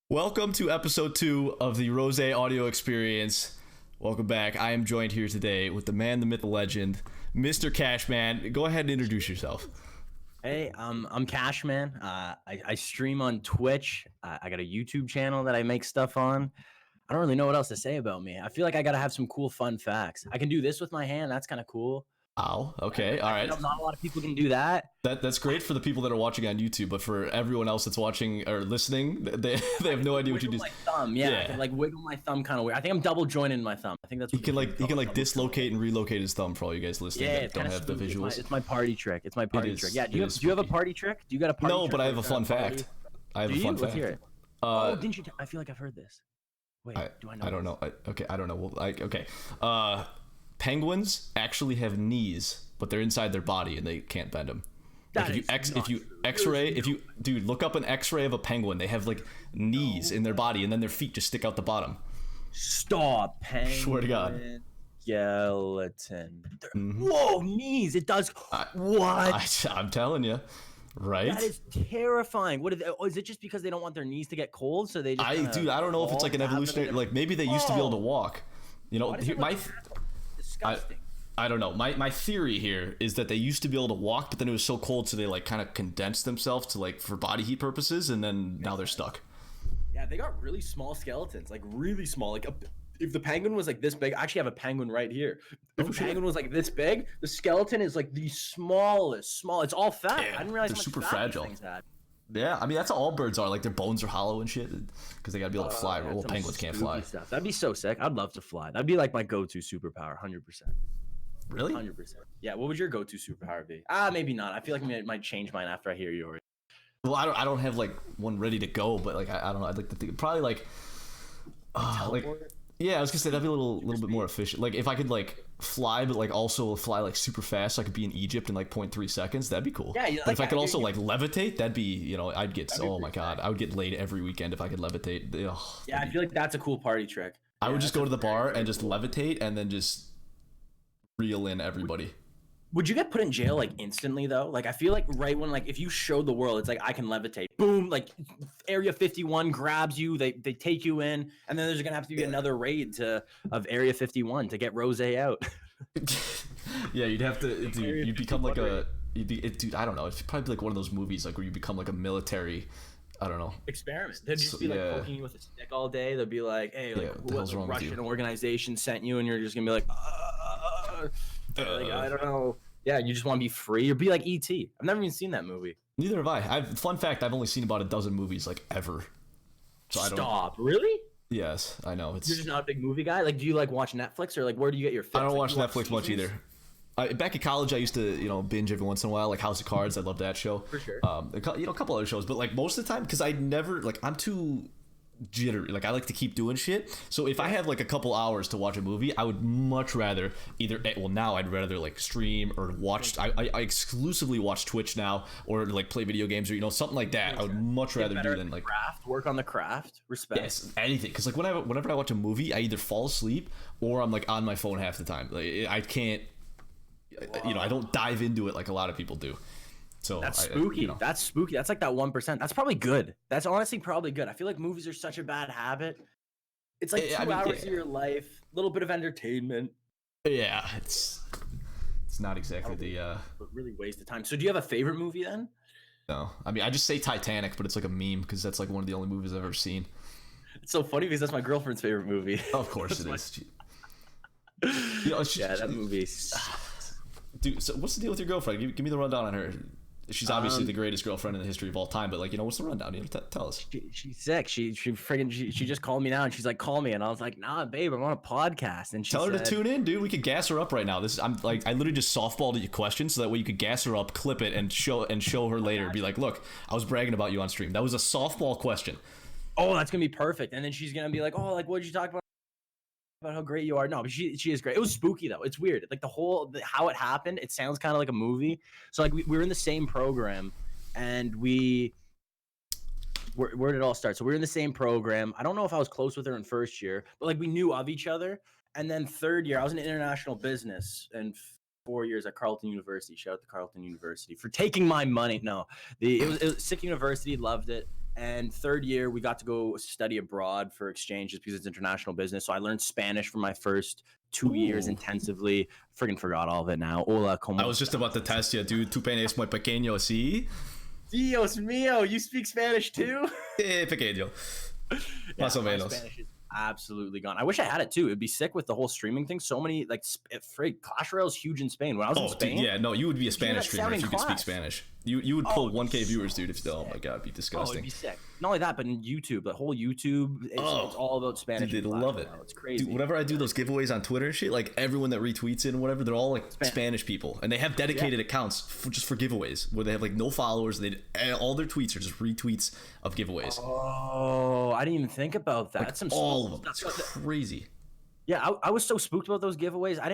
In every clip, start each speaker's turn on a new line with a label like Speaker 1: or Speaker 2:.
Speaker 1: Welcome to episode 2 of the Rozay Audio Experience. Welcome back. I am joined here today with the man, the myth, the legend, Mr. Kashmann. Go ahead and introduce yourself.
Speaker 2: Hey, I'm Kashmann. I stream on Twitch. I got a YouTube channel that I make stuff on. I don't really know what else to say about me. I feel like I gotta have some cool, fun facts. I can do this with my hand. That's kind of cool.
Speaker 1: Oh, okay, all right.
Speaker 2: Not a lot of people can do that.
Speaker 1: That's great for the people that are watching on YouTube, but for everyone else that's watching or listening, they have no idea what you do.
Speaker 2: My thumb, yeah. I can like wiggle my thumb kind of weird. I think I'm double jointed in my thumb. I think that's what
Speaker 1: he can dislocate and relocate his thumb for all you guys listening that don't have the visuals.
Speaker 2: It's my party trick. It's my party trick. Yeah. Do you have a party trick? Do you got a party trick?
Speaker 1: No, but I have a fun fact. I have a fun fact.
Speaker 2: Let's hear it. Oh, didn't you? I feel like I've heard this. Wait, do I know?
Speaker 1: I don't know. I don't know. Okay. Penguins actually have knees, but they're inside their body and they can't bend them. Like if you X-ray, dude, look up an X-ray of a penguin. They have like knees in their body, and then their feet just stick out the bottom.
Speaker 2: Stop, penguin.
Speaker 1: Swear to God.
Speaker 2: Skeleton. Whoa, knees. It does. What?
Speaker 1: I'm telling you, right?
Speaker 2: That is terrifying. What is it? Just because they don't want their knees to get cold, so they just
Speaker 1: I don't know if it's like an evolutionary. Like maybe they used to be able to walk. You know,
Speaker 2: disgusting.
Speaker 1: I don't know. My theory here is that they used to be able to walk, but then it was so cold, so they like kind of condensed themselves to like for body heat purposes, and then now they're stuck.
Speaker 2: Yeah, they got really small skeletons, like really small. Like if the penguin was like this big, I actually have a penguin right here. If a penguin was like this big, the skeleton is like the smallest. It's all fat.
Speaker 1: Yeah,
Speaker 2: I didn't realize
Speaker 1: they're
Speaker 2: how much
Speaker 1: super
Speaker 2: fat
Speaker 1: fragile.
Speaker 2: these things had.
Speaker 1: Yeah, I mean that's how all birds are. Like their bones are hollow and shit because they gotta be able to fly. Well, penguins can't fly.
Speaker 2: Stuff. That'd be so sick. I'd love to fly. That'd be like my go-to superpower, 100%.
Speaker 1: Really?
Speaker 2: 100%. Yeah. What would your go-to superpower be? Maybe not. I feel like I might change mine after I hear yours.
Speaker 1: Well, I don't have like one ready to go, but like I don't know. I'd like to think probably like yeah, I was gonna say that'd be a little bit more efficient. Like if I could like fly, but like also fly like super fast, so I could be in Egypt in like 0.3 seconds. That'd be cool.
Speaker 2: Yeah,
Speaker 1: but if I could also like levitate, that'd be I'd get oh my god, I would get laid every weekend if I could levitate. Ugh,
Speaker 2: yeah, I feel like that's a cool party trick.
Speaker 1: I would just go to the bar and just levitate and then just reel in everybody.
Speaker 2: Would you get put in jail like instantly though? Like I feel like right when like if you showed the world it's like I can levitate, boom, like Area 51 grabs you, they take you in, and then there's gonna have to be another raid of Area 51 to get Rozay out.
Speaker 1: Yeah, you'd have to, dude. You'd become like dude. I don't know. It'd probably be like one of those movies like where you become like a military. I don't know.
Speaker 2: Experiment. They'd just be like poking you with a stick all day. They'd be like, hey, like what Russian organization sent you, and you're just gonna be like, like, I don't know. Yeah, you just want to be free or be like E.T. I've never even seen that movie.
Speaker 1: Neither have I. Fun fact, I've only seen about a dozen movies like ever. So
Speaker 2: Stop. Really?
Speaker 1: Yes, I know.
Speaker 2: You're just not a big movie guy? Like, do you like watch Netflix or like where do you get your fix?
Speaker 1: I don't watch Netflix much either. Back in college, I used to, binge every once in a while, like House of Cards. I love that show.
Speaker 2: For sure.
Speaker 1: A couple other shows, but like most of the time, because I never I'm too jittery. Like I like to keep doing shit. So if I have like a couple hours to watch a movie, I would much rather now I'd rather like stream or watch. I exclusively watch Twitch now, or like play video games or something like that. I would much rather do than like
Speaker 2: work on the craft. Respect.
Speaker 1: Yes, anything. Because like whenever I watch a movie, I either fall asleep or I'm like on my phone half the time. Like I can't. I don't dive into it like a lot of people do. So
Speaker 2: that's spooky. That's spooky. That's like that 1%. That's probably good. That's honestly probably good. I feel like movies are such a bad habit. It's like 2 hours of your life, a little bit of entertainment.
Speaker 1: Yeah, it's not exactly
Speaker 2: but really waste of time. So do you have a favorite movie then?
Speaker 1: No, I mean I just say Titanic, but it's like a meme because that's like one of the only movies I've ever seen.
Speaker 2: It's so funny because that's my girlfriend's favorite movie.
Speaker 1: Of course it is.
Speaker 2: That movie.
Speaker 1: Dude, so what's the deal with your girlfriend? Give me the rundown on her. She's obviously the greatest girlfriend in the history of all time, but like, what's the rundown? Tell us.
Speaker 2: She's sick. She just called me now and she's like, call me, and I was like, nah, babe, I'm on a podcast. And she
Speaker 1: tell her to tune in, dude. We could gas her up right now. I literally just softballed at your question so that way you could gas her up, clip it, and show her later. Be like, look, I was bragging about you on stream. That was a softball question.
Speaker 2: Oh, that's gonna be perfect. And then she's gonna be like, oh, like what did you talk about how great you are? No, but she is great. It was spooky though. It's weird. Like how it happened. It sounds kind of like a movie. So like we were in the same program, and where did it all start? So we were in the same program. I don't know if I was close with her in first year, but like we knew of each other. And then third year, I was in international business, and 4 years at Carleton University. Shout out to Carleton University for taking my money. No, it was sick university. Loved it. And third year, we got to go study abroad for exchange just because it's international business. So I learned Spanish for my first 2 years intensively. Friggin' forgot all of it now. Hola, como
Speaker 1: I was just about to test you, dude. Tu penes muy pequeño, ¿sí?
Speaker 2: Dios mío, you speak Spanish too?
Speaker 1: Pequeño. Más o menos.
Speaker 2: Spanish is absolutely gone. I wish I had it too. It'd be sick with the whole streaming thing. So many, like, Clash Royale is huge in Spain. When I was in Spain,
Speaker 1: dude, yeah, no, you would be a Spanish streamer if you could speak Spanish. You would pull 1K viewers, dude. If oh my god, it'd be disgusting.
Speaker 2: It'd be sick. Not only that, but in YouTube, the whole YouTube, it's all about Spanish.
Speaker 1: Dude, they love it.
Speaker 2: It's crazy.
Speaker 1: Dude, whenever I do those giveaways on Twitter and shit, like everyone that retweets it and whatever, they're all like Spanish people, and they have dedicated accounts just for giveaways where they have like no followers. All their tweets are just retweets of giveaways.
Speaker 2: Oh, I didn't even think about that.
Speaker 1: Like,
Speaker 2: That's some
Speaker 1: all of them. That's crazy.
Speaker 2: Yeah, I was so spooked about those giveaways. I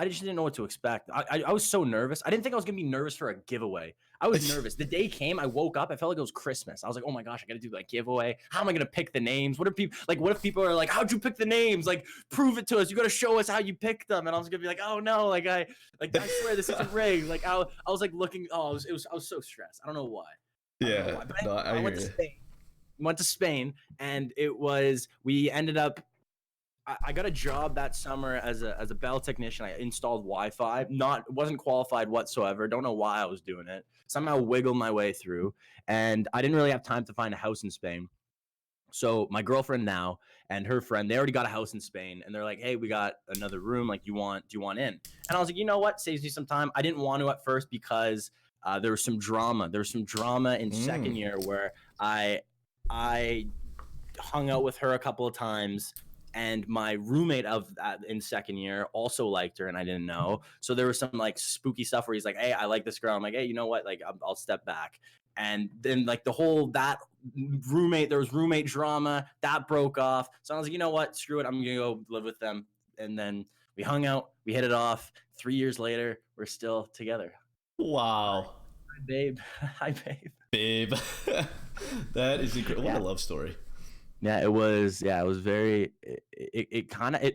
Speaker 2: just didn't know what to expect. I was so nervous. I didn't think I was gonna be nervous for a giveaway. I was nervous. The day came, I woke up, I felt like it was Christmas. I was like, oh my gosh, I gotta do that giveaway. How am I gonna pick the names? What if people are like, how'd you pick the names? Like, prove it to us. You gotta show us how you picked them. And I was gonna be like, oh no, I swear this isn't rigged. Like I was like looking, I was so stressed. I don't know why.
Speaker 1: Yeah,
Speaker 2: I went to Spain. Went to Spain, and we ended up. I got a job that summer as a Bell technician. I installed Wi-Fi. Wasn't qualified whatsoever. Don't know why I was doing it. Somehow wiggled my way through, and I didn't really have time to find a house in Spain. So my girlfriend now and her friend, they already got a house in Spain, and they're like, "Hey, we got another room. Like, do you want in?" And I was like, "You know what? Saves me some time." I didn't want to at first because there was some drama. There was some drama in second year where I hung out with her a couple of times. And my roommate in second year also liked her, and I didn't know. So there was some like spooky stuff where he's like, "Hey, I like this girl." I'm like, "Hey, you know what? Like, I'll step back." And then like there was roommate drama that broke off. So I was like, "You know what? Screw it. I'm gonna go live with them." And then we hung out. We hit it off. 3 years later, we're still together.
Speaker 1: Wow.
Speaker 2: Hi, babe. Hi, babe.
Speaker 1: Babe. That is incredible. What a love story.
Speaker 2: Yeah, it was very,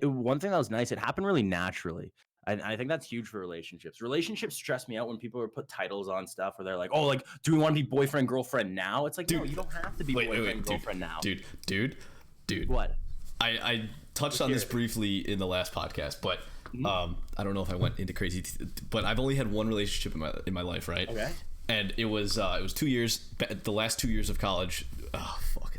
Speaker 2: one thing that was nice, it happened really naturally. I think that's huge for relationships. Relationships stress me out when people put titles on stuff where they're like, oh, like, do we want to be boyfriend, girlfriend now? It's like, dude, no, you don't have to be boyfriend, girlfriend now.
Speaker 1: Dude.
Speaker 2: What?
Speaker 1: I touched on this briefly in the last podcast, but I don't know if I went into crazy, but I've only had one relationship in my life, right? Okay. And it was 2 years, the last 2 years of college. Oh, fuck,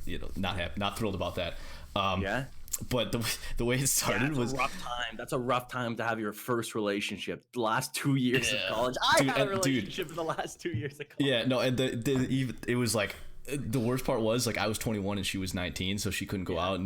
Speaker 1: not thrilled about that. Yeah. But the way it started was
Speaker 2: a rough time. That's a rough time to have your first relationship. The last 2 years of college. I had a relationship in the last 2 years of college.
Speaker 1: Yeah, no, and it was like the worst part was like I was 21 and she was 19, so she couldn't go out,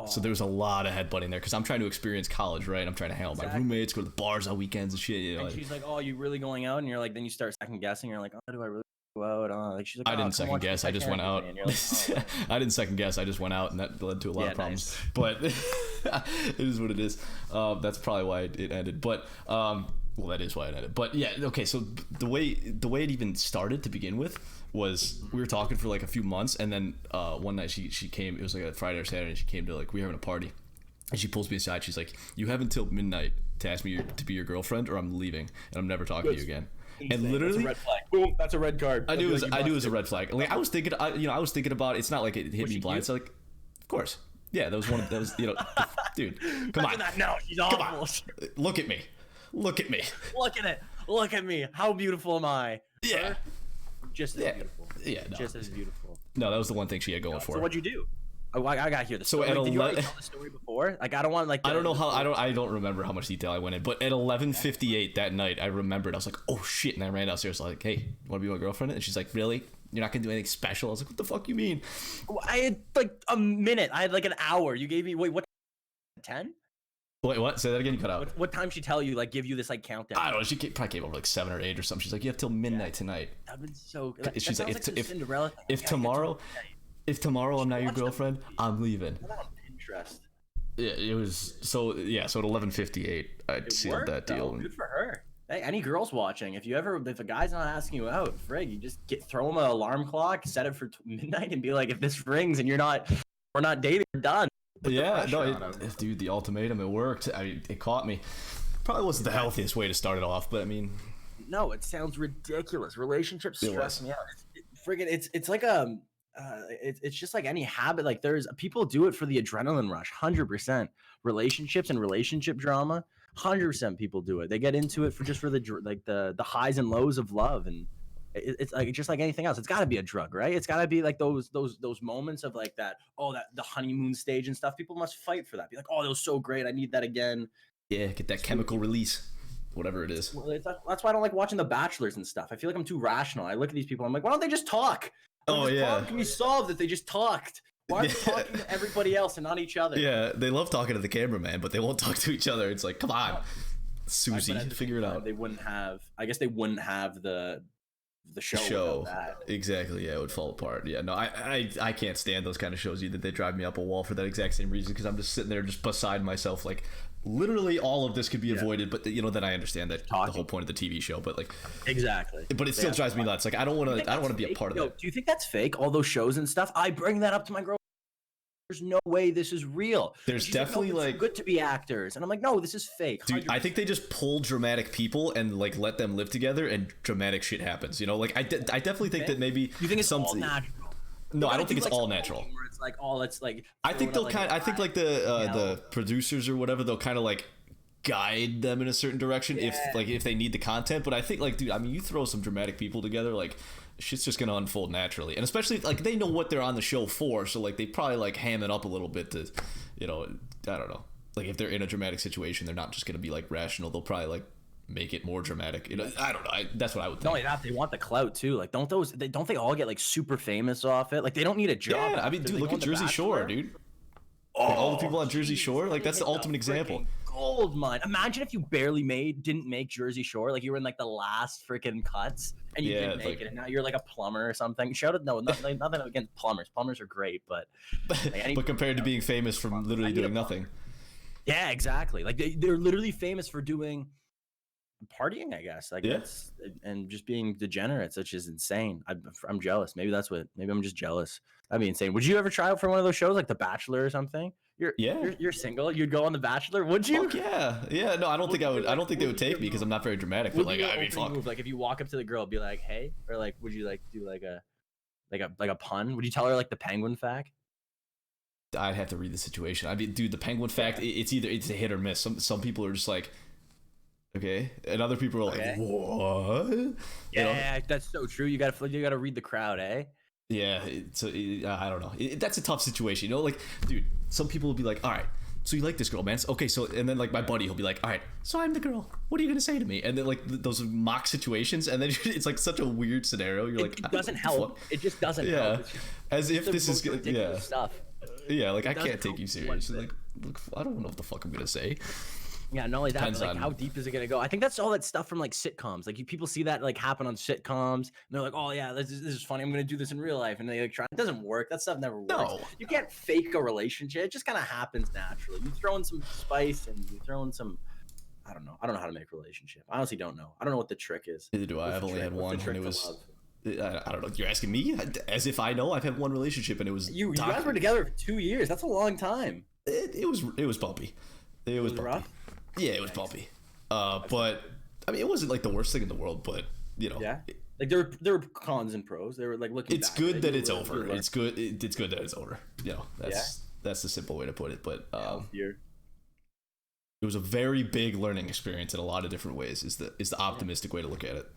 Speaker 1: so there was a lot of headbutting there because I'm trying to experience college, right? I'm trying to hang out with my roommates, go to the bars on weekends and shit.
Speaker 2: And she's like, "Oh, you really going out?" And you're like, then you start second guessing. You're like, "Oh, do I really go out?" Like she's like,
Speaker 1: I didn't second guess. I just went out. Like, I didn't second guess. I just went out, and that led to a lot of problems. Nice. But it is what it is. That's probably why it ended. But well, that is why it ended. But yeah, okay. So the way it even started to begin with was we were talking for like a few months, and then one night she came. It was like a Friday or Saturday, and she came to like we were having a party, and she pulls me aside. She's like, "You have until midnight to ask me to be your girlfriend, or I'm leaving, and I'm never talking to you again." Insane. And literally,
Speaker 2: that's a red flag. Boom, that's a red card.
Speaker 1: I knew it was a red flag. Like I was thinking about. It's not like it hit me blind. So like, of course, yeah, that was dude, come on.
Speaker 2: No, she's awful.
Speaker 1: Come on. Look at me. Look at me.
Speaker 2: Look at it. Look at me. How beautiful am I?
Speaker 1: Yeah.
Speaker 2: Her? Just as beautiful.
Speaker 1: Yeah, no.
Speaker 2: Just as beautiful.
Speaker 1: No, that was the one thing she had going for her.
Speaker 2: So what'd you do? I got to hear the story.
Speaker 1: So
Speaker 2: did you already tell the story before? Like I don't want
Speaker 1: I don't know how I don't remember how much detail I went in, but at 11:58 that night, I remembered. I was like, "Oh shit!" And I ran downstairs like, "Hey, you want to be my girlfriend?" And she's like, "Really? You're not gonna do anything special?" I was like, "What the fuck you mean?"
Speaker 2: I had like a minute. I had like an hour. You gave me what? 10?
Speaker 1: Wait, what? Say that again. You cut out.
Speaker 2: What time she tell you? Like give you this like countdown?
Speaker 1: I don't know. She probably came over like 7 or 8 or something. She's like, "You have till midnight tonight."
Speaker 2: That'd been so good.
Speaker 1: She's like, "If tomorrow I'm not your girlfriend, I'm leaving."
Speaker 2: Pinterest.
Speaker 1: Yeah, it was so at 11:58 I sealed that deal.
Speaker 2: Good for her. Hey, any girls watching, if a guy's not asking you out, frig, you just throw him an alarm clock, set it for midnight, and be like, if this rings and we're not dating, we're done.
Speaker 1: Yeah, no, dude, the ultimatum, it worked. I mean, it caught me. Probably wasn't the healthiest way to start it off, but I mean,
Speaker 2: no, it sounds ridiculous. Relationships stress me out. friggin' it's like it's just like any habit. Like there's people do it for the adrenaline rush, 100%. Relationships and relationship drama, 100% people do it. They get into it for the highs and lows of love, and it's like just like anything else. It's got to be a drug, right? It's got to be like those moments of like that the honeymoon stage and stuff. People must fight for that. Be like, oh, that was so great. I need that again.
Speaker 1: Yeah, get that chemical release, whatever it is.
Speaker 2: Well, that's why I don't like watching The Bachelors and stuff. I feel like I'm too rational. I look at these people. I'm like, why don't they just talk? This problem can be solved if they just talked. Why are they talking to everybody else and not each other?
Speaker 1: Yeah, they love talking to the cameraman, but they won't talk to each other. It's like, come on, Susie, figure it out.
Speaker 2: They wouldn't have. I guess they wouldn't have the show. That.
Speaker 1: Exactly. Yeah, it would fall apart. Yeah, no, I can't stand those kind of shows either. They drive me up a wall for that exact same reason, because I'm just sitting there just beside myself, like literally all of this could be avoided, but then I understand that the whole point of the TV show, but like
Speaker 2: exactly.
Speaker 1: But it still drives me nuts. Like I don't want to be a part of that.
Speaker 2: Do you think that's fake? All those shows and stuff. I bring that up to my girl. There's no way this is real.
Speaker 1: There's definitely
Speaker 2: like good to be actors, and I'm like, no, this is fake. 100%.
Speaker 1: Dude, I think they just pull dramatic people and like let them live together, and dramatic shit happens. Like I definitely think that maybe
Speaker 2: you think it's all natural.
Speaker 1: No, I don't think it's all natural.
Speaker 2: Where it's like all it's like.
Speaker 1: I think they'll I think like the producers or whatever, they'll kind of like guide them in a certain direction if they need the content. But I think like, dude, I mean, you throw some dramatic people together, like shit's just gonna unfold naturally. And especially like they know what they're on the show for, so like they probably like ham it up a little bit to, I don't know, like if they're in a dramatic situation, they're not just gonna be like rational. They'll probably like make it more dramatic. I don't know. That's what I would think.
Speaker 2: Not only that, they want the clout too. Like don't they all get like super famous off it? Like they don't need a job.
Speaker 1: Yeah, I mean, dude, look at Jersey Shore, dude. Like, all the people on Jersey Shore, like that's the ultimate example.
Speaker 2: Gold mine. Imagine if you didn't make Jersey Shore, like you were in like the last freaking cuts and you didn't make it, and now you're like a plumber or something. Nothing against plumbers. Plumbers are great, but
Speaker 1: but compared to being famous from literally doing nothing.
Speaker 2: Yeah, exactly. Like they're literally famous for doing partying, I guess. Like that's and just being degenerates, which is insane. I'm jealous. Maybe I'm just jealous. That'd be insane. Would you ever try out for one of those shows like The Bachelor or something? You're single. You'd go on The Bachelor, would you?
Speaker 1: Fuck yeah. No, I don't think I would. I don't think they would take me because I'm not very dramatic. But like, I mean, fuck.
Speaker 2: Move? Like if you walk up to the girl, be like, "Hey," or like, would you like do like a pun? Would you tell her like the penguin fact?
Speaker 1: I'd have to read the situation. I mean, dude, the penguin fact, it's a hit or miss. Some people are just like, okay, and other people are like, what?
Speaker 2: Yeah, that's so true. You gotta read the crowd, eh?
Speaker 1: Yeah, I don't know. That's a tough situation, Like, dude, some people will be like, all right, so you like this girl, man? Okay, so, and then like my buddy, he'll be like, all right, so I'm the girl. What are you gonna say to me? And then like those mock situations, and then it's like such a weird scenario. You're like,
Speaker 2: it doesn't help. It just doesn't help.
Speaker 1: As if this is good. Yeah.
Speaker 2: Stuff.
Speaker 1: Yeah, like I can't take you seriously. Like, look, I don't know what the fuck I'm gonna say.
Speaker 2: Yeah, not only that, but like how deep is it gonna go? I think that's all that stuff from like sitcoms. Like people see that like happen on sitcoms, and they're like, "Oh yeah, this is funny. I'm gonna do this in real life," and they like try. It doesn't work. That stuff never works.
Speaker 1: No.
Speaker 2: You can't fake a relationship. It just kind of happens naturally. You throw in some spice and you throw in some. I don't know. I don't know how to make a relationship. I honestly don't know. I don't know what the trick is.
Speaker 1: Neither do I. I've only had one, and it was. I don't know. You're asking me as if I know. I've had one relationship, and it was.
Speaker 2: You guys were together for 2 years. That's a long time.
Speaker 1: It was bumpy. It was bumpy.
Speaker 2: Rough.
Speaker 1: Yeah, it was bumpy. But I mean, it wasn't like the worst thing in the world, but
Speaker 2: Yeah. Like there were cons and pros. They were like looking.
Speaker 1: It's good that it's over. It's good. It's good that it's over. That's the simple way to put it. But it was a very big learning experience in a lot of different ways. Is the optimistic way to look at it.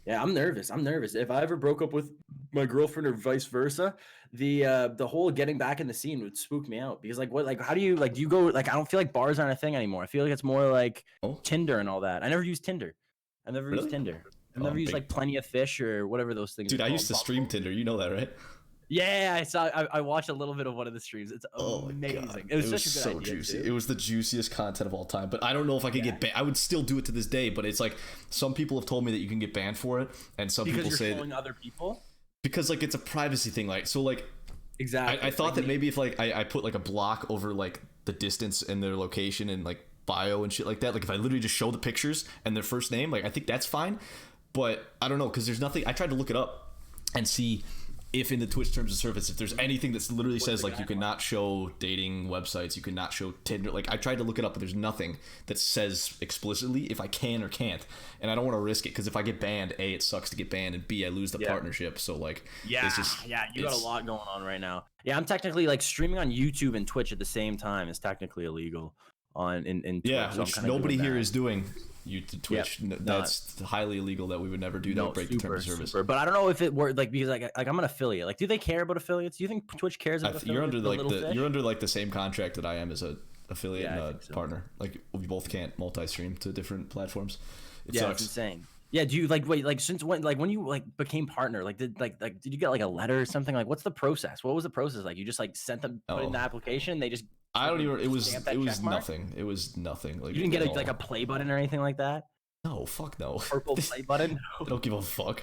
Speaker 2: Yeah, I'm nervous. If I ever broke up with my girlfriend or vice versa, the whole getting back in the scene would spook me out because how do you do you go I don't feel like bars aren't a thing anymore. I feel like it's more like Tinder and all that. I never used Tinder. I've never used Tinder. I've never used like Plenty of Fish or whatever those things.
Speaker 1: Dude, I used to stream Tinder. You know that, right?
Speaker 2: Yeah, I watched a little bit of one of the streams. It's amazing. It was such a good
Speaker 1: so
Speaker 2: idea,
Speaker 1: juicy.
Speaker 2: too.
Speaker 1: It was the juiciest content of all time. But I don't know if I could get banned. I would still do it to this day. But it's like some people have told me that you can get banned for it, and some people say
Speaker 2: showing other people
Speaker 1: because like it's a privacy thing. Like so, like
Speaker 2: exactly.
Speaker 1: I thought that maybe if like I put like a block over like the distance and their location and like bio and shit like that. Like if I literally just show the pictures and their first name, like I think that's fine. But I don't know because there's nothing. I tried to look it up and see if in the Twitch terms of service, if there's anything that's literally says like you cannot show dating websites, you cannot show Tinder. Like I tried to look it up, but there's nothing that says explicitly if I can or can't, and I don't want to risk it because if I get banned, A, it sucks to get banned, and B, I lose the partnership. So like,
Speaker 2: you got a lot going on right now. Yeah, I'm technically like streaming on YouTube and Twitch at the same time is technically illegal on in Twitch.
Speaker 1: Yeah,
Speaker 2: so
Speaker 1: which nobody here is doing. Twitch, that's highly illegal. That we would never do that. Break the terms of service.
Speaker 2: But I don't know if it worked like because like I'm an affiliate. Like, do they care about affiliates? Do you think Twitch cares about affiliates?
Speaker 1: You're under like the same contract that I am as a affiliate and a partner. Like we both can't multi-stream to different platforms. It sucks.
Speaker 2: It's insane. Yeah, do you like since when you like became partner, like did you get like a letter or something? Like what's the process? What was the process like? You just like sent them put in the application, they just
Speaker 1: I don't even it was nothing. It was nothing. Like
Speaker 2: you didn't get like a play button or anything like that?
Speaker 1: No, fuck no.
Speaker 2: Purple play button?
Speaker 1: They don't give a fuck.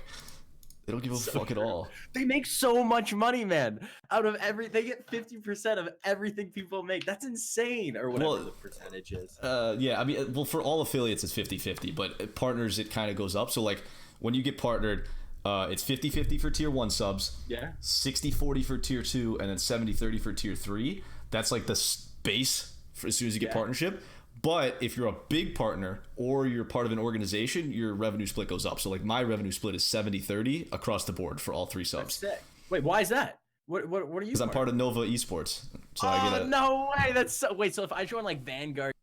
Speaker 1: They don't give a fuck at all.
Speaker 2: They make so much money, man. Out of they get 50% of everything people make. That's insane, or whatever the percentage is.
Speaker 1: Yeah, I mean, well, for all affiliates, it's 50-50, but partners, it kind of goes up. So, like, when you get partnered, it's 50-50 for tier 1 subs, 60-40 for tier 2, and then 70-30 for tier 3. That's, like, the base for as soon as you get partnership. But if you're a big partner or you're part of an organization, your revenue split goes up. So like my revenue split is 70-30 across the board for all 3 subs.
Speaker 2: That's sick. Wait, why is that? What are you?
Speaker 1: Because I'm part of Nova Esports. So I get
Speaker 2: no way. That's so wait. So if I join like Vanguard,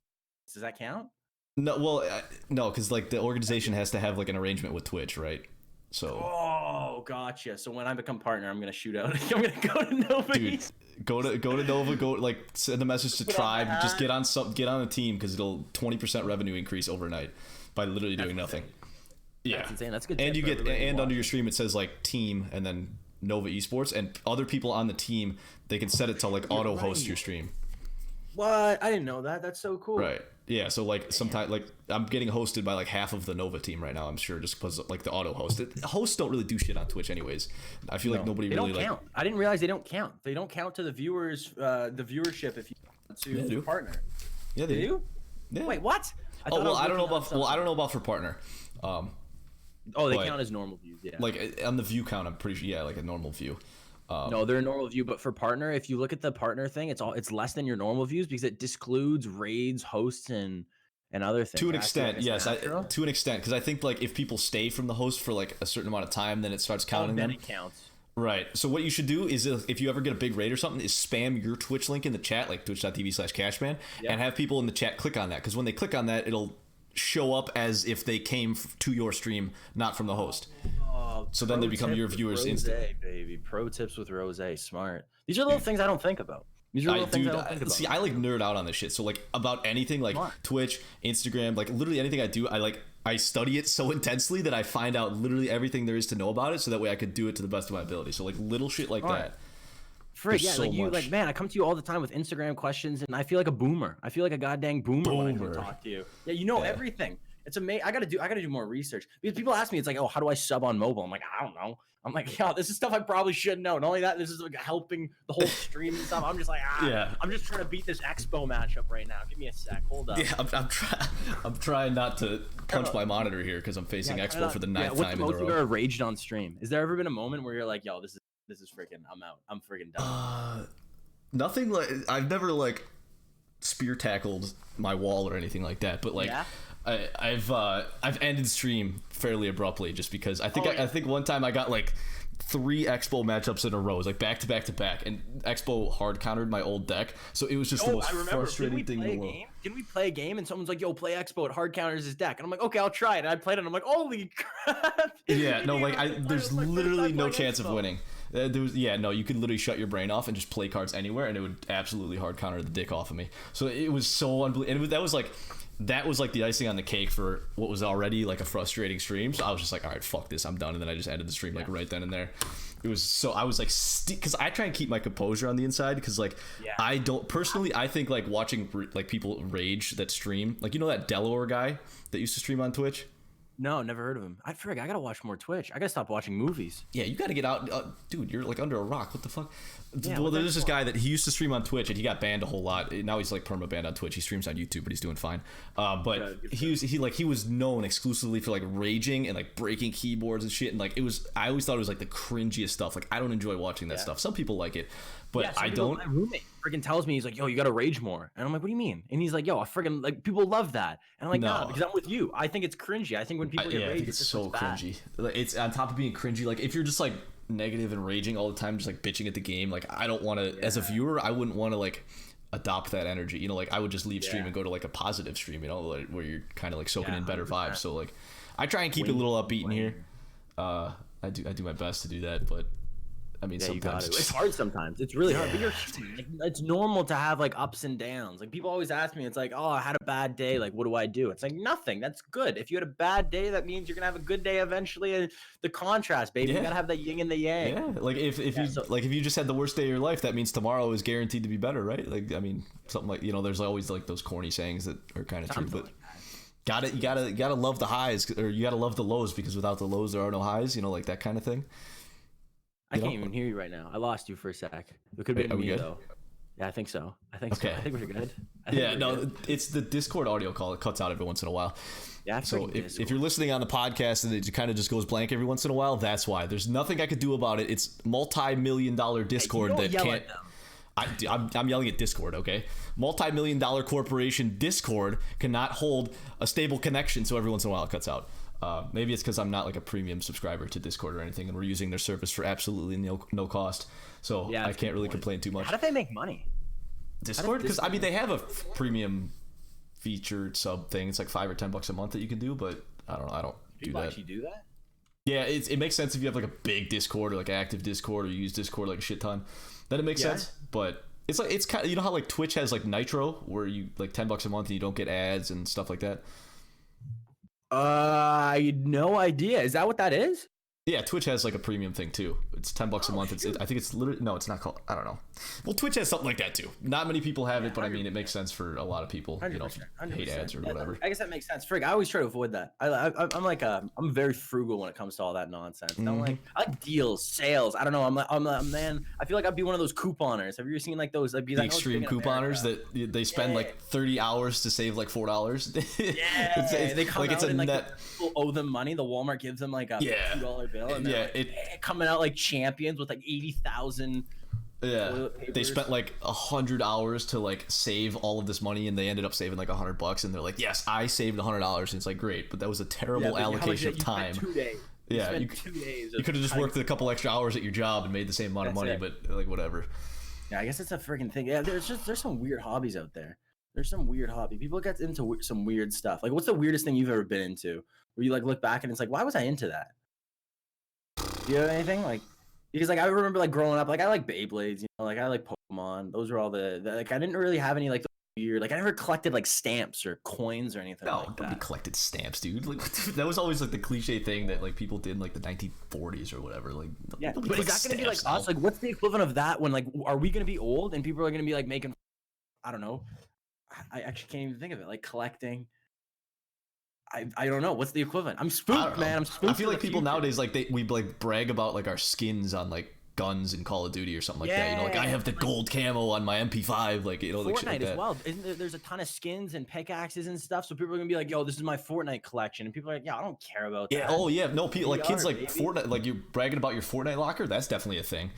Speaker 2: does that count?
Speaker 1: No, well, no, because like the organization has to have like an arrangement with Twitch, right? So.
Speaker 2: Oh, gotcha. So when I become partner, I'm gonna shoot out. I'm gonna go to Nova.
Speaker 1: Dude, go to Nova. Go like send a message to Tribe. Just get on a team because it'll 20% revenue increase overnight by literally doing nothing. Yeah,
Speaker 2: that's insane. That's good.
Speaker 1: And you get under your stream it says like team and then Nova Esports, and other people on the team they can set it to like auto host your stream.
Speaker 2: What? I didn't know that. That's so cool.
Speaker 1: Right. Yeah, so like sometimes like I'm getting hosted by like half of the Nova team right now, I'm sure, just because like the auto host. Hosts don't really do shit on Twitch anyways. I feel like nobody really
Speaker 2: don't count. I didn't realize they don't count. They don't count to the viewers the viewership if you want to partner.
Speaker 1: Yeah, they do.
Speaker 2: Yeah. Wait, what?
Speaker 1: I don't know about for partner.
Speaker 2: They count as normal views, yeah.
Speaker 1: Like on the view count, I'm pretty sure, yeah, like a normal view.
Speaker 2: No, they're a normal view, but for partner, if you look at the partner thing, it's less than your normal views because it discludes raids, hosts, and other things.
Speaker 1: To an extent, yes. To an extent, because I think like if people stay from the host for like a certain amount of time, then it starts counting them.
Speaker 2: Then it counts.
Speaker 1: Right. So what you should do is if you ever get a big raid or something, is spam your Twitch link in the chat, like twitch.tv/Kashmann, and have people in the chat click on that, because when they click on that, it'll show up as if they came to your stream, not from the host. So then they become your viewers instantly.
Speaker 2: Baby, pro tips with Rozay, smart. These are little things I don't think about. These are little things I don't think about.
Speaker 1: See, I like nerd out on this shit. So like about anything, like Twitch, Instagram, like literally anything I do, I study it so intensely that I find out literally everything there is to know about it, so that way I could do it to the best of my ability. So like little shit like that.
Speaker 2: Frig, yeah, so like you, like man, I come to you all the time with Instagram questions, and I feel like a boomer. I feel like a goddamn boomer when I come talk to you. Yeah, you know everything. It's amazing. I gotta do more research because people ask me, it's like, oh, how do I sub on mobile? I'm like, I don't know. I'm like, yeah, this is stuff I probably should know. Not only that, this is like helping the whole stream and stuff. I'm just like, I'm just trying to beat this Expo matchup right now. Give me a sec. Hold up.
Speaker 1: Yeah, I'm trying not to punch my monitor here because I'm facing Expo for the 9th time in a row.
Speaker 2: What's the most you've ever raged on stream? Has there ever been a moment where you're like, yo, this is freaking, I'm out. I'm freaking done.
Speaker 1: Nothing like I've never like spear tackled my wall or anything like that, but like I've ended stream fairly abruptly just because I think one time I got like 3 Expo matchups in a row. It was like back to back to back, and Expo hard countered my old deck, so it was just the most frustrating thing in the world.
Speaker 2: Didn't we play a game and someone's like, yo, play Expo, it hard counters his deck, and I'm like, okay, I'll try it, and I played it and I'm like, holy crap.
Speaker 1: Yeah, no, like there's literally no chance of winning. You could literally shut your brain off and just play cards anywhere, and it would absolutely hard counter the dick off of me. So it was so unbelievable, and that was like the icing on the cake for what was already like a frustrating stream. So I was just like, all right, fuck this, I'm done. And then I just ended the stream like right then and there. It was so, I was like, because I try and keep my composure on the inside, because like I don't personally, I think like watching like people rage that stream, like, you know, that Delaware guy that used to stream on Twitch.
Speaker 2: No, never heard of him. I gotta watch more Twitch. I gotta stop watching movies.
Speaker 1: Yeah, you gotta get out, dude. You're like under a rock. What the fuck?
Speaker 2: Yeah,
Speaker 1: well, there's this guy that he used to stream on Twitch, and he got banned a whole lot. Now he's like perma banned on Twitch. He streams on YouTube, but he's doing fine. But he was known exclusively for like raging and like breaking keyboards and shit. And like I always thought it was like the cringiest stuff. Like I don't enjoy watching that stuff. Some people like it, but I don't.
Speaker 2: My roommate freaking tells me, he's like, yo, you gotta rage more, and I'm like, what do you mean? And he's like, yo, I freaking like people love that, and I'm like, no, because I'm with you. I think it's cringy. I think when people get rage,
Speaker 1: it's so cringy. It's on top of being cringy. Like if you're just like negative and raging all the time, just like bitching at the game, like I don't want to, as a viewer, I wouldn't want to like adopt that energy, you know. Like I would just leave stream and go to like a positive stream, you know, like, where you're kind of like soaking in better 100%. Vibes. So like I try and keep it a little upbeat in here. I do my best to do that, but I mean, sometimes
Speaker 2: it's hard. Sometimes it's really hard. But you're human. Like, it's normal to have like ups and downs. Like people always ask me, it's like, oh, I had a bad day. Like, what do I do? It's like nothing. That's good. If you had a bad day, that means you're gonna have a good day eventually. And the contrast, baby, you gotta have that yin and the yang.
Speaker 1: Yeah, like if you just had the worst day of your life, that means tomorrow is guaranteed to be better, right? Like I mean, something like, you know, there's always like those corny sayings that are kind of true, but. You gotta love the highs, or you gotta love the lows, because without the lows there are no highs, you know, like that kind of thing.
Speaker 2: I can't even hear you right now. I lost you for a sec. It could be me though. Yeah, I think so. I think so. I think we're good.
Speaker 1: It's the Discord audio call. It cuts out every once in a while.
Speaker 2: Yeah.
Speaker 1: So if you're listening on the podcast and it kind of just goes blank every once in a while, that's why. There's nothing I could do about it. It's multi-million-dollar Discord that can't. I'm yelling at Discord, okay? Multi-million-dollar corporation Discord cannot hold a stable connection, so every once in a while it cuts out. Maybe it's because I'm not like a premium subscriber to Discord or anything, and we're using their service for absolutely no cost. So I can't really complain too much.
Speaker 2: How do they make money?
Speaker 1: Discord? Because I mean, they have a premium featured sub thing. It's like $5 or $10 a month that you can do, but I don't know. I don't do that.
Speaker 2: People actually do that?
Speaker 1: Yeah, it makes sense if you have like a big Discord or like active Discord, or you use Discord like a shit ton. Then it makes sense. But it's kind of, you know how like Twitch has like Nitro, where you like $10 a month and you don't get ads and stuff like that.
Speaker 2: I had no idea. Is that what that is?
Speaker 1: Yeah, Twitch has like a premium thing too. It's $10 a month. I think it's literally, no, it's not called, I don't know. Well, Twitch has something like that too. Not many people have it, but I mean, it makes sense for a lot of people. You know, hate ads or whatever.
Speaker 2: I guess that makes sense. Frig, I always try to avoid that. I'm like I'm very frugal when it comes to all that nonsense. I like deals, sales. I don't know. I'm a man. I feel like I'd be one of those couponers. Have you ever seen like those? Like,
Speaker 1: the extreme couponers that they spend like 30 hours to save like $4.
Speaker 2: They come out and like people owe them money. The Walmart gives them like a $2 bill, and they're coming out like champions with like 80,000.
Speaker 1: Yeah, they spent like 100 hours to like save all of this money, and they ended up saving like $100, and they're like, yes, I saved $100, and it's like, great, but that was a terrible allocation of time.
Speaker 2: 2 days.
Speaker 1: Yeah, you could have just worked a couple extra hours at your job and made the same amount of money, but like whatever.
Speaker 2: Yeah, I guess it's a freaking thing. Yeah, there's some weird hobbies out there. There's some weird hobby. People get into some weird stuff. Like, what's the weirdest thing you've ever been into, where you like look back and it's like, why was I into that? Do you have anything like? Because like I remember like growing up, like I like Beyblades, you know, like I like Pokemon. Those were all the like I didn't really have any like weird, like I never collected like stamps or coins or anything.
Speaker 1: No, nobody collected stamps, dude. Like that was always like the cliche thing that like people did in like the 1940s or whatever. Like
Speaker 2: yeah, but is that gonna be like us? Like what's the equivalent of that when like are we gonna be old and people are gonna be like making? I don't know. I actually can't even think of it. Like collecting. I don't know what's the equivalent. I'm spooked, man. I'm spooked.
Speaker 1: I feel like people nowadays like we like brag about like our skins on like guns in Call of Duty or something like that. You know, like I have the gold camo on my MP5. Like you know, like
Speaker 2: Fortnite
Speaker 1: shit like
Speaker 2: as well. Isn't there's a ton of skins and pickaxes and stuff? So people are gonna be like, "Yo, this is my Fortnite collection," and people are like, "Yeah, I don't care about that."
Speaker 1: Yeah. Oh yeah. No, people like kids like Fortnite. Like you're bragging about your Fortnite locker. That's definitely a thing.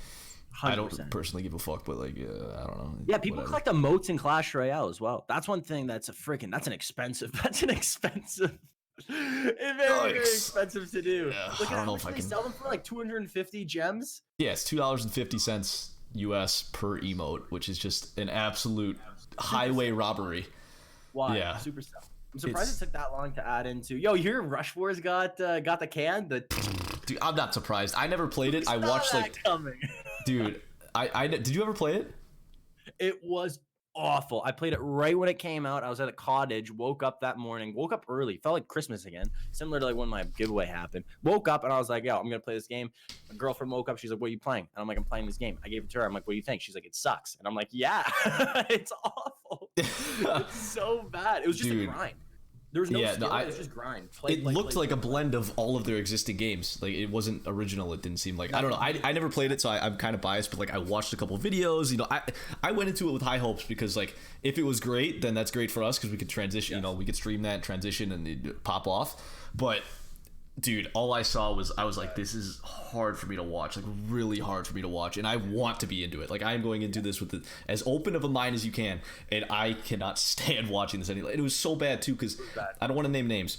Speaker 1: 100%. I don't personally give a fuck, but like, I don't know.
Speaker 2: Yeah, people collect emotes in Clash Royale as well. That's one thing that's that's an expensive. It's very expensive to do.
Speaker 1: Yeah,
Speaker 2: look
Speaker 1: I don't know
Speaker 2: if I can sell them for like 250 gems.
Speaker 1: Yeah, it's $2.50 US per emote, which is just an absolute highway robbery.
Speaker 2: Why? Yeah, Supercell. I'm surprised it took that long to add into. Yo, you hear Rush Wars got the can?
Speaker 1: Dude, I'm not surprised. I never played it. I watched like
Speaker 2: coming.
Speaker 1: Dude, I did you ever play it?
Speaker 2: It was awful. I played it right when it came out. I was at a cottage, woke up that morning, woke up early, felt like Christmas again, similar to like when my giveaway happened. Woke up and I was like, yo, I'm gonna play this game. My girlfriend woke up, she's like, what are you playing? And I'm like, I'm playing this game. I gave it to her. I'm like, what do you think? She's like, it sucks. And I'm like, yeah. It's awful. It's so bad. It was just a grind. There was no
Speaker 1: Yeah,
Speaker 2: skill.
Speaker 1: no,
Speaker 2: It was just grind.
Speaker 1: It looked like a blend of all of their existing games. Like it wasn't original. It didn't seem like. I don't know. I never played it, so I'm kind of biased. But like I watched a couple videos. You know, I went into it with high hopes because like if it was great, then that's great for us because we could transition. You know, we could stream that, transition, and it'd pop off. But dude, all I saw was I was like, this is hard for me to watch, like really hard for me to watch, and I want to be into it. Like I'm going into this with as open of a mind as you can, and I cannot stand watching this anymore. It was so bad too because I don't want to name names,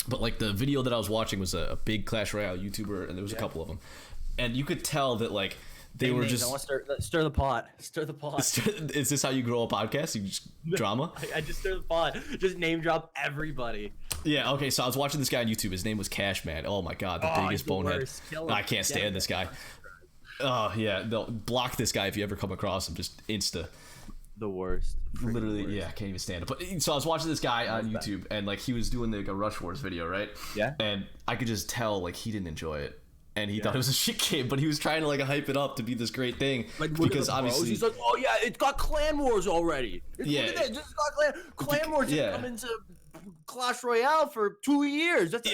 Speaker 1: but like the video that I was watching was a big Clash Royale YouTuber, and there was a couple of them, and you could tell that like they were just.
Speaker 2: I want to stir the pot. Stir the pot.
Speaker 1: Is this how you grow a podcast? You just drama?
Speaker 2: I just stir the pot. Just name drop everybody.
Speaker 1: Yeah, okay, so I was watching this guy on YouTube. His name was Kashmannnn. Oh my god, the biggest bonehead. I can't stand this guy. Oh, yeah, no, block this guy if you ever come across him. Just insta.
Speaker 2: The worst.
Speaker 1: Literally, yeah, I can't even stand it. But so I was watching this guy on YouTube, and like he was doing like a Rush Wars video, right?
Speaker 2: Yeah.
Speaker 1: And I could just tell like he didn't enjoy it. And he thought it was a shit game, but he was trying to like hype it up to be this great thing.
Speaker 2: Like,
Speaker 1: because obviously
Speaker 2: he's like, oh yeah, it's got clan wars already. Look at that, it's got clan wars didn't come into Clash Royale for 2 years. That's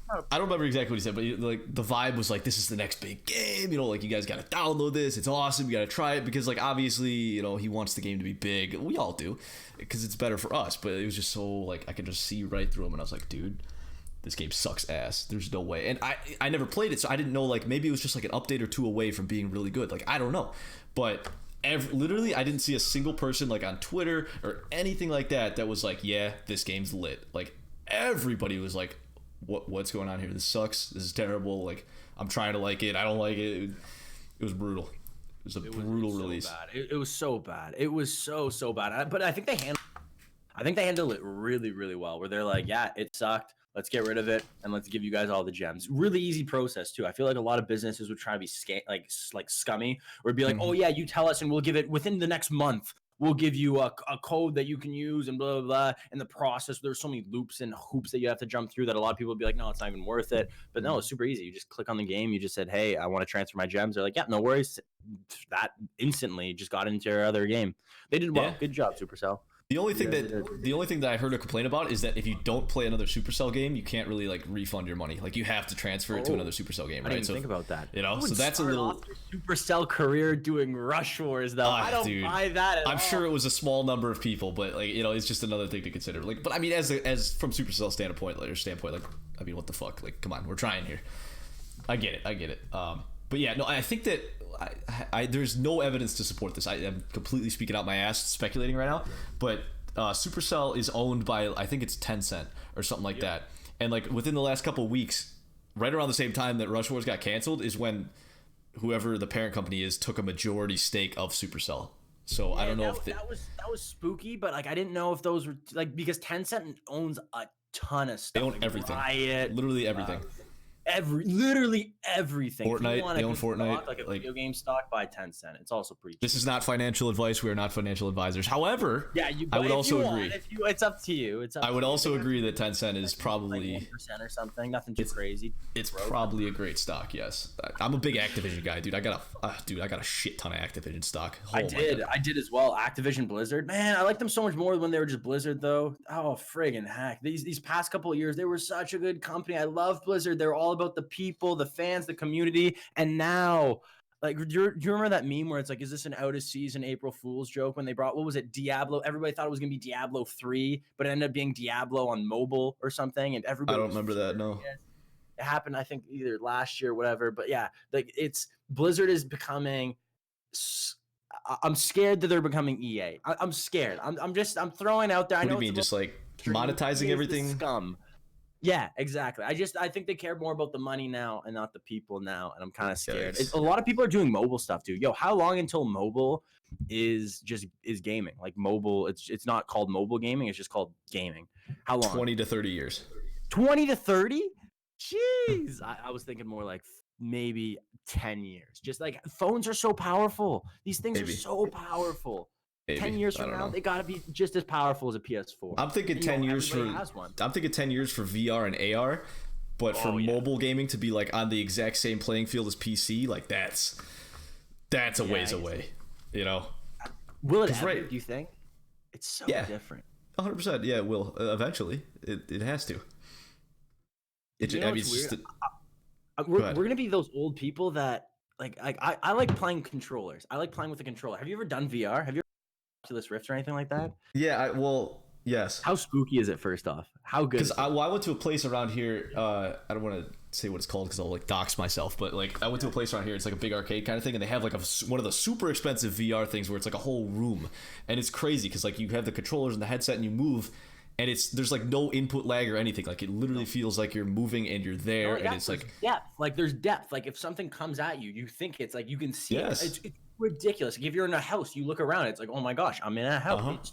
Speaker 1: I don't remember exactly what he said, but like the vibe was like, this is the next big game. You know, like you guys got to download this. It's awesome. You got to try it because like obviously, you know, he wants the game to be big. We all do because it's better for us. But it was just so like I could just see right through him, and I was like, dude, this game sucks ass. There's no way. And I never played it, so I didn't know, like, maybe it was just like an update or two away from being really good. Like, I don't know. But literally, I didn't see a single person, like, on Twitter or anything like that was like, yeah, this game's lit. Like, everybody was like, what's going on here? This sucks. This is terrible. Like, I'm trying to like it. I don't like it. It was brutal. It was a brutal release.
Speaker 2: So bad. It was so bad. It was so bad. But I think they handled it really, really well, where they're like, yeah, it sucked. Let's get rid of it and let's give you guys all the gems. Really easy process too. I feel like a lot of businesses would try to be like scummy, or be like, oh yeah, you tell us and we'll give it within the next month. We'll give you a code that you can use and blah, blah, blah. In the process, there's so many loops and hoops that you have to jump through that a lot of people would be like, no, it's not even worth it. But no, it's super easy. You just click on the game. You just said, hey, I want to transfer my gems. They're like, yeah, no worries. That instantly just got into your other game. They did well. Yeah. Good job, Supercell.
Speaker 1: The only thing that I heard a complaint about is that if you don't play another Supercell game, you can't really like refund your money. Like you have to transfer it to another Supercell game, right?
Speaker 2: I didn't think about that.
Speaker 1: You know, so that's a little
Speaker 2: Supercell career doing Rush Wars though. I don't buy that at all.
Speaker 1: I'm sure it was a small number of people, but like, you know, it's just another thing to consider. Like, but I mean, as from Supercell standpoint, like, I mean, what the fuck? Like, come on, we're trying here. I get it. But yeah, no, I think that there's no evidence to support this. I am completely speaking out my ass, speculating right now. But Supercell is owned by, I think it's Tencent or something like that. And like within the last couple of weeks, right around the same time that Rush Wars got canceled, is when whoever the parent company is took a majority stake of Supercell. So I don't know if
Speaker 2: that was spooky, but like I didn't know if those were like, because Tencent owns a ton of stuff.
Speaker 1: They own everything.
Speaker 2: Riot,
Speaker 1: literally everything.
Speaker 2: Literally everything.
Speaker 1: Fortnite, they own Fortnite.
Speaker 2: Like a video game stock by Tencent. It's also pretty cheap.
Speaker 1: This is not financial advice. We are not financial advisors. However, I would
Speaker 2: if
Speaker 1: also
Speaker 2: you
Speaker 1: agree.
Speaker 2: Want, it's up to you.
Speaker 1: I would also agree that Tencent is probably
Speaker 2: like 1% or something. Nothing too crazy.
Speaker 1: It's probably a great stock. Yes, I'm a big Activision guy, dude. I got a shit ton of Activision stock.
Speaker 2: I did as well. Activision Blizzard, man, I like them so much more when they were just Blizzard though. Oh friggin' heck! These past couple of years, they were such a good company. I love Blizzard. They're all about the people, the fans, the community, and now, like, do you remember that meme where it's like, is this an out of season April Fool's joke when they brought, what was it, Diablo? Everybody thought it was gonna be Diablo 3, but it ended up being Diablo on mobile or something, and everybody.
Speaker 1: I don't remember that. No.
Speaker 2: It happened, I think, either last year or whatever. But yeah, like Blizzard is becoming. I'm scared that they're becoming EA. I'm scared. I'm throwing out there.
Speaker 1: What do you mean, just like monetizing everything?
Speaker 2: Scum. Yeah, exactly. I think they care more about the money now and not the people now, and I'm kind of scared. A lot of people are doing mobile stuff, dude. Yo, how long until mobile is gaming? Like mobile, it's not called mobile gaming. It's just called gaming. How long?
Speaker 1: 20 to 30 years.
Speaker 2: 20 to 30? Jeez. I was thinking more like maybe 10 years. Just like phones are so powerful. These things are so powerful. Maybe. 10 years from now, they gotta be just as powerful as a PS4.
Speaker 1: I'm thinking 10 years for. I'm thinking 10 years for VR and AR, but for mobile gaming to be like on the exact same playing field as PC, like that's a ways away. You know.
Speaker 2: Will it ever? Do you think? It's so different.
Speaker 1: 100%. Yeah, it will eventually. It has to. It.
Speaker 2: You
Speaker 1: I
Speaker 2: know
Speaker 1: mean,
Speaker 2: what's
Speaker 1: it's just.
Speaker 2: weird?
Speaker 1: Go
Speaker 2: We're
Speaker 1: ahead.
Speaker 2: gonna be those old people that I like playing controllers. I like playing with a controller. Have you ever done VR? Have you ever Oculus Rift or anything like that?
Speaker 1: Yeah. Well, yes.
Speaker 2: How spooky is it? First off, how good
Speaker 1: Because
Speaker 2: is it?
Speaker 1: I went to a place around here. I don't want to say what it's called because I'll like dox myself. But like I went to a place around here. It's like a big arcade kind of thing, and they have like one of the super expensive VR things where it's like a whole room, and it's crazy because like you have the controllers and the headset and you move, and there's like no input lag or anything. Like it literally feels like you're moving and you're there, and it's like
Speaker 2: depth. Like there's depth. Like if something comes at you, you think it's like you can see
Speaker 1: yes.
Speaker 2: it. It's ridiculous. Like if you're in a house, you look around, it's like, oh my gosh, I'm in a house.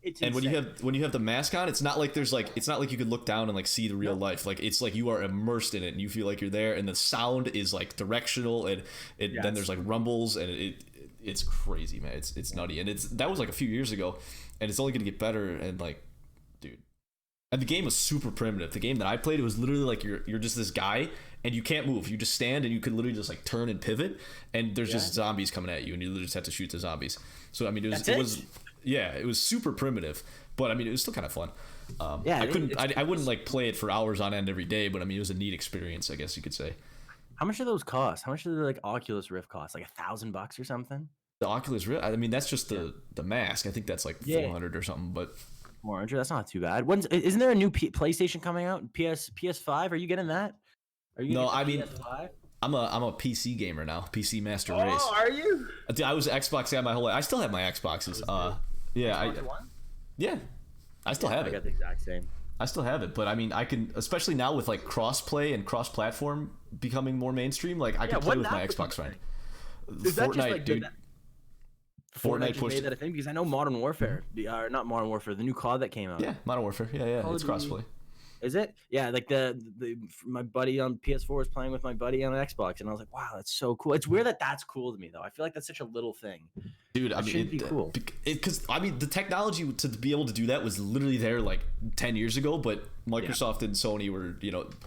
Speaker 2: It's
Speaker 1: and
Speaker 2: insane.
Speaker 1: when you have the mask on, it's not like you could look down and like see the real life. Like it's like you are immersed in it and you feel like you're there, and the sound is like directional, and then there's like rumbles, and it's crazy, man. It's nutty, and that was like a few years ago, and it's only gonna get better. And like, dude, and the game was super primitive. The game that I played, it was literally like you're just this guy and you can't move. You just stand and you can literally just like turn and pivot, and there's just zombies coming at you, and you literally just have to shoot the zombies. So I mean, it was yeah, it was super primitive, but I mean, it was still kind of fun. I wouldn't like play it for hours on end every day, but I mean, it was a neat experience, I guess you could say.
Speaker 2: How much do those cost? How much do the like Oculus Rift cost? Like $1,000 or something?
Speaker 1: The Oculus Rift, I mean, that's just the mask. I think that's like 400 or something, but
Speaker 2: 400. That's not too bad. Isn't there a new PlayStation coming out? PS5? Are you getting that? Are you?
Speaker 1: No, I mean,
Speaker 2: PS5?
Speaker 1: I'm a PC gamer now, PC Master Race.
Speaker 2: Oh, are you?
Speaker 1: Dude, I was an Xbox guy my whole life. I still have my Xboxes. Yeah, yeah, I still have
Speaker 2: I
Speaker 1: it.
Speaker 2: got the exact same.
Speaker 1: I still have it, but I mean, I can, especially now with like cross-play and cross-platform becoming more mainstream. Like I can play with my Xbox friend.
Speaker 2: Is that just like
Speaker 1: dude.
Speaker 2: Fortnite just made that a thing because I know Modern Warfare, or not Modern Warfare, the new COD that came out.
Speaker 1: Yeah, Modern Warfare. Yeah, it's crossplay.
Speaker 2: Is it? Yeah, like my buddy on PS4 was playing with my buddy on Xbox, and I was like, wow, that's so cool. It's weird that that's cool to me, though. I feel like that's such a little thing.
Speaker 1: Dude, I mean,
Speaker 2: it'd be cool.
Speaker 1: Because I mean, the technology to be able to do that was literally there like 10 years ago, but Microsoft and Sony were,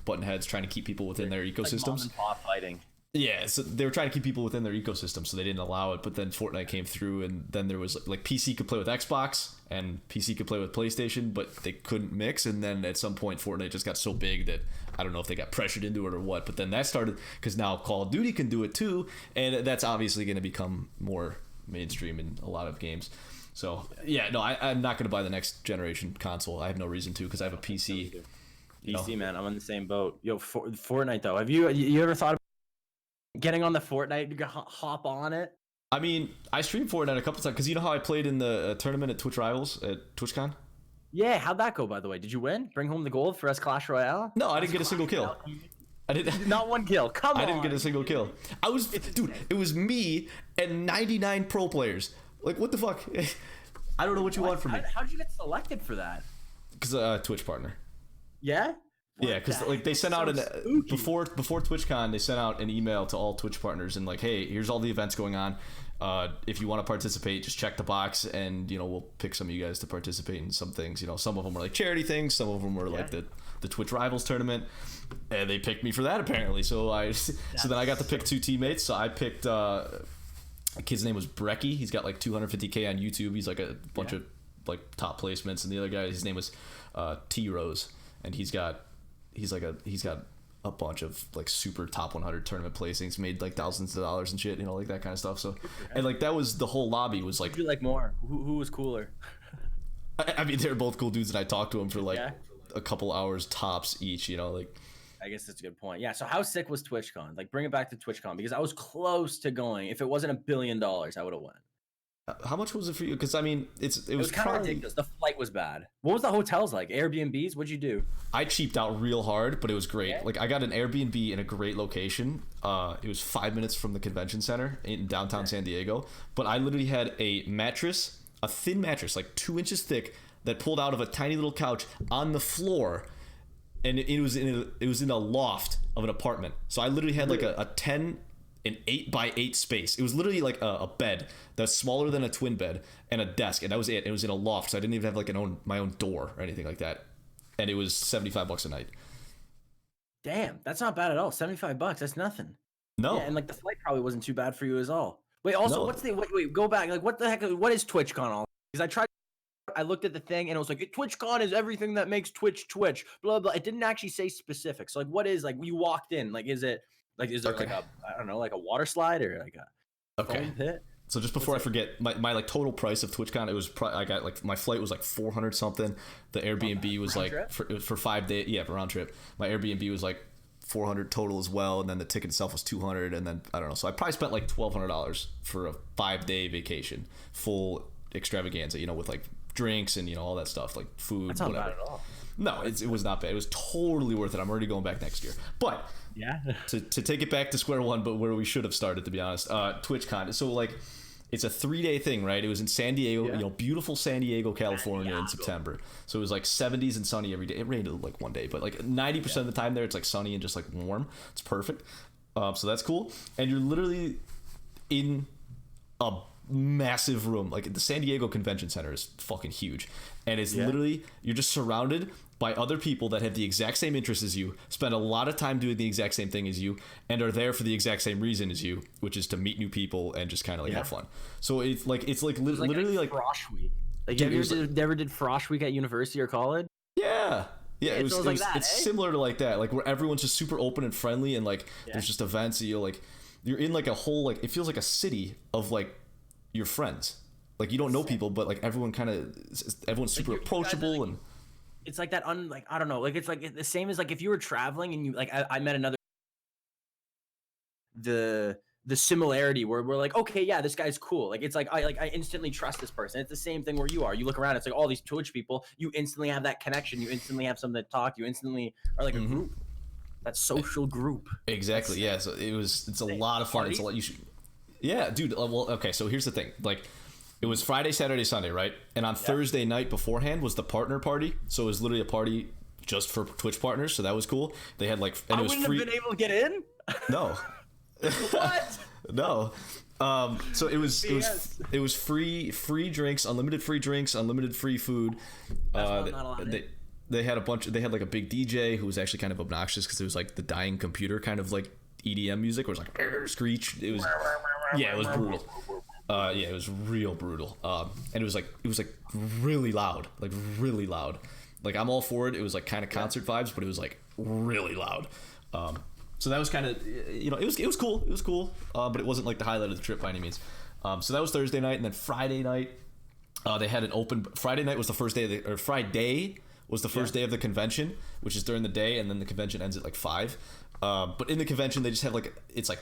Speaker 1: button heads trying to keep people within their ecosystems. Like mom
Speaker 2: and pop fighting.
Speaker 1: Yeah, so they were trying to keep people within their ecosystem, so they didn't allow it. But then Fortnite came through, and then there was like PC could play with Xbox and PC could play with PlayStation, but they couldn't mix. And then at some point, Fortnite just got so big that I don't know if they got pressured into it or what. But then that started because now Call of Duty can do it too, and that's obviously going to become more mainstream in a lot of games. So yeah, no, I'm not going to buy the next generation console. I have no reason to because I have a PC.
Speaker 2: PC, man, I'm on the same boat. Yo, Fortnite though, have you ever thought about getting on the Fortnite, hop on it?
Speaker 1: I mean, I streamed Fortnite a couple times because you know how I played in the tournament at Twitch Rivals at TwitchCon?
Speaker 2: Yeah, how'd that go, by the way? Did you win? Bring home the gold for us Clash Royale?
Speaker 1: No, I didn't get a single kill. I didn't.
Speaker 2: Not one kill. Come on.
Speaker 1: I didn't get a single kill. It was me and 99 pro players. Like, what the fuck? I don't know what you want from me.
Speaker 2: How'd you get selected for that?
Speaker 1: Because Twitch partner.
Speaker 2: Yeah?
Speaker 1: Yeah, because like they sent out before TwitchCon, they sent out an email to all Twitch partners and like, hey, here's all the events going on. If you want to participate, just check the box, and we'll pick some of you guys to participate in some things. Some of them were like charity things, some of them were like the Twitch Rivals tournament, and they picked me for that apparently. So then I got to pick two teammates. So I picked a kid's name was Brecky. He's got like 250K on YouTube. He's like a bunch of like top placements, and the other guy, his name was T Rose, and he's got a bunch of like super top 100 tournament placings, made like thousands of dollars and shit, like that kind of stuff. So, and like that was the whole lobby was like.
Speaker 2: Who you like more? Who was cooler?
Speaker 1: I mean, they're both cool dudes, and I talked to them for like a couple hours tops each. Like.
Speaker 2: I guess that's a good point. Yeah. So how sick was TwitchCon? Like, bring it back to TwitchCon because I was close to going. If it wasn't $1 billion, I would have went.
Speaker 1: How much was it for you? Because I mean, it was
Speaker 2: kind of ridiculous. The flight was bad. What was the hotels like? Airbnbs? What'd you do?
Speaker 1: I cheaped out real hard, but it was great. Yeah. Like I got an Airbnb in a great location. It was 5 minutes from the convention center in downtown San Diego. But I literally had a mattress, a thin mattress, like 2 inches thick, that pulled out of a tiny little couch on the floor, and it was in a loft of an apartment. So I literally had like an 8x8 space. It was literally like a bed that's smaller than a twin bed and a desk, and that was it. It was in a loft, so I didn't even have like my own door or anything like that. And it was $75 a night.
Speaker 2: Damn, that's not bad at all. $75, that's nothing.
Speaker 1: No.
Speaker 2: Yeah, and like the flight probably wasn't too bad for you as all. Wait, also, wait, go back. Like, what the heck? What is TwitchCon all? Because I tried I looked at the thing and it was like TwitchCon is everything that makes Twitch Twitch. Blah blah. It didn't actually say specifics. So like, what is like? You walked in. Like, is it like? Is there like a I don't know, like a water slide or like a foam pit?
Speaker 1: So just before I forget, my like total price of TwitchCon, it was I got like my flight was like 400 something. The Airbnb was like for 5 days. Yeah, round trip. My Airbnb was like 400 total as well, and then the ticket itself was 200, and then I don't know. So I probably spent like $1,200 for a 5-day vacation, full extravaganza. You know, with like drinks and all that stuff, like food.
Speaker 2: That's not
Speaker 1: whatever.
Speaker 2: bad at all.
Speaker 1: No, it was not bad. It was totally worth it. I'm already going back next year. But
Speaker 2: yeah,
Speaker 1: to take it back to square one, but where we should have started, to be honest, TwitchCon. So like, it's a 3-day thing, right? It was in San Diego, beautiful San Diego, California in September. So it was like 70s and sunny every day. It rained like one day, but like 90% of the time there, it's like sunny and just like warm. It's perfect. So that's cool. And you're literally in a massive room. Like the San Diego Convention Center is fucking huge, and it's literally, you're just surrounded by other people that have the exact same interests as you, spend a lot of time doing the exact same thing as you, and are there for the exact same reason as you, which is to meet new people and just kind of like have fun. So it's like literally like
Speaker 2: Frosh Week. Like, you ever did Frosh Week at university or college?
Speaker 1: Yeah, it was
Speaker 2: like that,
Speaker 1: it's similar to like that, like where everyone's just super open and friendly, and like there's just events that you're in like a whole, like it feels like a city of like your friends. Like you don't know people, but like everyone's super approachable, and
Speaker 2: it's like that I don't know, like it's like the same as like if you were traveling and you like I met another, the similarity where we're like, okay, yeah, this guy's cool. Like it's like I instantly trust this person. It's the same thing where you are. You look around, it's like all these Twitch people, you instantly have that connection, you instantly have something to talk, you instantly are like a group. That social group.
Speaker 1: Exactly. Yeah. So it's a lot of fun. It's a lot. You should. Yeah, dude. Well, okay. So here's the thing. Like, it was Friday, Saturday, Sunday, right? And on Thursday night beforehand was the partner party. So it was literally a party just for Twitch partners. So that was cool. They had like, and it was free. I wouldn't
Speaker 2: have been able to get in.
Speaker 1: No.
Speaker 2: What?
Speaker 1: No. So it was free drinks, unlimited free drinks, unlimited free food. They had like a big DJ who was actually kind of obnoxious because it was like the dying computer kind of like EDM music, where it was like screech. It was brutal. It was real brutal. And it was like really loud, like I'm all for it. It was like kind of concert vibes, but it was like really loud. So that was kind of, it was cool. But it wasn't like the highlight of the trip by any means. So that was Thursday night, and then Friday night, they had an open. Friday night was the first day Friday was the first day of the convention, which is during the day, and then the convention ends at like 5. But in the convention, they just have like, it's like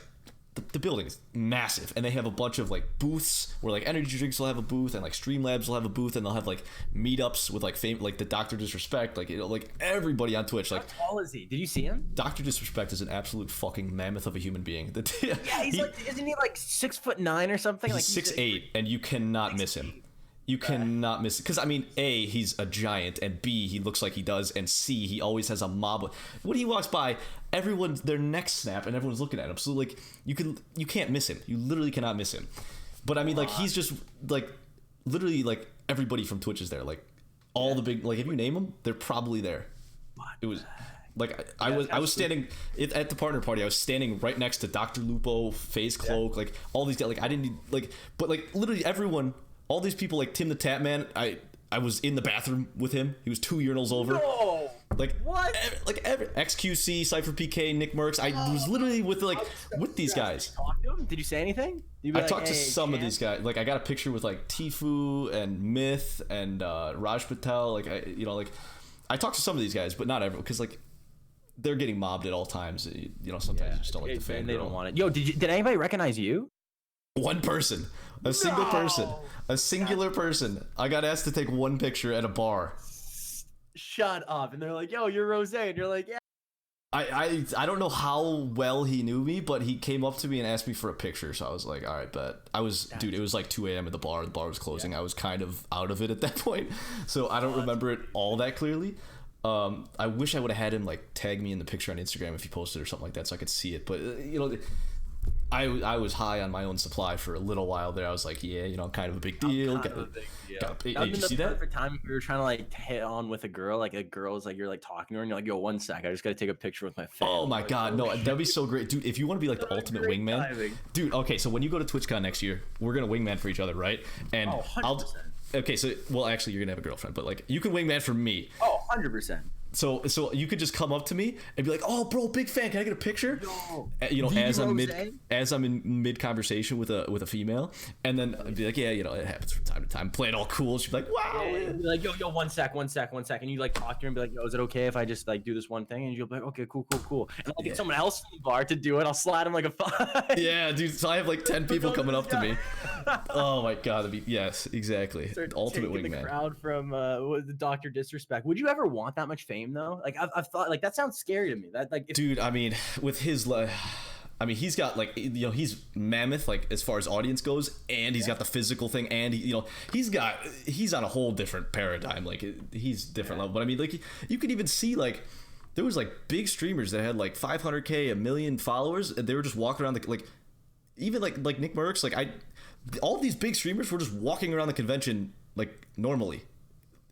Speaker 1: the building is massive, and they have a bunch of like booths where like energy drinks will have a booth, and like Streamlabs will have a booth, and they'll have like meetups with like like the Dr. Disrespect, like like everybody on Twitch. Like,
Speaker 2: how tall is he? Did you see him?
Speaker 1: Dr. Disrespect is an absolute fucking mammoth of a human being.
Speaker 2: He's like, isn't he like 6'9" or something?
Speaker 1: He's like 6'8", and you cannot miss him. You cannot miss it. Because, I mean, A, he's a giant, and B, he looks like he does, and C, he always has a mob. When he walks by, everyone's, their necks snap, and everyone's looking at him. So, like, you can't miss him. You literally cannot miss him. But, I mean, like, he's just, like, literally, like, everybody from Twitch is there. Like, all the big, like, if you name them, they're probably there. It was, like, I was standing, at the partner party, I was standing right next to Dr. Lupo, FaZe Cloak, like, all these guys, like, I didn't need, like, but, like, literally everyone... All these people, like Tim the Tap Man, I was in the bathroom with him. He was 2 urinals over.
Speaker 2: No!
Speaker 1: Like
Speaker 2: what?
Speaker 1: Every XQC, Cypher PK, Nick Merckx. I was literally with these guys.
Speaker 2: Did you talk to him? Did you say anything?
Speaker 1: I talked to some of these guys. Like, I got a picture with like Tfue and Myth and Raj Patel. Like, I talked to some of these guys, but not everyone, because like they're getting mobbed at all times. Sometimes you just don't like the fan.
Speaker 2: They don't want it. Yo, did anybody recognize you?
Speaker 1: One person, a singular person. I got asked to take one picture at a bar.
Speaker 2: Shut up! And they're like, "Yo, you're Rozay," and you're like, "Yeah."
Speaker 1: I don't know how well he knew me, but he came up to me and asked me for a picture. So I was like, "All right, bet." Dude, it was like 2 a.m. at the bar. The bar was closing. I was kind of out of it at that point, so I don't remember it all that clearly. I wish I would have had him like tag me in the picture on Instagram if he posted or something like that, so I could see it. But I was high on my own supply for a little while there. I was like, yeah, kind of a big deal.
Speaker 2: That would have been the perfect time if you were trying to like hit on with a girl. Like a girl's like, you're like talking to her and you're like, yo, 1 sec, I just gotta take a picture with my fan.
Speaker 1: Oh my god, no, that'd be so great, dude. If you want to be like the ultimate wingman, dude. Okay, so when you go to TwitchCon next year, we're gonna wingman for each other, right? And okay, so well, actually, you're gonna have a girlfriend, but like you can wingman for me.
Speaker 2: Oh, 100%.
Speaker 1: So you could just come up to me and be like, "Oh, bro, big fan. Can I get a picture?"
Speaker 2: Yo,
Speaker 1: You know, as
Speaker 2: Rozay?
Speaker 1: I'm in mid conversation with a female, and then I'd be like, "Yeah, you know, it happens from time to time." Play it all cool. She'd be like, "Wow."
Speaker 2: Yeah, be like, yo, one sec, and you like talk to her and be like, yo, is it okay if I just like do this one thing? And you'll be like, okay, cool. And I'll get someone else in the bar to do it. I'll slide him like a 5.
Speaker 1: Yeah, dude. So I have like 10 people coming up to me. Oh my god, yes, exactly.
Speaker 2: Start
Speaker 1: Ultimate
Speaker 2: taking
Speaker 1: wingman.
Speaker 2: the crowd from the Dr. Disrespect. Would you ever want that much fame though? Like I've thought like that sounds scary to me. That like
Speaker 1: Dude, I mean, with his I mean, he's got like, you know, he's mammoth like as far as audience goes, and he's got the physical thing, and you know, he's on a whole different paradigm. Like he's different level. But I mean, like you could even see like there was like big streamers that had like 500K, a million followers, and they were just walking around like even like Nick Merckx, like all these big streamers were just walking around the convention like normally,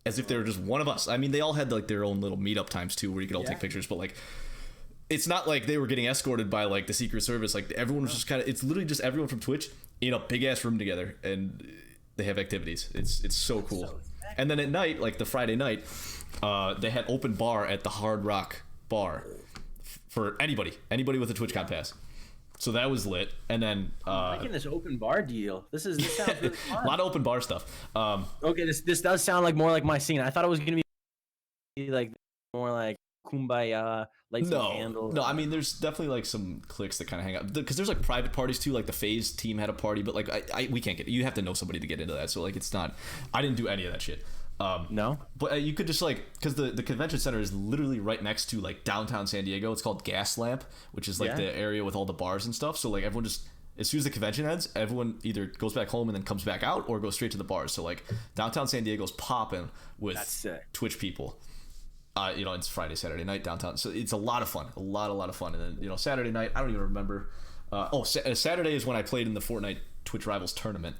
Speaker 1: as if they were just one of us. I mean, they all had like their own little meetup times too, where you could all take pictures, but like it's not like they were getting escorted by like the Secret Service. Like everyone was just kind of, it's literally just everyone from Twitch in a big ass room together, and they have activities. It's so cool. And then at night, like the Friday night, they had open bar at the Hard Rock Bar for anybody with a TwitchCon pass. So that was lit. And then
Speaker 2: making this open bar deal. This sounds really fun.
Speaker 1: A lot of open bar stuff.
Speaker 2: Okay, this does sound like more like my scene. I thought it was gonna be like more like kumbaya, lights and candles.
Speaker 1: No, I mean there's definitely like some cliques that kind of hang out, because there's like private parties too. Like the FaZe team had a party, but like we can't get, you have to know somebody to get into that. So like it's not, I didn't do any of that shit.
Speaker 2: No,
Speaker 1: but you could just like, because the convention center is literally right next to like downtown San Diego. It's called Gaslamp, which is like the area with all the bars and stuff. So like everyone just, as soon as the convention ends, everyone either goes back home and then comes back out, or goes straight to the bars. So like downtown San Diego's popping with Twitch people. You know, it's Friday, Saturday night downtown, so it's a lot of fun, a lot of fun. And then, you know, Saturday night, I don't even remember. Saturday is when I played in the Fortnite Twitch Rivals tournament.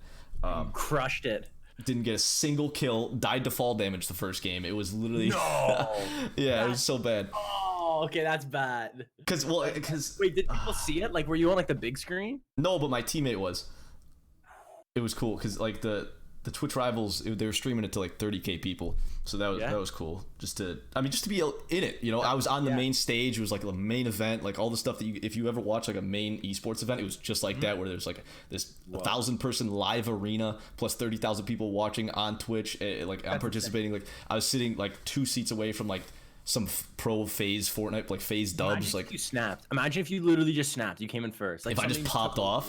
Speaker 2: Crushed it.
Speaker 1: Didn't get a single kill. Died to fall damage the first game. It was literally it was so bad.
Speaker 2: Oh, okay, that's bad.
Speaker 1: Because
Speaker 2: wait, did people see it? Like, were you on like the big screen?
Speaker 1: No, but my teammate was. It was cool because like the Twitch Rivals, they were streaming it to like 30K people, so that was cool. Just to be in it, you know. I was on the main stage. It was like the main event, like all the stuff that if you ever watch like a main esports event, it was just like that, where there's like this 1,000-person live arena plus 30,000 people watching on Twitch. Like I'm participating. Like I was sitting like 2 seats away from like some pro FaZe Fortnite, like FaZe dubs.
Speaker 2: Imagine
Speaker 1: like
Speaker 2: if you snapped. Imagine if you literally just snapped. You came in first. Like
Speaker 1: if I just popped off.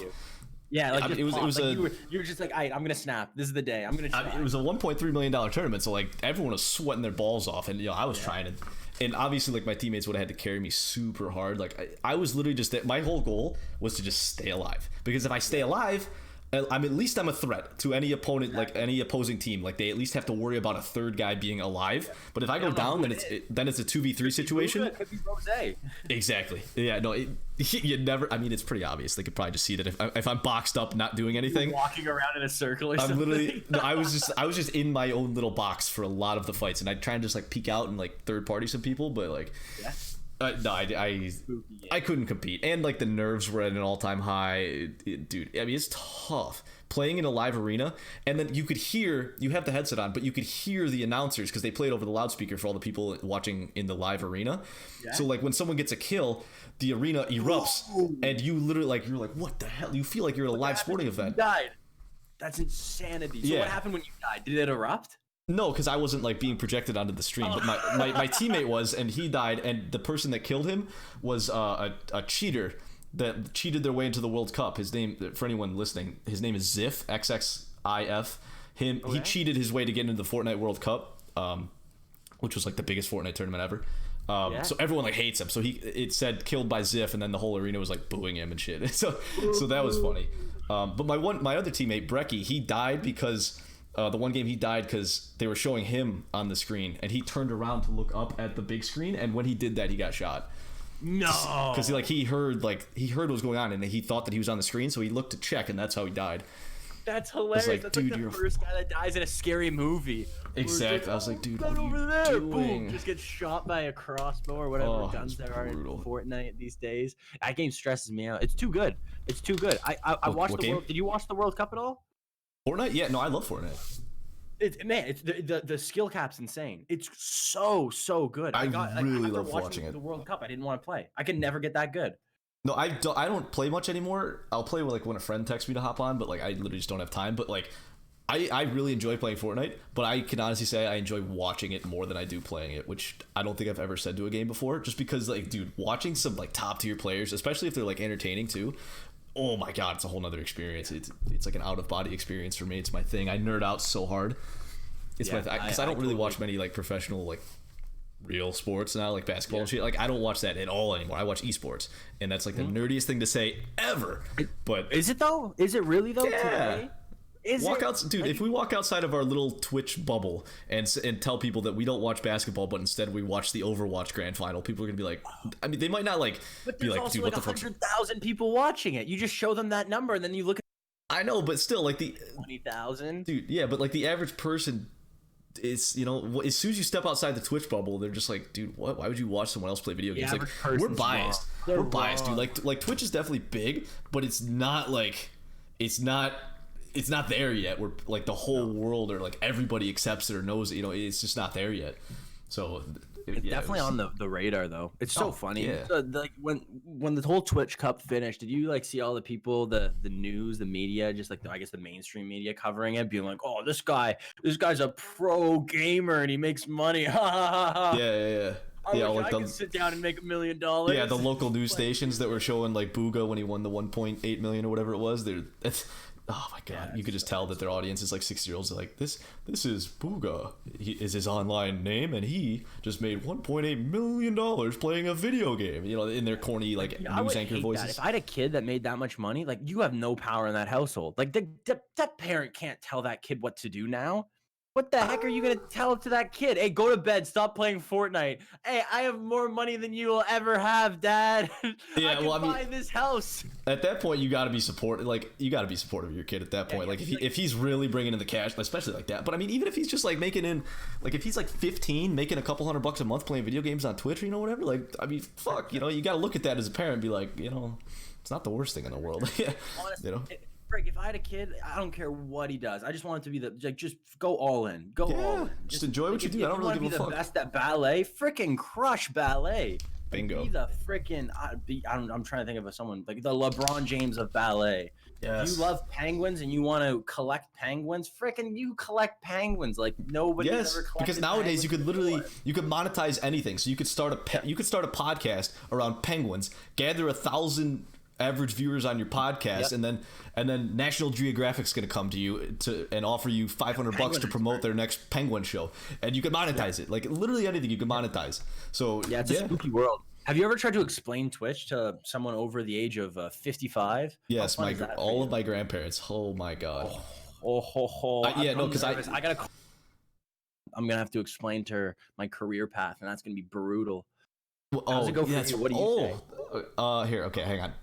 Speaker 2: Yeah, like
Speaker 1: it was
Speaker 2: like you were just like, all right, I'm gonna snap. This is the day. I'm gonna try.
Speaker 1: It was a $1.3 million tournament, so like everyone was sweating their balls off, and you know I was trying to, and obviously like my teammates would have had to carry me super hard. Like I was literally just, my whole goal was to just stay alive, because if I stay alive, I'm a threat to any opponent, like any opposing team. Like they at least have to worry about a third guy being alive. But if I go down, then it's a 2v3 situation.
Speaker 2: It could be Rozay.
Speaker 1: Exactly. Yeah. No. You never. I mean, it's pretty obvious. They could probably just see that if I'm boxed up, not doing anything,
Speaker 2: you're walking around in a circle or something.
Speaker 1: I'm literally. No, I was just in my own little box for a lot of the fights, and I'd try and just like peek out and like third party some people, but like. Yeah. No, I couldn't compete, and like the nerves were at an all-time high, dude. I mean, it's tough playing in a live arena, and then you have the headset on, but you could hear the announcers because they play it over the loudspeaker for all the people watching in the live arena. Yeah. So like when someone gets a kill, the arena erupts, and you literally like you're like, what the hell? You feel like you're at a live sporting event.
Speaker 2: You died. That's insanity. So what happened when you died? Did it erupt?
Speaker 1: No, because I wasn't like being projected onto the stream, but my teammate was, and he died, and the person that killed him was a cheater that cheated their way into the World Cup. His name, for anyone listening, his name is Ziff, XXIF. He cheated his way to get into the Fortnite World Cup, which was like the biggest Fortnite tournament ever. So everyone like hates him. So it said killed by Ziff, and then the whole arena was like booing him and shit. So that was funny. But my other teammate Brecky, he died because. The one game he died because they were showing him on the screen, and he turned around to look up at the big screen, and when he did that, he got shot.
Speaker 2: No,
Speaker 1: because he heard what was going on, and he thought that he was on the screen, so he looked to check, and that's how he died.
Speaker 2: That's hilarious.
Speaker 1: Like,
Speaker 2: that's
Speaker 1: dude,
Speaker 2: like the first guy that dies in a scary movie.
Speaker 1: Exactly. I was like, dude, what are you doing?
Speaker 2: Boom, just get shot by a crossbow or whatever guns there are in Fortnite these days. That game stresses me out. It's too good. I watched the World. Did you watch the World Cup at all?
Speaker 1: Fortnite? Yeah, no, I love Fortnite.
Speaker 2: It's the skill cap's insane. It's so good.
Speaker 1: I really
Speaker 2: after
Speaker 1: love watching it.
Speaker 2: The World Cup, I didn't want to play. I could never get that good.
Speaker 1: No, I don't play much anymore. I'll play like when a friend texts me to hop on, but like I literally just don't have time. But like I really enjoy playing Fortnite, but I can honestly say I enjoy watching it more than I do playing it, which I don't think I've ever said to a game before. Just because, like, dude, watching some like top tier players, especially if they're like entertaining too, oh my god, it's a whole nother experience. It's like an out of body experience for me. It's my thing. I nerd out so hard. It's my because I don't really watch many like professional like real sports now, like basketball and shit. Like I don't watch that at all anymore. I watch esports, and that's like the nerdiest thing to say ever. But
Speaker 2: is it though? Is it really though?
Speaker 1: Yeah. Dude, like, if we walk outside of our little Twitch bubble and tell people that we don't watch basketball, but instead we watch the Overwatch Grand Final, people are gonna be like, I mean, they might not like be like, dude, what the fuck?
Speaker 2: 100,000 people watching it. You just show them that number, and then you look at.
Speaker 1: I know, but still, like the
Speaker 2: 20,000,
Speaker 1: dude. Yeah, but like the average person is, you know, as soon as you step outside the Twitch bubble, they're just like, dude, what? Why would you watch someone else play video games? Like, we're biased. We're biased, dude. Like Twitch is definitely big, but it's not like it's not there yet. We're like the whole world or like everybody accepts it or knows it. You know, it's just not there yet. So
Speaker 2: it's definitely on the radar though. It's so funny.
Speaker 1: Yeah.
Speaker 2: So, like when the whole Twitch Cup finished, did you like see all the people, the news, the media, just like I guess the mainstream media covering it, being like, oh, this guy's a pro gamer and he makes money.
Speaker 1: Yeah. Yeah, like
Speaker 2: I can sit down and make $1 million.
Speaker 1: Yeah, the local news stations that were showing like Booga when he won the 1.8 million or whatever it was. Oh my god, you could just tell that their audience is like 6-year-olds. They're like, this is Booga. He is his online name, and he just made $1.8 million playing a video game. You know, in their corny like news anchor voices.
Speaker 2: If I had a kid that made that much money, like you have no power in that household. Like that parent can't tell that kid what to do now. What the heck are you gonna tell to that kid? Hey, go to bed. Stop playing Fortnite. Hey, I have more money than you will ever have, Dad.
Speaker 1: Yeah,
Speaker 2: I can buy this house.
Speaker 1: At that point, you got to be supportive. Like, you got to be supportive of your kid at that point. Like, if he's really bringing in the cash, especially like that. But I mean, even if he's just like making in, like, if he's like 15, making a couple $100 a month playing video games on Twitch, you know, whatever. Like, I mean, fuck, you know, you got to look at that as a parent and be like, you know, it's not the worst thing in the world.
Speaker 2: Honestly,
Speaker 1: you know.
Speaker 2: If I had a kid, I don't care what he does. I just want it to be just go all in. Go all in.
Speaker 1: Just enjoy what you do. I don't really give a fuck.
Speaker 2: Be the best at ballet, freaking crush ballet.
Speaker 1: Bingo.
Speaker 2: Be the freaking. I'm trying to think of someone like the LeBron James of ballet.
Speaker 1: Yes.
Speaker 2: If you love penguins and you want to collect penguins, freaking you collect penguins like nobody ever collected.
Speaker 1: Because nowadays you could literally monetize anything. So you could start a podcast around penguins, gather 1,000 average viewers on your podcast, and then National Geographic's going to come to you and offer you $500 to promote their next penguin show, and you can monetize it. Like literally anything you can monetize. So
Speaker 2: it's a spooky world. Have you ever tried to explain Twitch to someone over the age of 55?
Speaker 1: Yes, all of my grandparents. Oh my god.
Speaker 2: Because I'm gonna have to explain to her my career path, and that's gonna be brutal. How's it go for you? What do you say?
Speaker 1: Here, okay, hang on.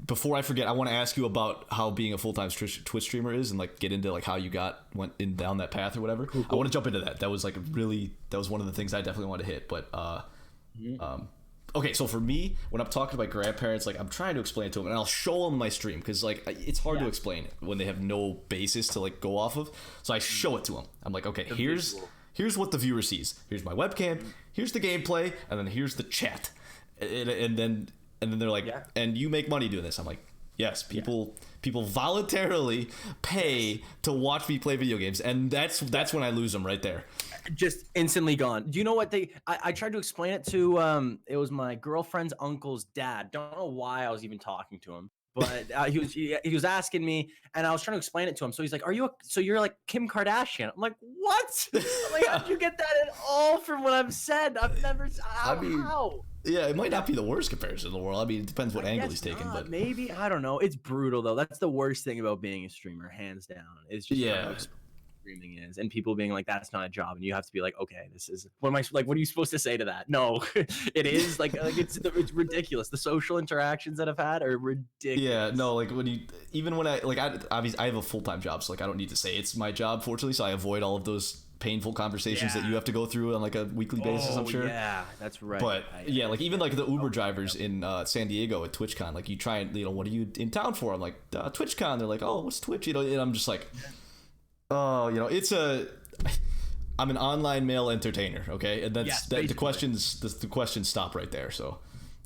Speaker 1: Before I forget, I want to ask you about how being a full-time Twitch streamer is, and like get into like how you went down that path or whatever. Cool. I want to jump into that. That was one of the things I definitely want to hit. But okay, so for me, when I'm talking to my grandparents, like I'm trying to explain it to them, and I'll show them my stream because like it's hard to explain when they have no basis to like go off of. So I show it to them. I'm like, okay, here's what the viewer sees. Here's my webcam. Here's the gameplay, and then here's the chat. And then they're like, and you make money doing this. I'm like, yes, people voluntarily pay to watch me play video games, and that's when I lose them right there.
Speaker 2: Just instantly gone. Do you know what I tried to explain it to it was my girlfriend's uncle's dad. Don't know why I was even talking to him. But he was asking me, and I was trying to explain it to him. So he's like, you're like Kim Kardashian? I'm like, what? I'm like, how'd you get that at all from what I've said? I've never. How?
Speaker 1: Yeah, it might not be the worst comparison in the world. I mean, it depends what angle he's taking, but
Speaker 2: maybe I don't know. It's brutal though. That's the worst thing about being a streamer, hands down. It's just streaming is, and people being like, that's not a job, and you have to be like, okay, this is what are you supposed to say to that? No, it is like it's ridiculous. The social interactions that I've had are ridiculous.
Speaker 1: Yeah, no, like I have a full-time job, so like I don't need to say it's my job, fortunately, so I avoid all of those painful conversations that you have to go through on like a weekly basis. I'm sure.
Speaker 2: Yeah, that's right.
Speaker 1: But like even like the Uber drivers in San Diego at TwitchCon, like you try and what are you in town for? I'm like TwitchCon. They're like, oh, what's Twitch? And I'm just like, I'm an online male entertainer, okay, and
Speaker 2: Yes,
Speaker 1: the
Speaker 2: basically.
Speaker 1: questions stop right there. So,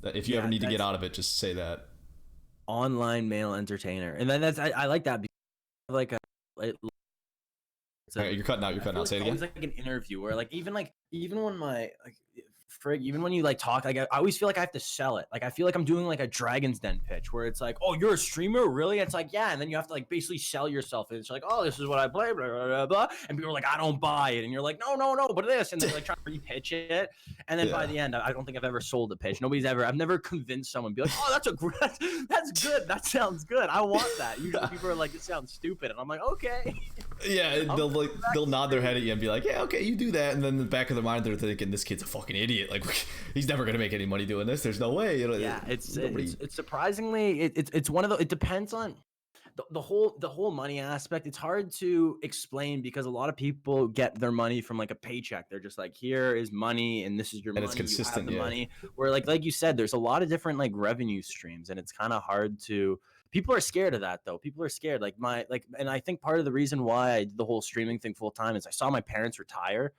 Speaker 1: if you
Speaker 2: Yeah,
Speaker 1: ever need to get
Speaker 2: that's-
Speaker 1: out of it, just say that.
Speaker 2: Online male entertainer, and then I like that because like a it's a,
Speaker 1: Okay, you're cutting out. You're
Speaker 2: I
Speaker 1: cutting
Speaker 2: feel
Speaker 1: out. Say it
Speaker 2: it's always
Speaker 1: again.
Speaker 2: like an interview where even when my even when you like talk, like I always feel like I have to sell it. Like I feel like I'm doing like a Dragon's Den pitch where it's like, oh, you're a streamer, really? It's like, yeah, and then you have to like basically sell yourself. And it's like, oh, this is what I play, blah blah blah, blah. And people are like, I don't buy it, and you're like, no, but this, and they're like trying to repitch it, and then by
Speaker 1: Yeah.
Speaker 2: the end, I don't think I've ever sold a pitch. I've never convinced someone to be like, oh, that's good, that sounds good, I want that. Usually people are like, it sounds stupid, and I'm like, okay.
Speaker 1: Yeah, they'll nod their head at you and be like, yeah, okay, you do that, and then in the back of their mind they're thinking, this kid's a fucking idiot. Like, he's never gonna make any money doing this. There's no way.
Speaker 2: Yeah, it's surprisingly it's one of the, it depends on the whole money aspect. It's hard to explain because a lot of people get their money from like a paycheck. They're just like, here is money and this is your
Speaker 1: And
Speaker 2: money.
Speaker 1: it's consistent,
Speaker 2: You have the
Speaker 1: yeah.
Speaker 2: money. Where like you said, there's a lot of different like revenue streams, and it's kind of hard to. People are scared of that though. People are scared. And I think part of the reason why I did the whole streaming thing full time is I saw my parents retire.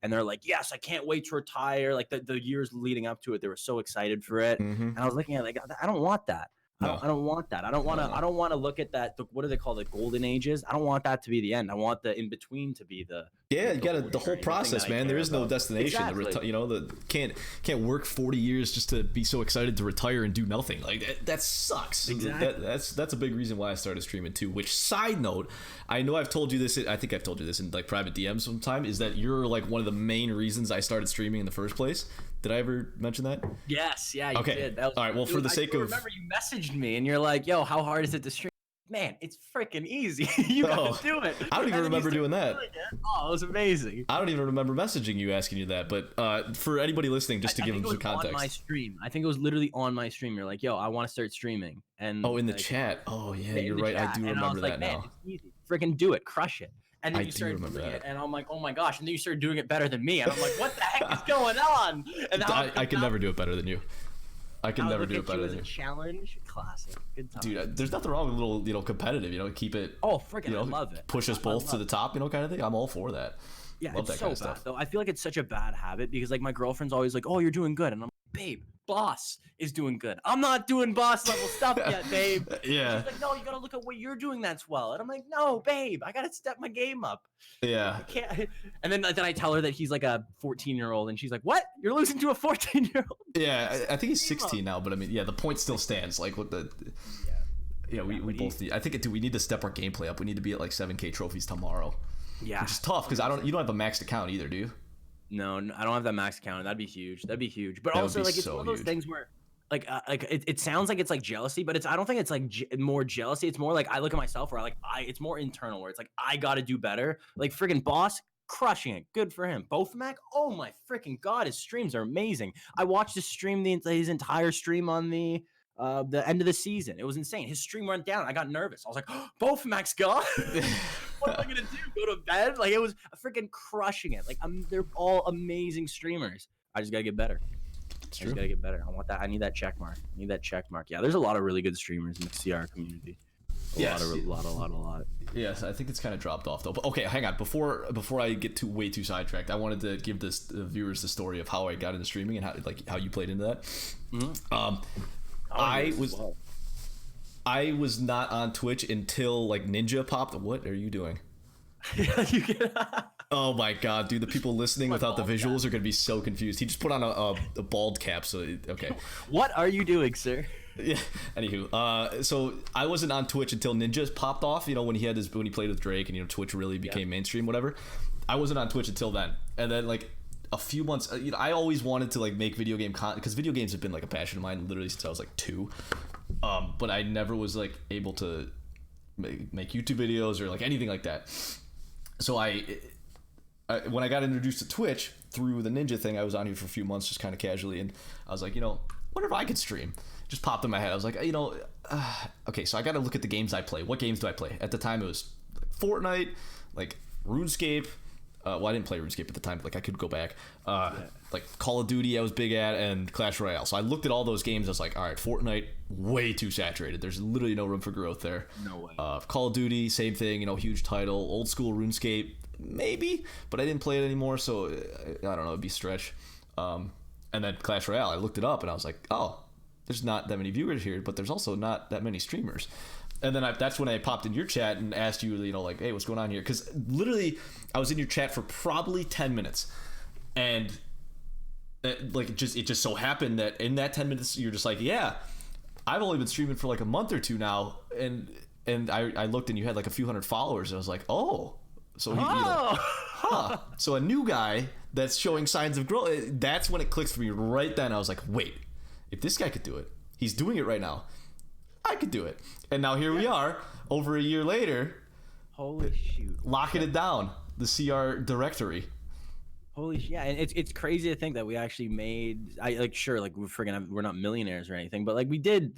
Speaker 2: And they're like, yes, I can't wait to retire. Like the years leading up to it, they were so excited for it.
Speaker 1: Mm-hmm.
Speaker 2: And I was looking at it, like, I don't want that.
Speaker 1: No.
Speaker 2: I don't want that. I don't want to.
Speaker 1: No.
Speaker 2: I don't want to look at that. What do they call the golden ages? I don't want that to be the end. I want the in between to be the.
Speaker 1: Yeah, you got
Speaker 2: whole
Speaker 1: the whole
Speaker 2: journey, the thing
Speaker 1: process,
Speaker 2: that I
Speaker 1: man. There
Speaker 2: care
Speaker 1: is no
Speaker 2: about.
Speaker 1: destination.
Speaker 2: Exactly.
Speaker 1: The can't work 40 years just to be so excited to retire and do nothing. Like that sucks.
Speaker 2: Exactly.
Speaker 1: That's a big reason why I started streaming too. Which, side note, I know I've told you this. I think I've told you this in like private DMs sometime. Is that you're like one of the main reasons I started streaming in the first place? Did I ever mention that?
Speaker 2: Yes. Yeah. You
Speaker 1: Okay.
Speaker 2: did. That was,
Speaker 1: All right. Well, for the sake of
Speaker 2: remember you messaged me and you're like, yo, how hard is it to stream? Man, it's freaking easy. You gotta do it.
Speaker 1: I don't even remember doing that.
Speaker 2: Oh, it was amazing.
Speaker 1: I don't even remember messaging you asking you that. But for anybody listening, just to give them some context.
Speaker 2: On my stream. I think it was literally on my stream. You're like, yo, I want to start streaming. And
Speaker 1: Oh, in the
Speaker 2: like,
Speaker 1: chat. Oh yeah,
Speaker 2: in
Speaker 1: you're
Speaker 2: the
Speaker 1: right. I
Speaker 2: chat.
Speaker 1: do
Speaker 2: And I
Speaker 1: remember
Speaker 2: was like,
Speaker 1: that
Speaker 2: man,
Speaker 1: now.
Speaker 2: it's easy. Freaking do it. Crush it. And then
Speaker 1: I
Speaker 2: you
Speaker 1: do
Speaker 2: started
Speaker 1: remember
Speaker 2: doing
Speaker 1: that.
Speaker 2: it, and I'm like, oh my gosh! And then you started doing it better than me, and I'm like, what the heck is going on? And now
Speaker 1: I can never do it better than you. I can
Speaker 2: now
Speaker 1: never
Speaker 2: look
Speaker 1: do
Speaker 2: at
Speaker 1: it better
Speaker 2: you
Speaker 1: than
Speaker 2: as a
Speaker 1: you.
Speaker 2: challenge. Classic. Good time.
Speaker 1: Dude, there's nothing wrong with a little, competitive, keep it,
Speaker 2: Oh, freaking! I love it.
Speaker 1: push us
Speaker 2: I
Speaker 1: both to
Speaker 2: love
Speaker 1: the top, kind of thing. I'm all for that.
Speaker 2: Yeah,
Speaker 1: Love
Speaker 2: it's
Speaker 1: that
Speaker 2: so
Speaker 1: kind of
Speaker 2: bad
Speaker 1: stuff.
Speaker 2: though. I feel like it's such a bad habit because like my girlfriend's always like, "Oh, you're doing good," and I'm like, "Babe, boss is doing good. I'm not doing boss level stuff yet, babe."
Speaker 1: Yeah.
Speaker 2: She's like, "No, you gotta look at what you're doing that's well," and I'm like, "No, babe, I gotta step my game up.
Speaker 1: Yeah.
Speaker 2: I can't." And then I tell her that he's like a 14-year-old, and she's like, "What? You're losing to a 14-year-old?"
Speaker 1: Yeah, I think he's 16 now, but I mean, yeah, the point still stands. Like, with the... Yeah, we both need... I think, we need to step our gameplay up. We need to be at, like, 7K trophies tomorrow.
Speaker 2: Yeah,
Speaker 1: Which is tough, because you don't have a maxed account either, do you?
Speaker 2: No, I don't have that max account. That'd be huge. But
Speaker 1: That would
Speaker 2: also,
Speaker 1: be
Speaker 2: like, it's
Speaker 1: so
Speaker 2: one of those
Speaker 1: huge.
Speaker 2: things where, like it sounds like it's like jealousy, but I don't think it's like more jealousy. It's more like I look at myself where it's more internal, where it's like I got to do better. Like friggin' boss, crushing it. Good for him. Both Mac. Oh my freaking god, his streams are amazing. I watched his stream, his entire stream on the end of the season. It was insane. His stream went down. I got nervous. I was like, oh, both Mac's gone. What am I gonna do? Go to bed? Like it was freaking crushing it. Like they're all amazing streamers. I just gotta get better. I just gotta get better. I want that. I need that check mark. Yeah, there's a lot of really good streamers in the CR community. A lot.
Speaker 1: Yes, I think it's kind of dropped off though. But okay, hang on. Before I get way too sidetracked, I wanted to give the viewers the story of how I got into streaming and how you played into that.
Speaker 2: Mm-hmm.
Speaker 1: I was not on Twitch until like Ninja popped. What are you doing?
Speaker 2: You get.
Speaker 1: Oh my god, dude! The people listening without the visuals are gonna be so confused. He just put on a bald cap, so okay.
Speaker 2: What are you doing, sir?
Speaker 1: Yeah. Anywho, so I wasn't on Twitch until Ninja popped off. When he played with Drake, and Twitch really became mainstream, whatever. I wasn't on Twitch until then, and then like a few months. I always wanted to like make video game content because video games have been like a passion of mine literally since I was like 2. But I never was like able to make YouTube videos or like anything like that. So when I got introduced to Twitch through the Ninja thing, I was on here for a few months just kind of casually, and I was like, wonder if I could stream. Just popped in my head. I was like, okay, so I got to look at the games I play. What games do I play? At the time, it was like Fortnite, like RuneScape, Well, I didn't play RuneScape at the time, but like I could go back. Like Call of Duty I was big at, and Clash Royale. So I looked at all those games. I was like, all right, Fortnite, way too saturated. There's literally no room for growth there.
Speaker 2: No way.
Speaker 1: Call of Duty, same thing, huge title. Old school RuneScape, maybe, but I didn't play it anymore, so I don't know, it'd be a stretch. And then Clash Royale, I looked it up and I was like, oh, there's not that many viewers here, but there's also not that many streamers. And then that's when I popped in your chat and asked you, like, hey, what's going on here? Because literally, I was in your chat for probably 10 minutes, and it just so happened that in that 10 minutes, you're just like, yeah, I've only been streaming for like a month or two now, and I looked and you had like a few hundred followers, and I was like, oh, so so a new guy that's showing signs of growth. That's when it clicks for me right then. I was like, wait, if this guy could do it, he's doing it right now, I could do it. And now here we are, over a year later.
Speaker 2: Holy shoot.
Speaker 1: Locking it down, the CR directory.
Speaker 2: Holy shit. Yeah, and it's crazy to think that we actually made, we're not millionaires or anything, but like we did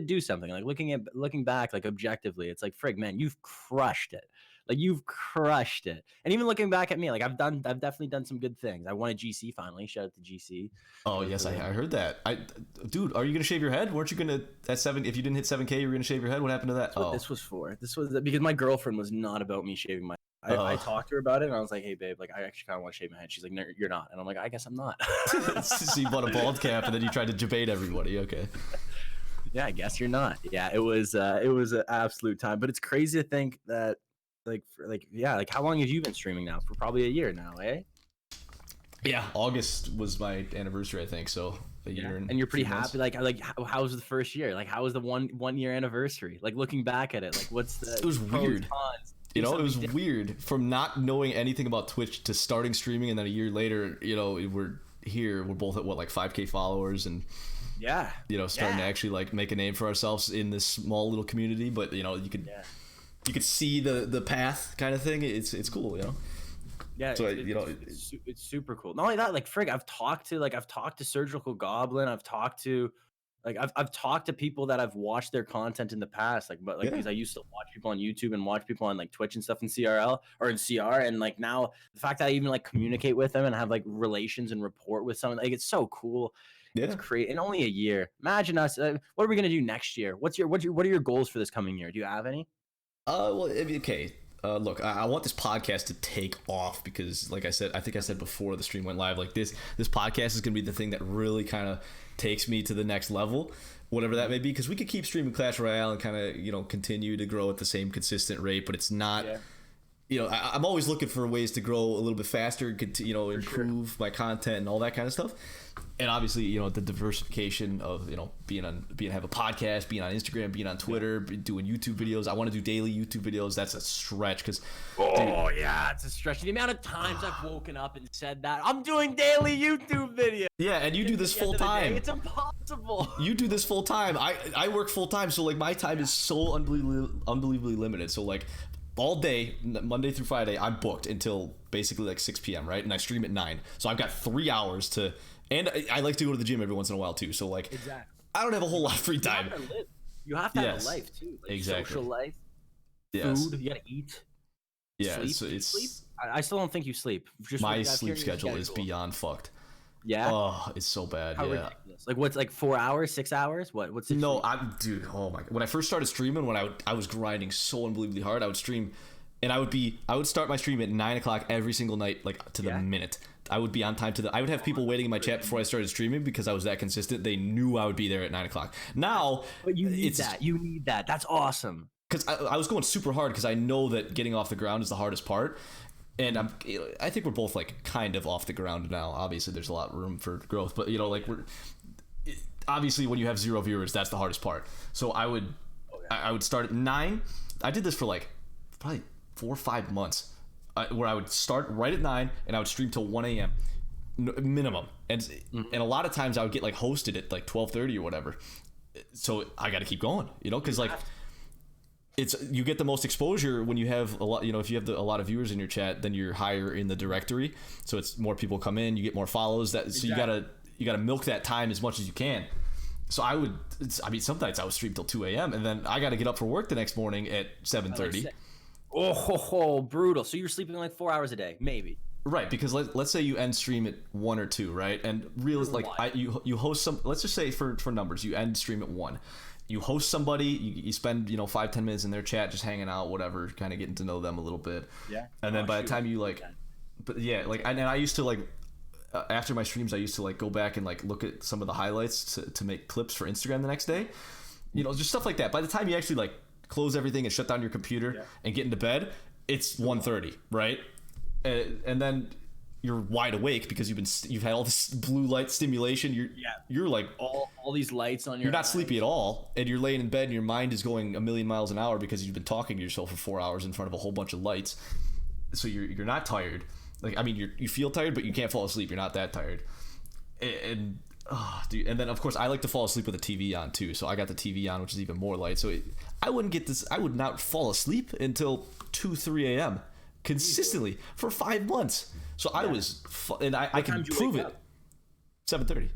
Speaker 2: do something. Like looking back, like objectively, it's like, frig, man, you've crushed it. Like you've crushed it. And even looking back at me, like I've definitely done some good things. I won a GC finally. Shout out to GC.
Speaker 1: Oh yes, I heard that. Dude, are you gonna shave your head? Weren't you gonna at 7? If you didn't hit 7K, you were gonna shave your head. What happened to that?
Speaker 2: This was because my girlfriend was not about me shaving my. I talked to her about it, and I was like, hey babe, like I actually kind of want to shave my head. She's like, no, you're not. And I'm like, I guess I'm not.
Speaker 1: So you bought a bald cap and then you tried to debate everybody. Okay.
Speaker 2: Yeah, I guess you're not. Yeah, it was an absolute time. But it's crazy to think that. Like how long have you been streaming now? For probably a year now, eh?
Speaker 1: Yeah, August was my anniversary, I think. So a year.
Speaker 2: And you're pretty happy. Like how was the first year? Like how was the one year annivers's? Like looking back at it, like what's the?
Speaker 1: It was weird. Cons? It was weird from not knowing anything about Twitch to starting streaming, and then a year later, we're here. We're both at like 5K followers, and starting to actually like make a name for ourselves in this small little community. But you could see the path kind of thing. It's cool,
Speaker 2: Yeah, so it's super cool. Not only that, like frig, I've talked to Surgical Goblin. I've talked to people that I've watched their content in the past, because I used to watch people on YouTube and watch people on like Twitch and stuff in CRL or in CR, and like now the fact that I even like communicate with them and have like relations and rapport with someone, like it's so cool. Yeah. It's great. In only a year, imagine us. What are we gonna do next year? What are your goals for this coming year? Do you have any?
Speaker 1: Okay. Look, I want this podcast to take off because, like I think I said before the stream went live, like this podcast is going to be the thing that really kind of takes me to the next level, whatever that may be, because we could keep streaming Clash Royale and kind of, continue to grow at the same consistent rate, but it's not, I'm always looking for ways to grow a little bit faster, improve my content and all that kind of stuff. And obviously, the diversification of, have a podcast, being on Instagram, being on Twitter, doing YouTube videos. I want to do daily YouTube videos. That's a stretch because.
Speaker 2: It's a stretch. The amount of times I've woken up and said that I'm doing daily YouTube videos.
Speaker 1: Yeah, and you do this full time.
Speaker 2: It's impossible.
Speaker 1: You do this full time. I work full time, so like my time is so unbelievably limited. So like all day, Monday through Friday, I'm booked until basically like 6 p.m. right, and I stream at 9. So I've got 3 hours to. And I like to go to the gym every once in a while too. So like, I don't have a whole lot of free time.
Speaker 2: You have to have a life too. Like social life. Food. You gotta eat.
Speaker 1: Yeah,
Speaker 2: sleep. Sleep? I still don't think you sleep.
Speaker 1: Just my sleep schedule is beyond fucked.
Speaker 2: Yeah.
Speaker 1: Oh, it's so bad.
Speaker 2: How ridiculous. Like what's like 4 hours, 6 hours? What's it?
Speaker 1: No, dude. Oh my. When I first started streaming, when I was grinding so unbelievably hard, I would stream, and I would start my stream at 9 o'clock every single night, like to the minute. I would be on time I would have people waiting in my chat before I started streaming because I was that consistent. They knew I would be there at 9 o'clock. Now,
Speaker 2: but you need that. You need that. That's awesome.
Speaker 1: Because I was going super hard because I know that getting off the ground is the hardest part. And I think we're both like kind of off the ground now. Obviously, there's a lot of room for growth, but obviously when you have 0 viewers, that's the hardest part. So I would start at 9. I did this for like probably 4 or 5 months. Where I would start right at 9 and I would stream till 1 a.m. minimum, and a lot of times I would get like hosted at like 12:30 or whatever. So I got to keep going, because like you get the most exposure when you have a lot. If you have a lot of viewers in your chat, then you're higher in the directory. So it's more people come in, you get more follows. So you gotta milk that time as much as you can. So some nights I would stream till 2 a.m. and then I got to get up for work the next morning at 7:30.
Speaker 2: Oh, brutal. So you're sleeping like 4 hours a day, maybe.
Speaker 1: Right, because let's say you end stream at 1 or 2, right? And real like you host some. Let's just say for numbers, you end stream at 1. You host somebody, you spend 5-10 minutes in their chat just hanging out, whatever, kind of getting to know them a little bit.
Speaker 2: Yeah.
Speaker 1: And then by the time you like, but yeah, like and I used to like after my streams, I used to like go back and like look at some of the highlights to make clips for Instagram the next day. Just stuff like that. By the time you actually like close everything and shut down your computer and get into bed, it's 1:30, right? And then you're wide awake because you've had all this blue light stimulation. You're like
Speaker 2: all these lights on your.
Speaker 1: You're not
Speaker 2: eyes.
Speaker 1: sleepy at all, and you're laying in bed and your mind is going a million miles an hour because you've been talking to yourself for 4 hours in front of a whole bunch of lights. So you're not tired. Like I mean, you feel tired, but you can't fall asleep. You're not that tired. And dude, and then of course I like to fall asleep with the TV on too. So I got the TV on, which is even more light. So I would not fall asleep until 2-3 a.m. consistently for 5 months. So I was, and I can prove it. 7:30.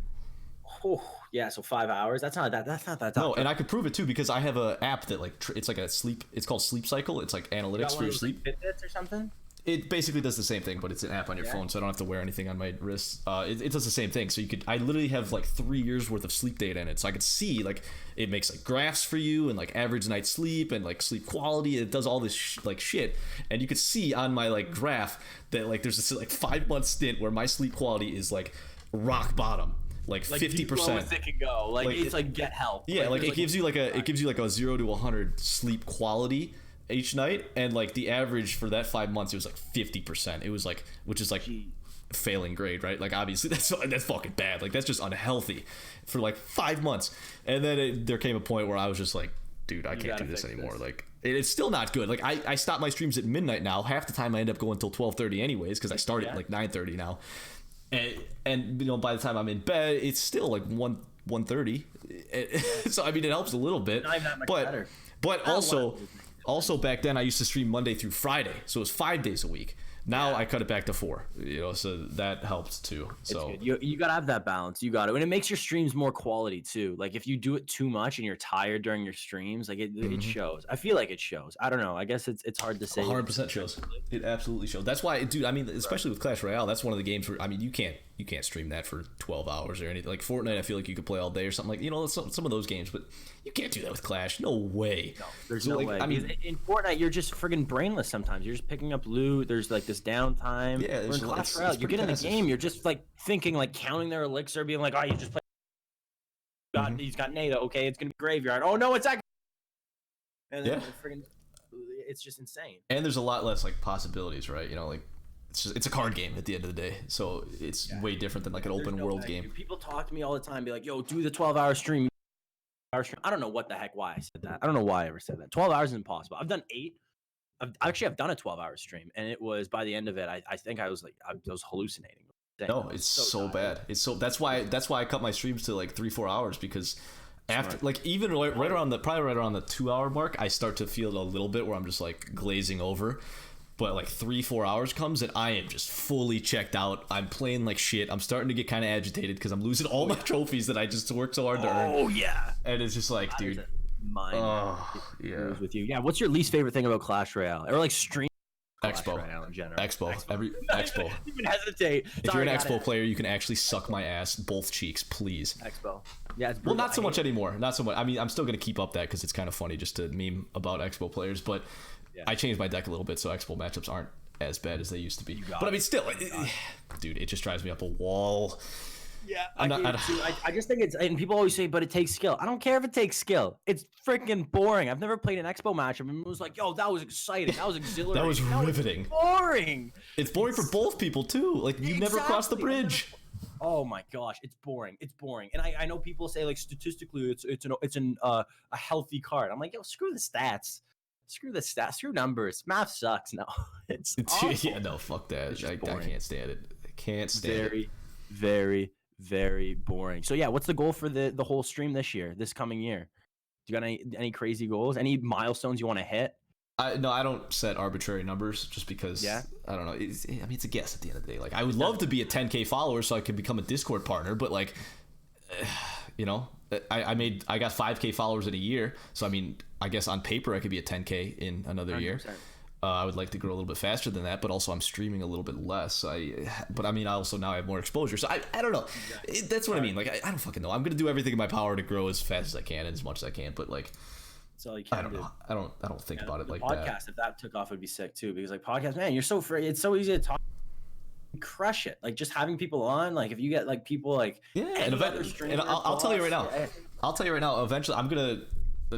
Speaker 2: Oh yeah, so 5 hours. That's not that.
Speaker 1: No, and I could prove it too because I have an app that like it's like a sleep. It's called Sleep Cycle. It's like analytics for your sleep.
Speaker 2: Like Fitbits or something.
Speaker 1: It basically does the same thing, but it's an app on your phone, so I don't have to wear anything on my wrists. It does the same thing. So I literally have like 3 years worth of sleep data in it, so I could see like it makes like graphs for you and like average night sleep and like sleep quality. It does all this shit, and you could see on my like graph that like there's this like 5-month stint where my sleep quality is like rock bottom. Like 50%.
Speaker 2: It can go. Like it's like get help.
Speaker 1: Yeah, like it gives you like a 0 to 100 sleep quality each night, and like the average for that 5 months it was like 50%. It was like, which is like failing grade, right? Like obviously that's fucking bad. Like that's just unhealthy for like 5 months. And then there came a point where I was just like, dude, I can't do this anymore. Like it's still not good. Like I stop my streams at midnight now. Half the time I end up going till 12:30 anyways because I start at like 9:30 now. And by the time I'm in bed, it's still like 1:30. So I mean, it helps a little bit.
Speaker 2: Not even that much better.
Speaker 1: But also back then I used to stream Monday through Friday, so it was 5 days a week. Now I cut it back to 4, so that helps too. So
Speaker 2: it's good. You gotta have that balance. You got to, and it makes your streams more quality too. Like if you do it too much and you're tired during your streams, like it shows. I feel like it shows. I don't know. I guess it's hard to say.
Speaker 1: 100% shows. It absolutely shows. That's why, dude. I mean, especially with Clash Royale, that's one of the games where you can't stream that for 12 hours or anything. Like Fortnite, I feel like you could play all day or something. Like some of those games, but you can't do that with Clash. No way.
Speaker 2: No, there's no way. I mean, in Fortnite, you're just friggin' brainless sometimes. You're just picking up loot. There's like this downtime.
Speaker 1: Yeah,
Speaker 2: in Clash Royale, you get in the game, you're just like thinking, like counting their elixir, being like, oh, you just play. He's got NATO. Okay, it's gonna be graveyard. Oh no, it's that. And then friggin', it's just insane.
Speaker 1: And there's a lot less like possibilities, right? Like it's a card game at the end of the day, so it's way different than like an open world game.
Speaker 2: People talk to me all the time, be like, yo, do the 12-hour stream. I don't know what the heck why I said that. I don't know why I ever said that. 12 hours is impossible. I've done 8. I've done a 12-hour stream, and it was by the end of it, I think I was hallucinating.
Speaker 1: No, it's so bad. It's so that's why I cut my streams to like 3-4 hours because after like even right around the 2-hour mark, I start to feel a little bit where I'm just like glazing over. But like 3-4 hours comes and I am just fully checked out. I'm playing like shit. I'm starting to get kind of agitated because I'm losing all my trophies that I just worked so hard to earn.
Speaker 2: Oh yeah,
Speaker 1: and it's just like, dude.
Speaker 2: Yeah. With you. Yeah. What's your least favorite thing about Clash Royale or like stream?
Speaker 1: Expo.
Speaker 2: Royale in general.
Speaker 1: Expo. Expo.
Speaker 2: Even hesitate.
Speaker 1: If you're an Expo player, you can actually suck my ass, both cheeks, please.
Speaker 2: Expo. Yeah.
Speaker 1: Well, not so much anymore. Not so much. I mean, I'm still gonna keep up that because it's kind of funny just to meme about Expo players, but. Yeah. I changed my deck a little bit so Expo matchups aren't as bad as they used to be. But I mean, still, dude, it just drives me up a wall.
Speaker 2: Yeah, I just think it's, and people always say, but it takes skill. I don't care if it takes skill. It's freaking boring. I've never played an Expo matchup and it was like, yo, that was exciting. That was exhilarating.
Speaker 1: That was riveting.
Speaker 2: Boring.
Speaker 1: It's boring for both people too. Like you never cross the bridge.
Speaker 2: Oh my gosh, it's boring. It's boring. And I know people say like statistically, it's a healthy card. I'm like, yo, screw the stats. Screw numbers. Math sucks. No, it's
Speaker 1: yeah, no, fuck that. I can't stand it. I can't stand it.
Speaker 2: Very, very boring. So yeah, what's the goal for the whole stream this coming year? Do you got any crazy goals? Any milestones you want to hit?
Speaker 1: No, I don't set arbitrary numbers just because. Yeah. I don't know. It's a guess at the end of the day. Like I would love to be a 10K follower so I could become a Discord partner, but like, I got 5K followers in a year, so I mean, I guess on paper I could be a 10K in another 100%. Year. I would like to grow a little bit faster than that, but also I'm streaming a little bit less. But I mean, I also now have more exposure. So I don't know. That's what I mean. Like, I don't fucking know. I'm going to do everything in my power to grow as fast as I can and as much as I can. But like,
Speaker 2: that's all you can do.
Speaker 1: I don't think about it like
Speaker 2: podcast,
Speaker 1: that.
Speaker 2: if that took off, would be sick too. Because like podcast, man, you're so free. It's so easy to talk. Crush it. Like just having people on. Like if you get like people like
Speaker 1: and I'll tell you right now. I'll tell you right now. Eventually, I'm gonna.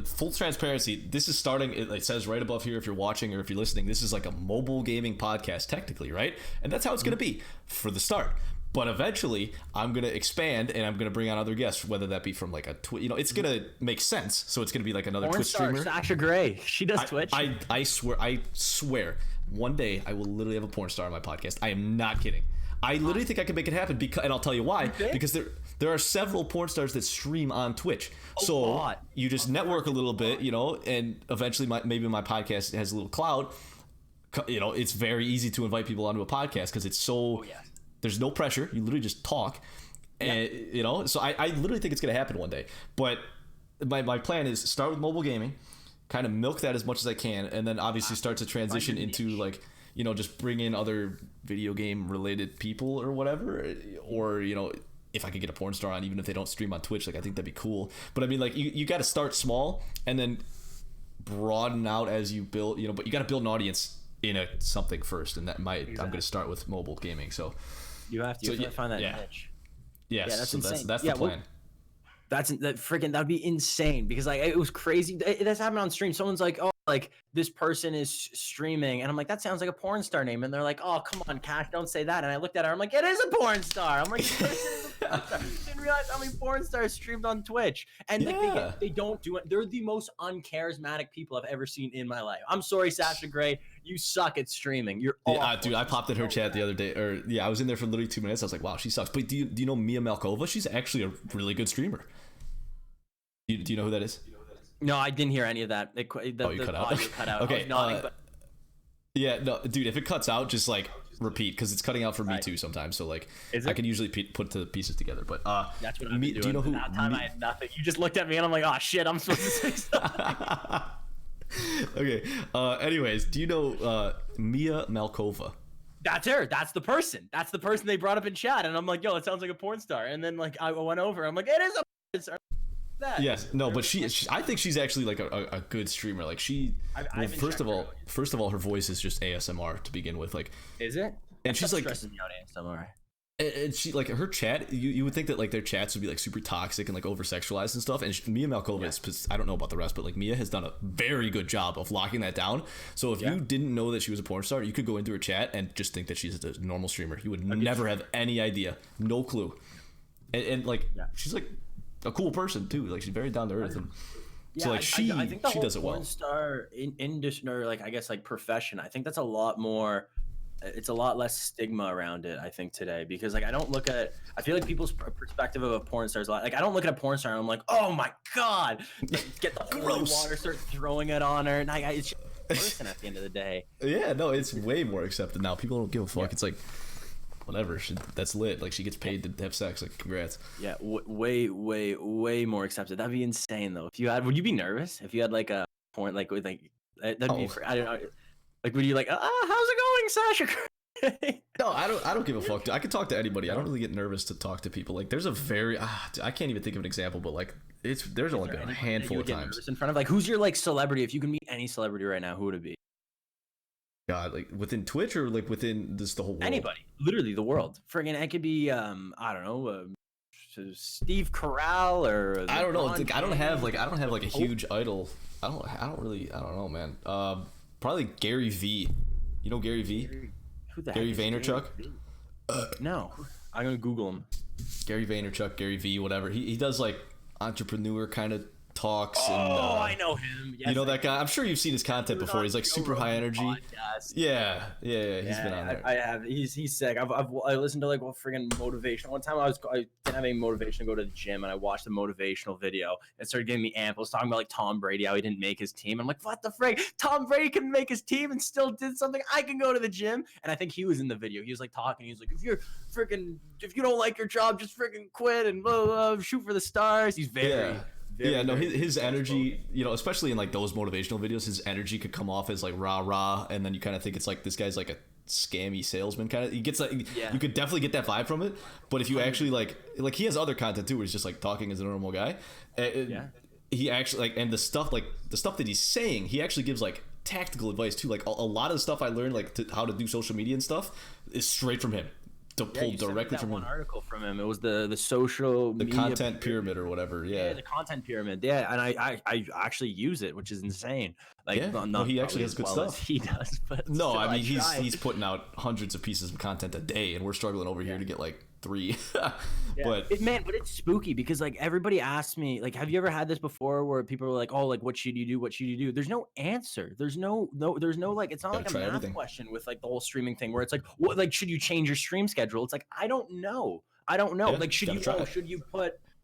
Speaker 1: Full transparency, this is starting, it says right above here if you're watching or if you're listening, this is like a mobile gaming podcast technically, right? And that's how it's going to be for the start. But eventually, I'm going to expand and I'm going to bring on other guests, whether that be from like a Twitch, it's going to make sense. So it's going to be like another Twitch streamer.
Speaker 2: Sasha Grey, she does Twitch.
Speaker 1: I swear, one day I will literally have a porn star on my podcast. I am not kidding. I literally think I can make it happen and I'll tell you why. Because there are several porn stars that stream on Twitch. So you just network a little bit, and eventually maybe my podcast has a little clout. It's very easy to invite people onto a podcast because it's so there's no pressure. You literally just talk, and so I literally think it's gonna happen one day. But my plan is start with mobile gaming, kind of milk that as much as I can, and then obviously start to transition into like just bring in other video game related people or whatever, or if I could get a porn star on, even if they don't stream on Twitch, like I think that'd be cool. But I mean, like you got to start small and then broaden out as you build, but you got to build an audience in something first, and that I'm going to start with mobile gaming. So
Speaker 2: you have to find that niche.
Speaker 1: Yes,
Speaker 2: yeah, that's insane.
Speaker 1: That's the plan.
Speaker 2: That'd be insane because like it was crazy. That's happened on stream. Someone's like, oh, like this person is streaming, and I'm like, that sounds like a porn star name, and they're like, oh, come on, Kash, don't say that. And I looked at her, I'm like, it is a porn star. I'm like, didn't realize how many porn stars streamed on Twitch, and like they don't do it. They're the most uncharismatic people I've ever seen in my life. I'm sorry, Sasha Grey, you suck at streaming. You're
Speaker 1: dude. I popped in her chat the other day, I was in there for literally 2 minutes. I was like, wow, she sucks. But do you know Mia Malkova? She's actually a really good streamer. Do you know who that is?
Speaker 2: No, I didn't hear any of that. The
Speaker 1: cut out.
Speaker 2: Audio cut out.
Speaker 1: Okay. Yeah, no, dude. If it cuts out, just like repeat because it's cutting out for me too sometimes. So like, I can usually put the pieces together. But
Speaker 2: that's what I'm doing. Do you know who? That time I had nothing. You just looked at me and I'm like, oh shit, I'm supposed to say something.
Speaker 1: Okay. Anyways, do you know Mia Malkova?
Speaker 2: That's her. That's the person. That's the person they brought up in chat, and I'm like, yo, it sounds like a porn star. And then like I went over. I'm like, it is a porn star.
Speaker 1: Yes, no, but she I think she's actually like a good streamer. Like first of all, her voice is just ASMR to begin with. Like,
Speaker 2: is it?
Speaker 1: And she's like
Speaker 2: stressing me out ASMR.
Speaker 1: And she like her chat. You would think that like their chats would be like super toxic and like over sexualized and stuff. And Mia Malkova is, I don't know about the rest, but like Mia has done a very good job of locking that down. So if you didn't know that she was a porn star, you could go into her chat and just think that she's a normal streamer. You would never have any idea, no clue. And like she's like a cool person too. Like she's very down to earth, and so like
Speaker 2: I think the
Speaker 1: she does it well.
Speaker 2: Porn star industry, or like I guess like profession. I think that's a lot more. It's a lot less stigma around it, I think, today, because like I feel like people's perspective of a porn star is a lot. Like I don't look at a porn star and I'm like, oh my god, get the holy water, start throwing it on her, and it's just a person at the end of the day. Yeah,
Speaker 1: no, it's way more accepted now. People don't give a fuck. It's like, whatever, that's lit. Like she gets paid to have sex. Like, congrats.
Speaker 2: Yeah, way more accepted. That'd be insane though. Would you be nervous if you had like a porn that'd be? I don't know. Like, would you like, how's it going, Sasha?
Speaker 1: No, I don't give a fuck. I can talk to anybody. I don't really get nervous to talk to people. Like, there's a very, I can't even think of an example, but like, there's only been a handful of times.
Speaker 2: In front of like, who's your like celebrity? If you can meet any celebrity right now, who would it be?
Speaker 1: God, like within Twitch or like within the whole world?
Speaker 2: Anybody, literally the world. Friggin', it could be, I don't know, Steve Carell or.
Speaker 1: I don't know. Like, I don't have like a huge idol. I don't know, man. Probably Gary V. You know Gary V?
Speaker 2: Who the
Speaker 1: Gary Vaynerchuk?
Speaker 2: No. I'm gonna Google him.
Speaker 1: Gary Vaynerchuk, Gary V, whatever. He does like entrepreneur kind of talks.
Speaker 2: Oh,
Speaker 1: and,
Speaker 2: I know him. Yes,
Speaker 1: you know that guy? I'm sure you've seen his content before. He's like super high energy.
Speaker 2: Podcast.
Speaker 1: Yeah. He's been on there.
Speaker 2: I have. He's sick. I listened to like friggin' motivation. One time I didn't have any motivation to go to the gym, and I watched a motivational video. It started giving me amp. It was talking about like Tom Brady, how he didn't make his team. I'm like, what the frig? Tom Brady couldn't make his team and still did something. I can go to the gym. And I think he was in the video. He was like talking. He was like, if you don't like your job, just friggin' quit and blah, blah, shoot for the stars. He's very
Speaker 1: Yeah, no, his energy, you know, especially in like those motivational videos, his energy could come off as like rah rah, and then you kind of think it's like this guy's like a scammy salesman kind of. He gets like, you could definitely get that vibe from it. But if you actually like he has other content too, where he's just like talking as a normal guy. He actually like, and the stuff that he's saying, he actually gives like tactical advice too. Like a lot of the stuff I learned like how to do social media and stuff is straight from him. Pulled directly from
Speaker 2: one article from him. It was the social
Speaker 1: the
Speaker 2: media
Speaker 1: content pyramid or whatever. Yeah,
Speaker 2: the content pyramid. Yeah, and I actually use it, which is insane. Like,
Speaker 1: no, he actually has good stuff.
Speaker 2: He does, but
Speaker 1: no,
Speaker 2: still,
Speaker 1: I mean he's putting out hundreds of pieces of content a day, and we're struggling over here to get like 3. But
Speaker 2: it's spooky because like everybody asks me, like, have you ever had this before where people are like, oh, like what should you do, what should you do? There's no answer. There's no like, it's not like a math question with like the whole streaming thing where it's like, what, like, should you change your stream schedule? It's like, I don't know. Like,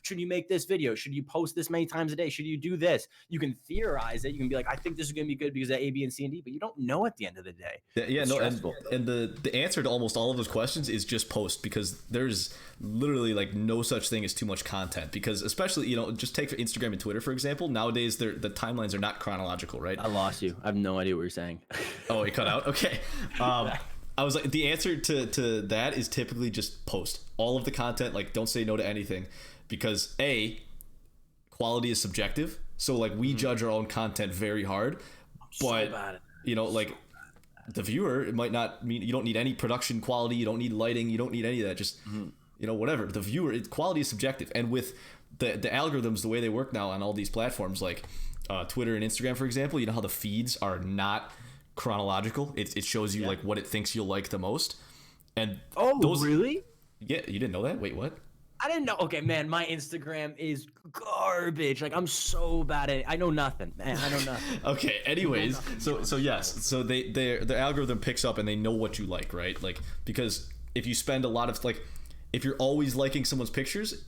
Speaker 2: should you make this video? Should you post this many times a day? Should you do this? You can theorize it. You can be like, I think this is going to be good because of A, B, and C, and D, but you don't know at the end of the day.
Speaker 1: And the answer to almost all of those questions is just post, because there's literally like no such thing as too much content, because especially, you know, just take Instagram and Twitter, for example. Nowadays, the timelines are not chronological, right?
Speaker 2: I lost you. I have no idea what you're saying.
Speaker 1: Oh, it cut out? Okay. I was like, the answer to that is typically just post all of the content. Like, don't say no to anything. Because quality is subjective, so like we judge our own content very hard, but you know, like the viewer, it might not mean you don't need any production quality, you don't need lighting, you don't need any of that. Just you know, whatever. The viewer, quality is subjective, and with the algorithms, the way they work now on all these platforms, like Twitter and Instagram, for example, you know how the feeds are not chronological. It shows you like what it thinks you'll like the most, and
Speaker 2: really?
Speaker 1: Yeah, you didn't know that? Wait, what?
Speaker 2: I didn't know. Okay, man, my Instagram is garbage. Like, I'm so bad at it. I know nothing, man. I know nothing.
Speaker 1: Okay, anyways, so yes, so the algorithm picks up and they know what you like, right? Like, because if you spend a lot of, like, if you're always liking someone's pictures,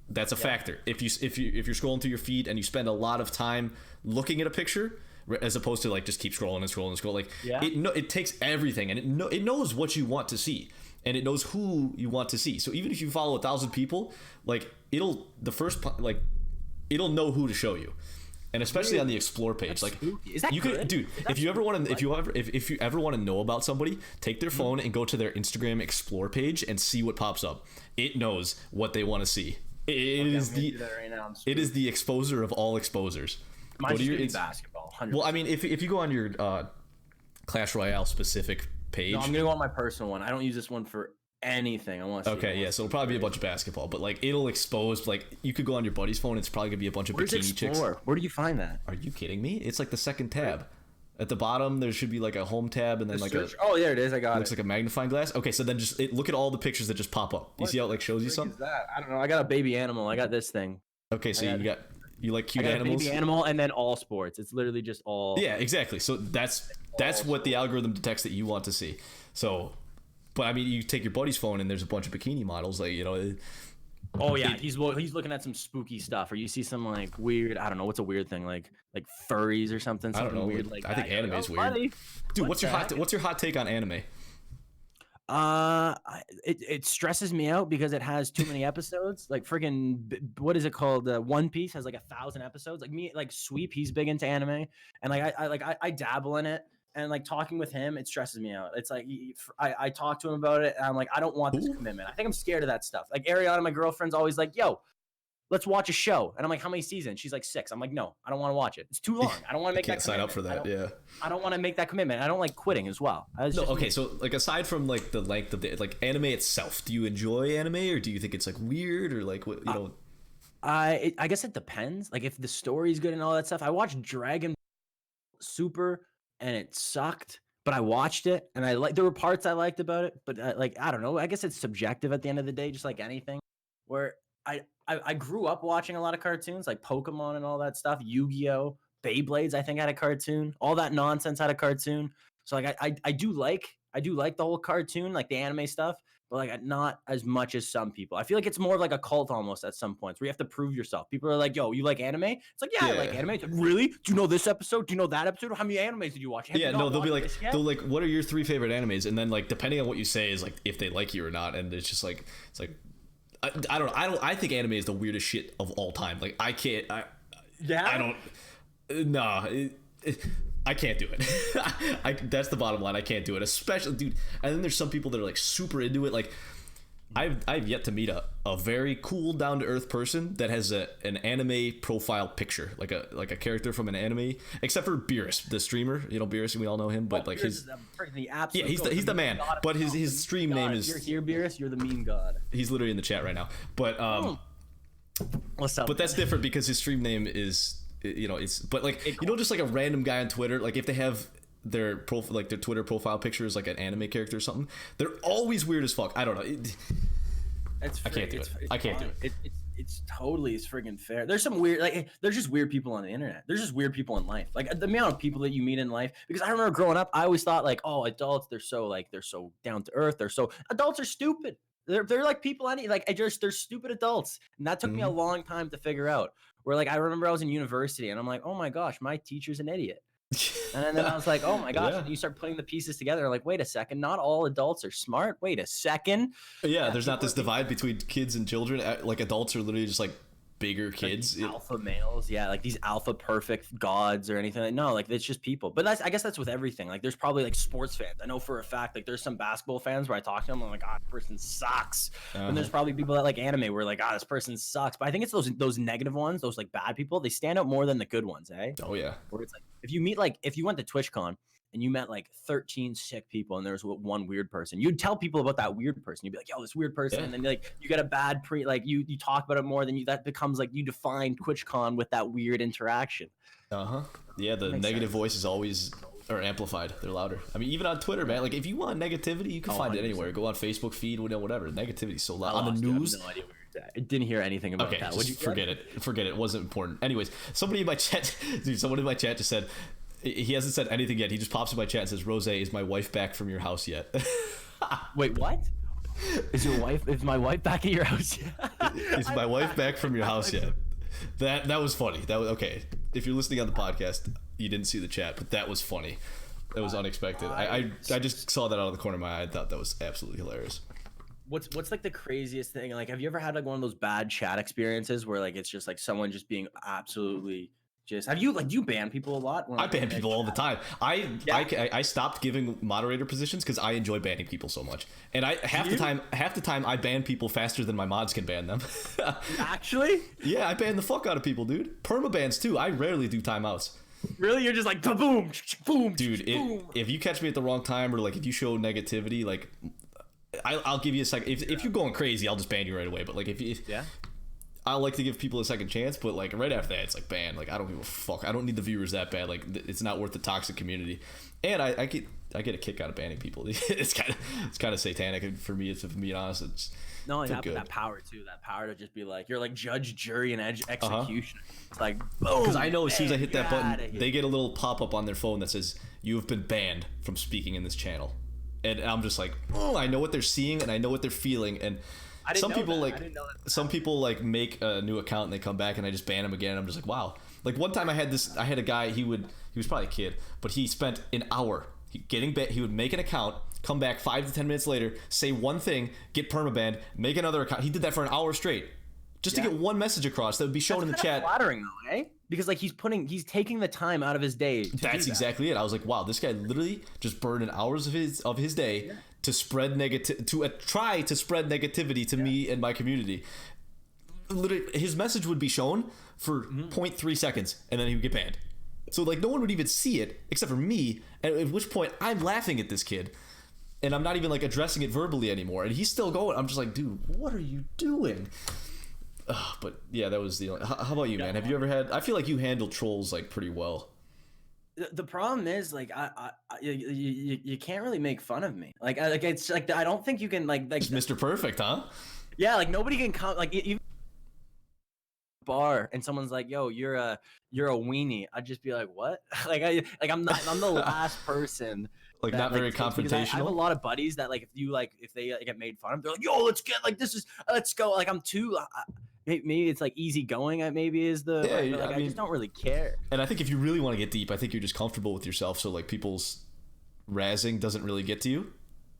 Speaker 1: that's a factor. If you're scrolling through your feed and you spend a lot of time looking at a picture, as opposed to like just keep scrolling and scrolling and scrolling, like it takes everything, and it knows what you want to see. And it knows who you want to see. So even if you follow 1,000 people, like it'll know who to show you. And especially on the explore page, like
Speaker 2: is that
Speaker 1: you
Speaker 2: good?
Speaker 1: could, dude. If you ever want to, if you ever want to know about somebody, take their phone and go to their Instagram explore page and see what pops up. It knows what they want to see. It is the exposer of all exposers.
Speaker 2: Mine's basketball. 100%.
Speaker 1: Well, I mean, if you go on your Clash Royale specific page.
Speaker 2: No, I'm gonna go on my personal one. I don't use this one for anything. I want to see.
Speaker 1: Okay, yeah, so it'll probably be a bunch of basketball, but like it'll expose, like you could go on your buddy's phone. It's probably gonna be a bunch of bikini chicks.
Speaker 2: Where do you find that?
Speaker 1: Are you kidding me? It's like the second tab. At the bottom, there should be like a home tab, and then like
Speaker 2: search. Oh, there it is. I got it.
Speaker 1: Looks like a magnifying glass. Okay, so then just look at all the pictures that just pop up. You see how it like shows you something?
Speaker 2: What is that? I don't know. I got a baby animal. I got this thing.
Speaker 1: Okay, so you like cute animals.
Speaker 2: A baby animal, and then all sports. It's literally just all.
Speaker 1: Yeah, exactly. So that's what the algorithm detects that you want to see. So, but I mean, you take your buddy's phone and there's a bunch of bikini models, like, you know.
Speaker 2: Oh yeah, he's looking at some spooky stuff, or you see some like weird. I don't know what's a weird thing, like furries or something.
Speaker 1: I don't know.
Speaker 2: Weird like
Speaker 1: I think anime is weird.
Speaker 2: Funny.
Speaker 1: Dude, what's your hot take on anime?
Speaker 2: It stresses me out because it has too many episodes. Like friggin' what is it called? One Piece has like 1,000 episodes. Like me, like Sweep, he's big into anime, and like I dabble in it. And like talking with him, it stresses me out. It's like I talk to him about it, and I'm like, I don't want this commitment. I think I'm scared of that stuff. Like Ariana, my girlfriend's always like, "Yo, let's watch a show," and I'm like, "How many seasons?" She's like 6. I'm like, "No, I don't want to watch it. It's too long. I don't want to make that commitment.
Speaker 1: Sign up for that. Yeah.
Speaker 2: I don't want to make that commitment. I don't like quitting as well.
Speaker 1: No, okay. So like aside from like the length of the like anime itself, do you enjoy anime, or do you think it's like weird, or like what you know?
Speaker 2: I guess it depends. Like if the story's good and all that stuff. I watched Dragon Super, and it sucked. But I watched it, and there were parts I liked about it, but like I don't know. I guess it's subjective at the end of the day, just like anything. Where I grew up watching a lot of cartoons, like Pokemon and all that stuff, Yu-Gi-Oh, Beyblades. I think had a cartoon. All that nonsense had a cartoon. So like I do like the whole cartoon, like the anime stuff, but like not as much as some people. I feel like it's more of like a cult almost at some points where you have to prove yourself. People are like, "Yo, you like anime?" It's like, "Yeah, I like anime." It's like, really? Do you know this episode? Do you know that episode? How many animes did you watch?
Speaker 1: They'll be like, "What are your 3 favorite animes?" And then like depending on what you say is like if they like you or not. And it's just like I don't know. I think anime is the weirdest shit of all time. Like I
Speaker 2: Yeah.
Speaker 1: I don't. Nah. I can't do it. That's the bottom line. I can't do it, especially, dude. And then there's some people that are like super into it. Like, I've yet to meet a very cool, down to earth person that has an anime profile picture, like a character from an anime. Except for Beerus, the streamer. You know Beerus, we all know him. But like
Speaker 2: Beerus
Speaker 1: he's the man. But his stream name is.
Speaker 2: You're here, Beerus. You're the meme god.
Speaker 1: He's literally in the chat right now. But
Speaker 2: What's up?
Speaker 1: But that's different because his stream name is. It's but like just like a random guy on Twitter, like if they have their profile, like their Twitter profile picture is like an anime character or something, they're always weird as fuck. I don't know. I can't do it. I can't do it.
Speaker 2: It's totally friggin' fair. There's some weird, like, there's just weird people on the internet. There's just weird people in life. Like the amount of people that you meet in life. Because I remember growing up, I always thought like, oh, adults, they're so down to earth. Adults are stupid. They're like people they're stupid adults. And that took me a long time to figure out. Where like I remember I was in university and I'm like, oh my gosh, my teacher's an idiot. And then I was like, oh my gosh, and you start putting the pieces together. Like, wait a second, not all adults are smart. Wait a second.
Speaker 1: Yeah, there's not this divide between kids and children. Like adults are literally just like bigger kids,
Speaker 2: like alpha males, like these alpha perfect gods or anything. Like, no, like it's just people. But I guess that's with everything. Like there's probably like sports fans. I know for a fact like there's some basketball fans where I talk to them, I'm like, this person sucks. And there's probably people that like anime where like, this person sucks. But I think it's those negative ones, those like bad people, they stand out more than the good ones, eh?
Speaker 1: Oh yeah.
Speaker 2: Where it's like if you went to TwitchCon and you met like 13 sick people and there's one weird person, you'd tell people about that weird person. You'd be like, yo, this weird person. And then like you get a bad you talk about it more than that becomes like you define TwitchCon with that weird interaction.
Speaker 1: Yeah, the negative voices always are amplified. They're louder. I mean, even on Twitter, man, like if you want negativity, you can find 100%. It anywhere. Go on Facebook feed, whatever. Negativity is so loud. On the news.
Speaker 2: I have no idea what you're saying. I didn't hear anything about that.
Speaker 1: Just forget it. Forget it. It wasn't important. Anyways, someone in my chat just said, he hasn't said anything yet. He just pops in my chat and says, Rozay, is my wife back from your house yet?
Speaker 2: Wait, what? Is my wife back at your house yet?
Speaker 1: Is my wife back from your house yet? That was funny. That was okay. If you're listening on the podcast, you didn't see the chat, but that was funny. That was unexpected. I just saw that out of the corner of my eye. I thought that was absolutely hilarious.
Speaker 2: What's like the craziest thing? Like, have you ever had like one of those bad chat experiences where like it's just like someone just being absolutely have you do you ban people a lot?
Speaker 1: I ban people all the time. I stopped giving moderator positions because I enjoy banning people so much, and half the time I ban people faster than my mods can ban them.
Speaker 2: Actually?
Speaker 1: Yeah, I ban the fuck out of people, dude. Permabans too. I rarely do timeouts.
Speaker 2: Really? You're just like boom, boom,
Speaker 1: dude.
Speaker 2: Boom.
Speaker 1: If you catch me at the wrong time or like if you show negativity, like I'll give you a second. If you're going crazy, I'll just ban you right away. But like if I like to give people a second chance, but like right after that, it's like ban. Like I don't give a fuck. I don't need the viewers that bad. Like it's not worth the toxic community. And I get a kick out of banning people. It's kind of satanic for me. It's, to be honest, it's
Speaker 2: no, that power too. That power to just be like you're like judge, jury, and executioner. It's like boom.
Speaker 1: Because I know as soon as I hit that button, they get a little pop up on their phone that says you have been banned from speaking in this channel, and I'm just like, oh, I know what they're seeing and I know what they're feeling and. Some people like make a new account and they come back and I just ban them again. I'm just like, wow. Like one time I had a guy, he was probably a kid, but he spent an hour he would make an account, come back 5 to 10 minutes later, say one thing, get permabanned, make another account. He did that for an hour straight. Just to get one message across that would be shown in the chat.
Speaker 2: Flattering though, eh? Because like he's taking the time out of his day.
Speaker 1: That's exactly it. I was like, wow, this guy literally just burned an hours of his day to spread try to spread negativity to me and my community. Literally, his message would be shown for 0.3 seconds, and then he would get banned. So like no one would even see it except for me. At which point I'm laughing at this kid, and I'm not even like addressing it verbally anymore. And he's still going. I'm just like, dude, what are you doing? But yeah, that was the only. How about you, man? Have you ever had? I feel like you handle trolls like pretty well.
Speaker 2: The problem is like you can't really make fun of me. Like it's like I don't think you can like
Speaker 1: it's Mr. Perfect, huh?
Speaker 2: Yeah, like nobody can come like even bar and someone's like, "Yo, you're a weenie." I'd just be like, "What?" I'm the last person.
Speaker 1: Like not very confrontational.
Speaker 2: I have a lot of buddies that like if they get made fun of, they're like, "Yo, let's go." Like I'm too. Maybe it's like easy going. Maybe is the I just don't really care.
Speaker 1: And I think if you really want to get deep, I think you're just comfortable with yourself. So like people's razzing doesn't really get to you.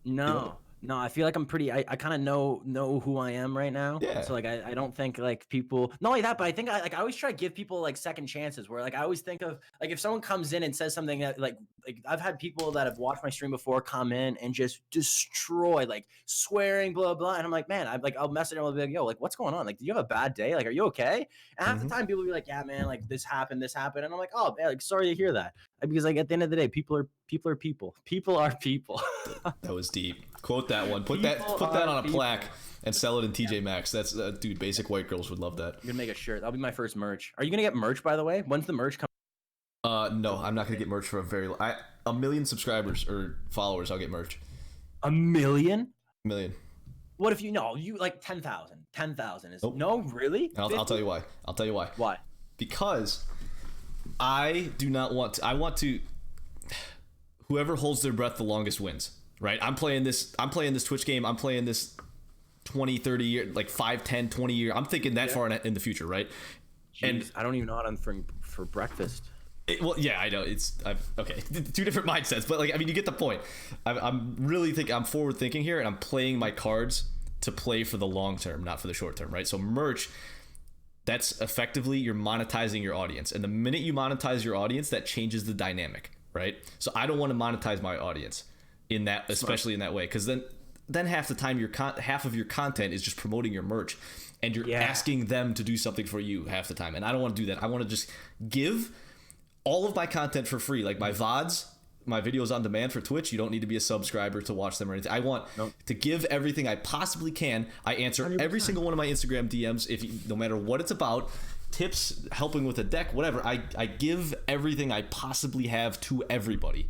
Speaker 2: No, No, I feel like I'm pretty. I kind of know who I am right now.
Speaker 1: Yeah.
Speaker 2: So like I don't think like people. Not only that, but I think I always try to give people like second chances. Where like I always think of like if someone comes in and says something that like I've had people that have watched my stream before come in and just destroy, like swearing, blah blah. And I'm like, man, I'll message them. I'll be like, yo, like what's going on? Like, do you have a bad day? Like, are you okay? And half the time people will be like, yeah, man, like this happened, and I'm like, oh man, like sorry to hear that. Because like at the end of the day, people are people. People are people.
Speaker 1: That was deep. Quote that one. Put that on a plaque and sell it in TJ Maxx. That's dude. Basic white girls would love that.
Speaker 2: You're gonna make a shirt. That'll be my first merch. Are you gonna get merch, by the way? When's the merch coming?
Speaker 1: No, I'm not gonna get merch for a million subscribers or followers. I'll get merch.
Speaker 2: A million?
Speaker 1: Million.
Speaker 2: What if you like 10,000? 10,000 is
Speaker 1: Nope.
Speaker 2: No, really?
Speaker 1: I'll tell you why.
Speaker 2: Why?
Speaker 1: Because I do not want to. I want to. Whoever holds their breath the longest wins. Right? I'm playing this Twitch game. I'm playing this 20, 30 year, like 5, 10, 20 year. I'm thinking that far in the future, right?
Speaker 2: Jeez, and I don't even know what I'm for breakfast.
Speaker 1: Well, yeah, I know. Okay. Two different mindsets, but like, I mean, you get the point. I'm really thinking, I'm forward thinking here, and I'm playing my cards to play for the long term, not for the short term, right? So merch, that's effectively you're monetizing your audience. And the minute you monetize your audience, that changes the dynamic, right? So I don't want to monetize my audience in that, especially in that way, because then half the time half of your content is just promoting your merch, and you're asking them to do something for you half the time. And I don't want to do that. I want to just give all of my content for free, like my VODs, my videos on demand for Twitch. You don't need to be a subscriber to watch them or anything. I want to give everything I possibly can. I answer 100%. Every single one of my Instagram DMs, no matter what it's about, tips, helping with a deck, whatever. I give everything I possibly have to everybody.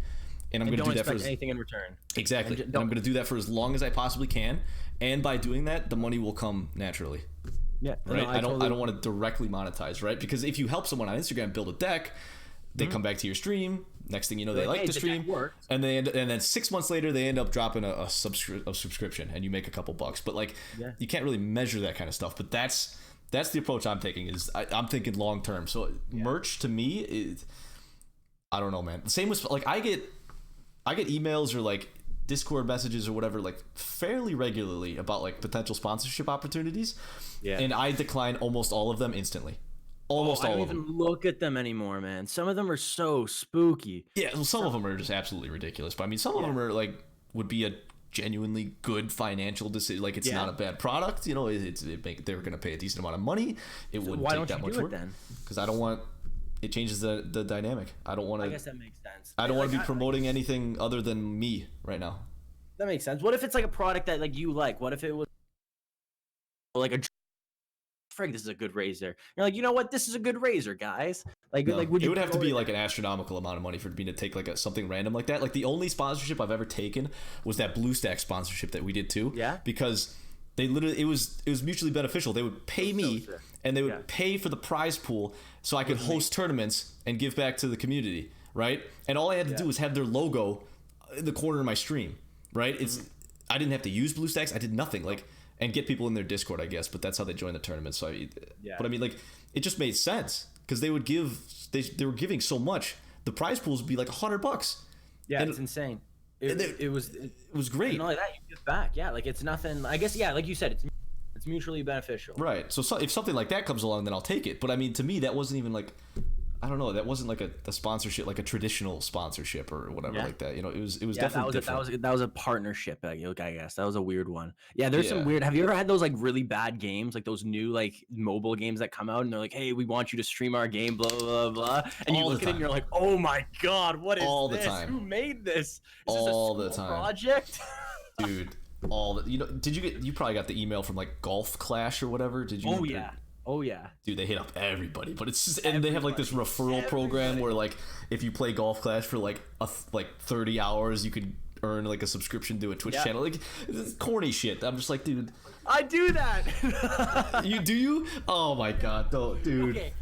Speaker 1: And I'm going to do that for
Speaker 2: anything in return.
Speaker 1: Exactly. And I'm going to do that for as long as I possibly can. And by doing that, the money will come naturally.
Speaker 2: Yeah.
Speaker 1: Right. I don't want to directly monetize, right? Because if you help someone on Instagram build a deck, they come back to your stream. Next thing you know, they like the stream, and then 6 months later, they end up dropping a subscription, and you make a couple bucks. But like, you can't really measure that kind of stuff. But that's the approach I'm taking. Is I'm thinking long term. So merch to me is, I don't know, man. Same with like I get emails or like Discord messages or whatever, like fairly regularly about like potential sponsorship opportunities. Yeah. And I decline almost all of them instantly. Almost all of them. I don't
Speaker 2: even look at them anymore, man. Some of them are so spooky.
Speaker 1: Yeah, well, some of them are just absolutely ridiculous. But I mean, some of them are like would be a genuinely good financial decision. Like it's not a bad product, you know. They're going to pay a decent amount of money. It wouldn't take that much work. Because I don't want. It changes the dynamic. I don't want to.
Speaker 2: I guess that makes sense.
Speaker 1: I don't want to be promoting anything other than me right now.
Speaker 2: That makes sense. What if it's like a product that like you like? What if it was like a frig? This is a good razor. You're like, you know what? This is a good razor, guys. Like,
Speaker 1: no,
Speaker 2: would you?
Speaker 1: It would have to be like an astronomical amount of money for me to take like something random like that. Like the only sponsorship I've ever taken was that BlueStack sponsorship that we did too.
Speaker 2: Yeah.
Speaker 1: Because they literally it was mutually beneficial. They would pay me, and they would pay for the prize pool so I could host tournaments and give back to the community, right? And all I had to do was have their logo in the corner of my stream, right? I didn't have to use BlueStacks. I did nothing, like, and get people in their Discord, I guess. But that's how they join the tournament. So, but I mean, like, it just made sense because they would give. They were giving so much. The prize pools would be like $100.
Speaker 2: Yeah, and it's insane. It was
Speaker 1: great.
Speaker 2: And all like that, you give back. Yeah, like it's nothing. I guess like you said, it's mutually beneficial.
Speaker 1: Right. So if something like that comes along, then I'll take it. But I mean, to me, that wasn't even like, I don't know, that wasn't like a sponsorship, like a traditional sponsorship or whatever like that. You know, it was definitely different.
Speaker 2: That was a partnership. I guess that was a weird one. Yeah, there's some weird. Have you ever had those like really bad games, like those new like mobile games that come out and they're like, hey, we want you to stream our game, blah blah blah, and you look at it and you're like, oh my god, what is
Speaker 1: all
Speaker 2: this?
Speaker 1: The time.
Speaker 2: Who made this? Is
Speaker 1: all
Speaker 2: this a
Speaker 1: the time.
Speaker 2: Project,
Speaker 1: dude. You probably got the email from like Golf Clash or whatever? Did you?
Speaker 2: Oh yeah,
Speaker 1: dude, they hit up everybody, but it's just, and they have like this referral program where like if you play Golf Clash for like 30 hours, you could earn like a subscription to a Twitch channel. Like it's corny shit. I'm just like, dude,
Speaker 2: I do that.
Speaker 1: You? Oh my god, dude.
Speaker 2: Okay.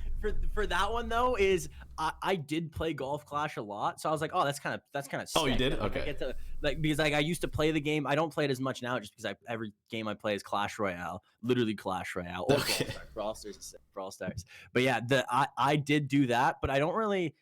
Speaker 2: For that one though, is I did play Golf Clash a lot, so I was like, oh, that's kind of sick.
Speaker 1: Oh, you did?
Speaker 2: Like,
Speaker 1: okay.
Speaker 2: I get to, like, because like I used to play the game. I don't play it as much now, just because every game I play is Clash Royale, literally Clash Royale or Brawl Stars. But yeah, I did do that, but I don't really.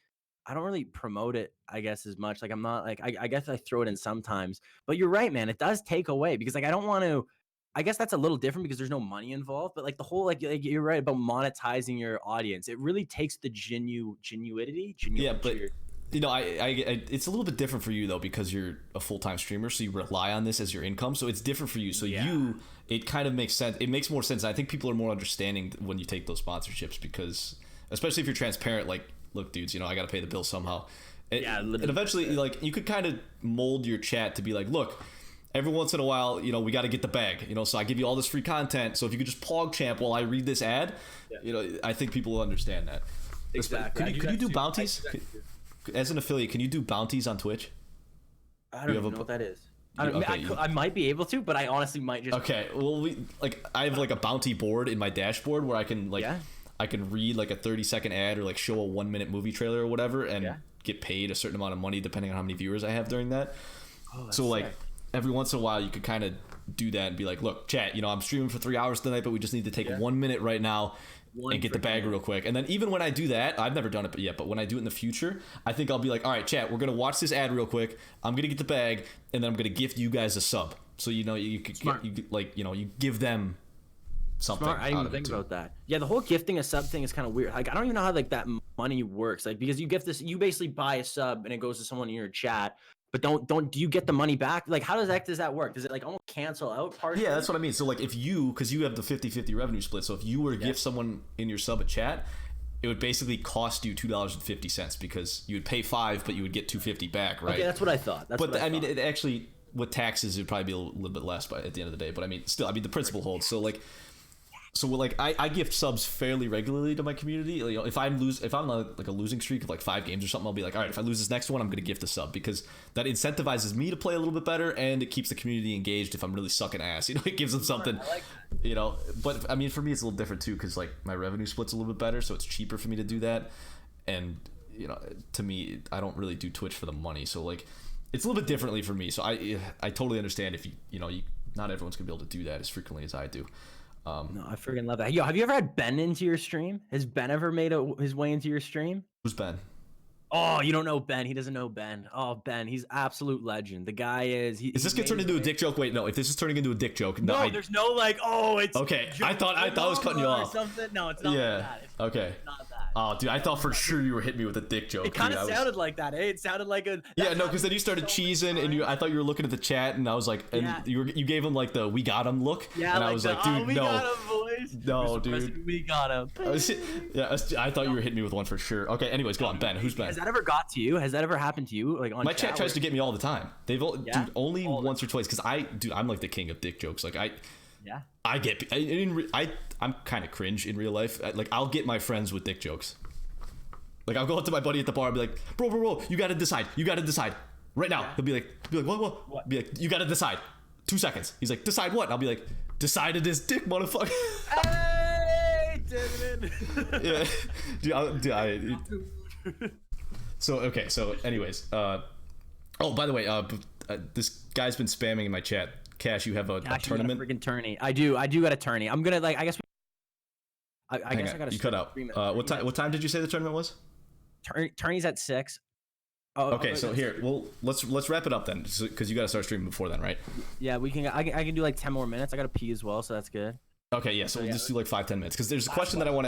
Speaker 2: I don't really promote it, I guess, as much. Like I'm not like I guess I throw it in sometimes. But you're right, man. It does take away because like I don't want to. I guess that's a little different because there's no money involved. But like the whole like you're right about monetizing your audience. It really takes the genuinity.
Speaker 1: Yeah, but you know, I it's a little bit different for you though because you're a full-time streamer, so you rely on this as your income. So it's different for you. So it kind of makes sense. It makes more sense. I think people are more understanding when you take those sponsorships because, especially if you're transparent, like, look, dudes, you know, I got to pay the bill somehow. And eventually, like, you could kind of mold your chat to be like, look, every once in a while, you know, we got to get the bag, you know, so I give you all this free content. So if you could just PogChamp while I read this ad, you know, I think people will understand that.
Speaker 2: Exactly.
Speaker 1: Could you do bounties? As an affiliate, can you do bounties on Twitch?
Speaker 2: I don't even know what that is. I might be able to, but I honestly might just.
Speaker 1: Okay, well, I have like a bounty board in my dashboard where I can like I can read like a 30-second ad or like show a 1-minute movie trailer or whatever and get paid a certain amount of money depending on how many viewers I have during that. So like every once in a while you could kind of do that and be like, look, chat, you know, I'm streaming for 3 hours tonight, but we just need to take 1 minute right now and get the bag real quick. And then even when I do that, I've never done it yet, but when I do it in the future, I think I'll be like, all right, chat, we're going to watch this ad real quick. I'm going to get the bag and then I'm going to gift you guys a sub. So, you know, you could get, you give them something.
Speaker 2: Smart. I didn't even think about that. Yeah, the whole gifting a sub thing is kind of weird. Like, I don't even know how like that money works. Like, because you gift this, you basically buy a sub and it goes to someone in your chat. But do you get the money back? Like, how does that work? Does it like almost cancel out partially?
Speaker 1: Yeah, that's what I mean. So like if you, because you have the 50-50 revenue split, so if you were to gift someone in your sub a chat, it would basically cost you $2.50 because you would pay $5, but you would get $2.50 back, right?
Speaker 2: Okay, that's what I thought.
Speaker 1: I mean, it actually, with taxes, it'd probably be a little bit less at the end of the day. But I mean, still, the principle holds. So like, I gift subs fairly regularly to my community. You know, if I'm on like a losing streak of like 5 games or something, I'll be like, all right, if I lose this next one, I'm gonna gift a sub because that incentivizes me to play a little bit better and it keeps the community engaged. If I'm really sucking ass, you know, it gives them something. I like that. You know, but I mean, for me, it's a little different too because like my revenue split's a little bit better, so it's cheaper for me to do that. And you know, to me, I don't really do Twitch for the money, so like, it's a little bit differently for me. So I totally understand if you know, not everyone's gonna be able to do that as frequently as I do.
Speaker 2: No, I freaking love that. Yo, have you ever had Ben into your stream? Has Ben ever made his way into your stream?
Speaker 1: Who's Ben?
Speaker 2: Oh, you don't know Ben. He doesn't know Ben. Oh, Ben, he's absolute legend. The guy is.
Speaker 1: Is this gonna turn into a dick joke? Wait, no. If this is turning into a dick joke,
Speaker 2: no, there's no like. Oh, it's
Speaker 1: okay. I thought I was cutting you off.
Speaker 2: Something? No, it's not like that.
Speaker 1: Okay.
Speaker 2: It's not that.
Speaker 1: Oh, dude, I thought for sure you were hitting me with a dick joke.
Speaker 2: It kind of sounded like that, eh? It sounded like a.
Speaker 1: Yeah, no, because then you started cheesing, and I thought you were looking at the chat, and I was like, and you gave him like the "we got him" look, and I was like, dude, no,
Speaker 2: got him, boys.
Speaker 1: No, dude,
Speaker 2: we got him.
Speaker 1: I thought you were hitting me with one for sure. Okay, anyways, go on, Ben. Who's Ben?
Speaker 2: Has that ever got to you? Has that ever happened to you? Like on
Speaker 1: my chat tries to get me all the time. Dude, only once or twice, because I'm like the king of dick jokes. Like I'm kind of cringe in real life. Like I'll get my friends with dick jokes. Like I'll go up to my buddy at the bar and be like, bro, you gotta decide right now. He'll be like, what? Be like, you gotta decide. 2 seconds. He's like, decide what? And I'll be like, decided this dick, motherfucker.
Speaker 2: Hey, David.
Speaker 1: Yeah, dude. So anyways, oh, by the way, this guy's been spamming in my chat. Cash, you have a tournament.
Speaker 2: You got a freaking tourney. I do got a tourney. I'm gonna like. I guess. I gotta.
Speaker 1: You cut out. What time did you say the tournament was?
Speaker 2: Tourney's at 6. Oh,
Speaker 1: okay, so here, well, let's wrap it up then, because you got to start streaming before then, right?
Speaker 2: Yeah, we can. I can do like 10 more minutes. I gotta pee as well, so that's good.
Speaker 1: Okay, yeah, so we'll just do like 5-10 minutes, because there's a question that I want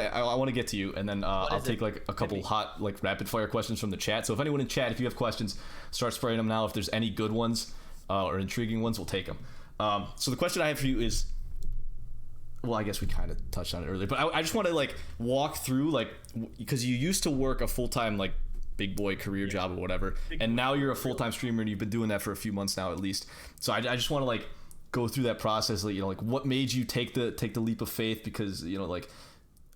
Speaker 1: to get to you, and then I'll take like a couple hot like rapid fire questions from the chat. So if anyone in chat, if you have questions, start spraying them now. If there's any good ones or intriguing ones, we'll take them. So the question I have for you is, well, I guess we kind of touched on it earlier, but I just want to like walk through, like, because you used to work a full-time like big boy career job or whatever, and now you're a full-time streamer and you've been doing that for a few months now at least. So I just want to like go through that process, like, you know, like what made you take the leap of faith, because, you know, like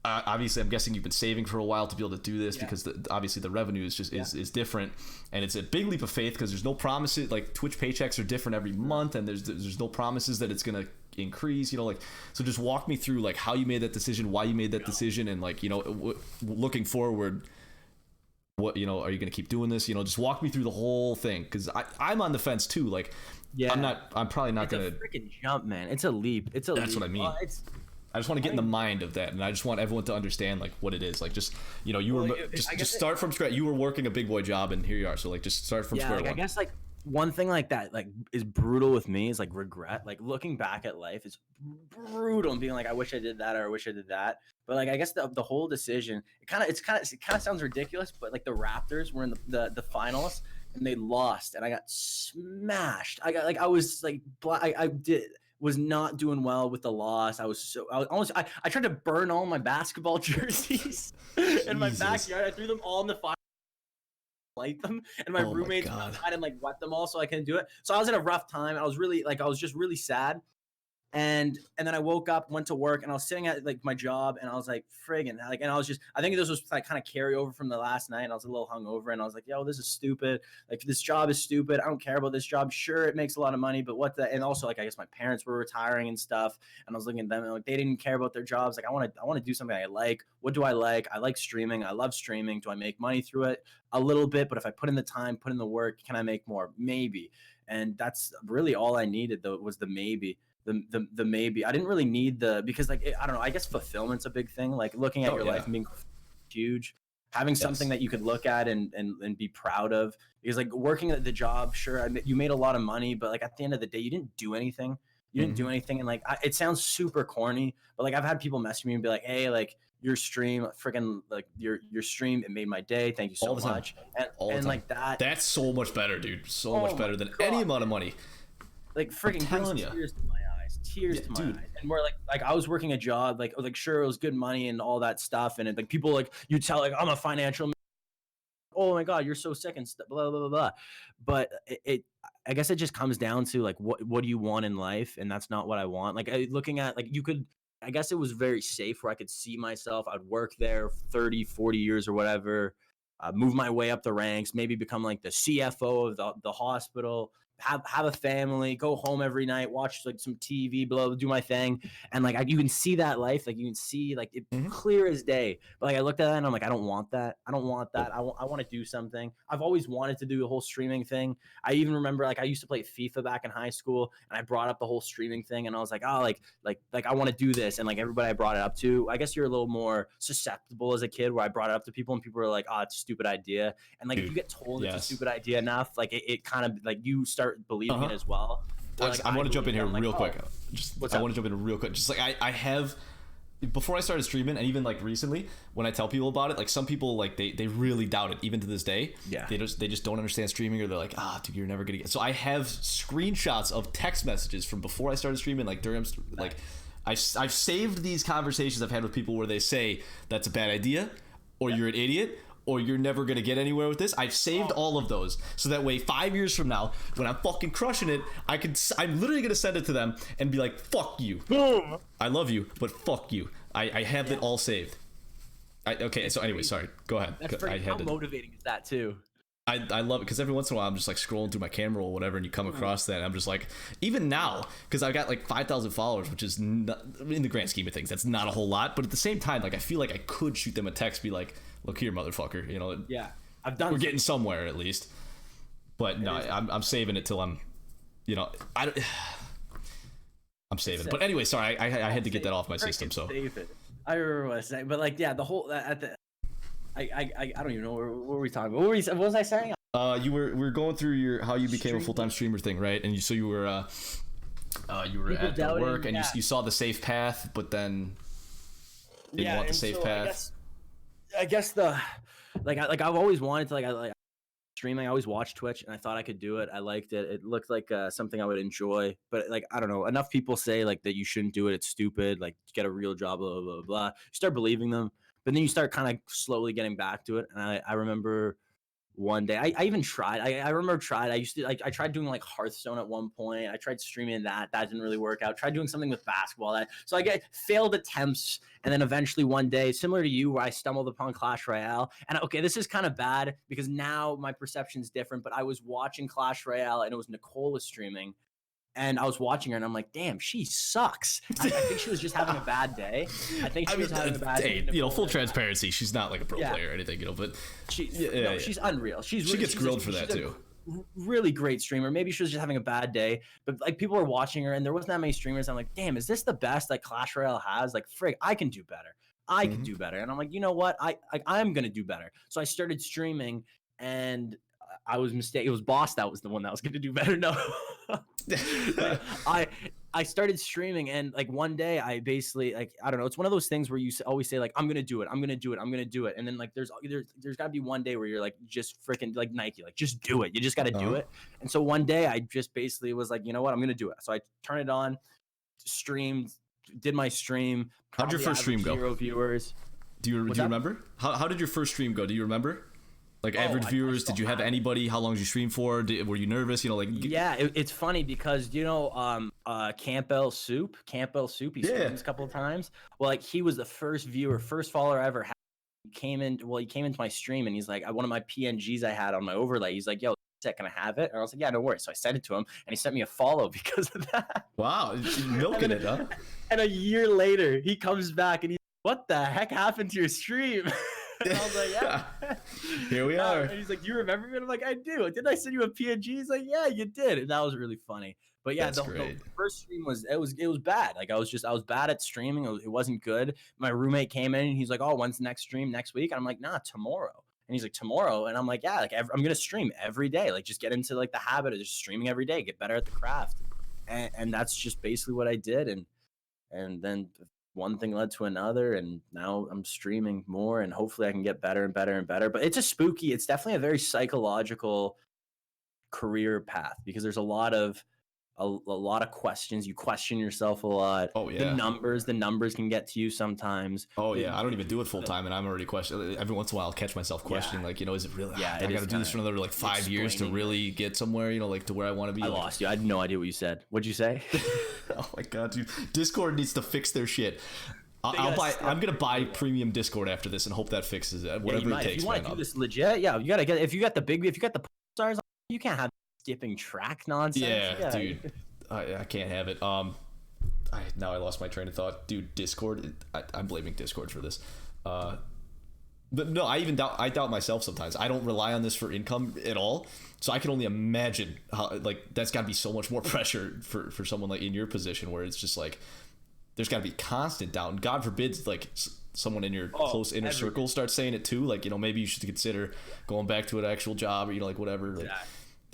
Speaker 1: obviously I'm guessing you've been saving for a while to be able to do this, because obviously the revenue is just is different, and it's a big leap of faith because there's no promises. Like Twitch paychecks are different every month, and there's no promises that it's gonna increase, you know, like, so just walk me through like how you made that decision, why you made that decision, and like, you know, looking forward, what, you know, are you gonna keep doing this, you know, just walk me through the whole thing, because I'm on the fence too. Like, I'm probably not gonna.
Speaker 2: It's a freaking jump, man. It's a leap. It's a
Speaker 1: that's
Speaker 2: leap.
Speaker 1: what I mean. I just want to get in the mind of that, and I just want everyone to understand like what it is. Like just you were just start from scratch. You were working a big boy job, and here you are. So like just start from square one.
Speaker 2: I guess like one thing like that like is brutal with me is like regret. Like looking back at life is brutal and being like I wish I did that or I wish I did that. But like I guess the whole decision it kind of sounds ridiculous, but like the Raptors were in the finals and they lost and I got smashed. I was not doing well with the loss. I tried to burn all my basketball jerseys in my backyard. I threw them all in the fire, light them, and my roommates went outside and like wet them all so I couldn't do it. So I was in a rough time. I was just really sad. And then I woke up, went to work, and I was sitting at like my job, and I was like, friggin', like, and I think this was like kind of carryover from the last night, and I was a little hungover, and I was like, yo, this is stupid. Like, this job is stupid. I don't care about this job. Sure, it makes a lot of money, but and also like, I guess my parents were retiring and stuff, and I was looking at them, and like, they didn't care about their jobs. Like, I want to do something I like. What do I like? I like streaming. I love streaming. Do I make money through it? A little bit, but if I put in the time, put in the work, can I make more? Maybe. And that's really all I needed, though, was the maybe. The maybe. I didn't really need because like I don't know, I guess fulfillment's a big thing, like looking at your life and being huge, having something that you could look at and be proud of, because like working at the job, sure, you made a lot of money, but like at the end of the day you didn't do anything. And like it sounds super corny, but like I've had people message me and be like, hey, like your stream freaking like your stream, it made my day, thank you so much. And like
Speaker 1: that's so much better, dude, so much better than any amount of money.
Speaker 2: Like freaking brings tears to my eyes. And we're like I was working a job, like sure, it was good money and all that stuff, and like people like you tell like I'm a financial, oh my god, you're so sick and stuff, blah blah blah blah. But I guess it just comes down to like what do you want in life, and that's not what I want. Like looking at like I guess it was very safe where I could see myself. I'd work there 30, 40 years or whatever, move my way up the ranks, maybe become like the CFO of the hospital. Have a family, go home every night, watch like some TV, do my thing, and like you can see that life, like you can see like it clear as day. But like I looked at that and I'm like, I don't want that. I want to do something. I've always wanted to do the whole streaming thing. I even remember like I used to play FIFA back in high school, and I brought up the whole streaming thing, and I was like, oh, like I want to do this, and like everybody I brought it up to, I guess you're a little more susceptible as a kid, where I brought it up to people and people were like, oh, it's a stupid idea, and like if you get told it's a stupid idea enough, like it kind of like you start believing it as well.
Speaker 1: Like, I want to jump in here real quick. I want to jump in real quick. Just like I have, before I started streaming, and even like recently, when I tell people about it, like some people like they really doubt it, even to this day. Yeah. They just don't understand streaming, or they're like, dude, you're never gonna get. So I have screenshots of text messages from before I started streaming, like during like I've saved these conversations I've had with people where they say that's a bad idea, or you're an idiot, or you're never going to get anywhere with this. I've saved all of those, so that way 5 years from now, when I'm fucking crushing it, I'm literally going to send it to them and be like, fuck you. Boom. I love you, but fuck you. I have it all saved. Okay, so anyway, sorry. Go ahead.
Speaker 2: How motivating is that too?
Speaker 1: I love it, because every once in a while I'm just like scrolling through my camera or whatever, and you come across that, and I'm just like, even now, because I've got like 5,000 followers, which is not, in the grand scheme of things, that's not a whole lot, but at the same time, like I feel like I could shoot them a text, be like, look here, motherfucker, you know.
Speaker 2: Yeah,
Speaker 1: we're getting somewhere at least. But no, I'm saving it till I'm, you know, I'm saving. But anyway, sorry, I had to get that off my system. So
Speaker 2: I remember what I was saying, but like, yeah, the whole I don't even know what were we talking about. What was I saying?
Speaker 1: We were going through how you became a full-time streamer thing, right? And you were at work, and you saw the safe path, but then didn't want the safe path.
Speaker 2: I guess I've always wanted to like streaming. I always watched Twitch, and I thought I could do it. I liked it. It looked like something I would enjoy. But like I don't know, enough people say like that you shouldn't do it. It's stupid. Like get a real job. Blah blah blah. You start believing them, but then you start kind of slowly getting back to it. And I remember one day I even tried. I tried doing like Hearthstone at one point. I tried streaming that didn't really work out. Tried doing something with basketball, so I get failed attempts, and then eventually one day, similar to you, where I stumbled upon Clash Royale. And okay, this is kind of bad because now my perception is different, but I was watching Clash Royale, and it was Nicole was streaming, and I was watching her, and I'm like, damn, she sucks. I think she was just having a bad day. Was having a bad day.
Speaker 1: You know, full transparency, she's not like a pro player or anything, you know, but
Speaker 2: she's unreal. She
Speaker 1: gets grilled for that too.
Speaker 2: really great streamer. Maybe she was just having a bad day, but like people were watching her and there wasn't that many streamers. I'm like, damn, is this the best that Clash Royale has? Like, frig, I can do better. I can do better. And I'm like, you know what? I'm going to do better. So I started streaming and I was mistaken. It was Boss that was the one that was going to do better. No, I started streaming and like one day I basically like, I don't know. It's one of those things where you always say like, I'm going to do it. I'm going to do it. I'm going to do it. And then like, there's gotta be one day where you're like, just freaking like Nike, like just do it. You just got to do it. And so one day I just basically was like, you know what? I'm going to do it. So I turned it on, streamed, did my stream.
Speaker 1: How'd your first stream go?
Speaker 2: 0 viewers.
Speaker 1: Do you remember? How did your first stream go? Do you remember? Like average viewers, did you have anybody? How long did you stream for? Were you nervous? You know, like
Speaker 2: yeah, it's funny because you know, Campbell Soup, he streamed a couple of times. Well, like he was the first viewer, first follower I ever had. He came into my stream and he's like, one of my PNGs I had on my overlay. He's like, yo, can I have it? And I was like, yeah, no worries. So I sent it to him and he sent me a follow because of that.
Speaker 1: Wow, milking it, huh?
Speaker 2: And a year later, he comes back and he's like, what the heck happened to your stream? And I was like, yeah.
Speaker 1: Here we are.
Speaker 2: And he's like, you remember me? And I'm like, I do. Didn't I send you a PNG? He's like, yeah, you did. And that was really funny. But yeah, the first stream was bad. Like I was bad at streaming. It wasn't good. My roommate came in and he's like, oh, when's the next stream? Next week? And I'm like, nah, tomorrow. And he's like, tomorrow? And I'm like, yeah, like I'm gonna stream every day. Like just get into like the habit of just streaming every day, get better at the craft. And that's just basically what I did. And then one thing led to another, and now I'm streaming more, and hopefully I can get better and better and better. But it's it's definitely a very psychological career path because there's a lot of questions. You question yourself a lot.
Speaker 1: Oh yeah.
Speaker 2: The numbers can get to you sometimes.
Speaker 1: Oh yeah. I don't even do it full time and I'm already questioning. Every once in a while I'll catch myself questioning like, you know, is it really, I gotta do this for another like 5 years to really get somewhere, you know, like to where I want to be.
Speaker 2: I lost you. I had no idea what you said. What'd you say?
Speaker 1: Oh my God, dude. Discord needs to fix their shit. I'm gonna buy premium Discord after this and hope that fixes it. Whatever it takes.
Speaker 2: If you want to do this legit, yeah, you gotta get. If you got the stars, you can't have skipping track nonsense.
Speaker 1: Yeah, dude. I can't have it. Now I lost my train of thought, dude. Discord. I'm blaming Discord for this. But no, I doubt myself sometimes. I don't rely on this for income at all. So I can only imagine how like that's got to be so much more pressure for someone like in your position where it's just like there's got to be constant doubt. And God forbid like someone in your close inner circle starts saying it too. Like, you know, maybe you should consider going back to an actual job or, you know, like whatever. Like,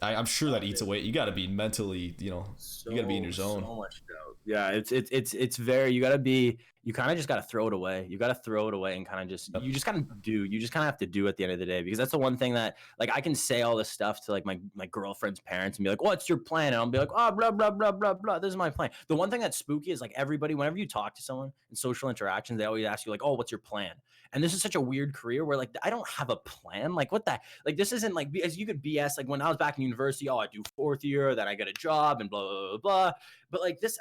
Speaker 1: I'm sure that eats away. You got to be mentally, you know, you got to be in your zone.
Speaker 2: So much doubt. Yeah, it's very. You got to be. You kind of just got to throw it away. You got to throw it away and kind of just. You just kind of do. You just kind of have to do at the end of the day because that's the one thing that like I can say all this stuff to like my girlfriend's parents and be like, "What's your plan?" And I'll be like, "Oh, blah blah blah blah blah. This is my plan." The one thing that's spooky is like everybody, whenever you talk to someone in social interactions, they always ask you like, "Oh, what's your plan?" And this is such a weird career where like I don't have a plan. Like what the like this isn't like as you could BS like when I was back in university. Oh, I do 4th year, then I get a job and blah blah blah blah. But like this,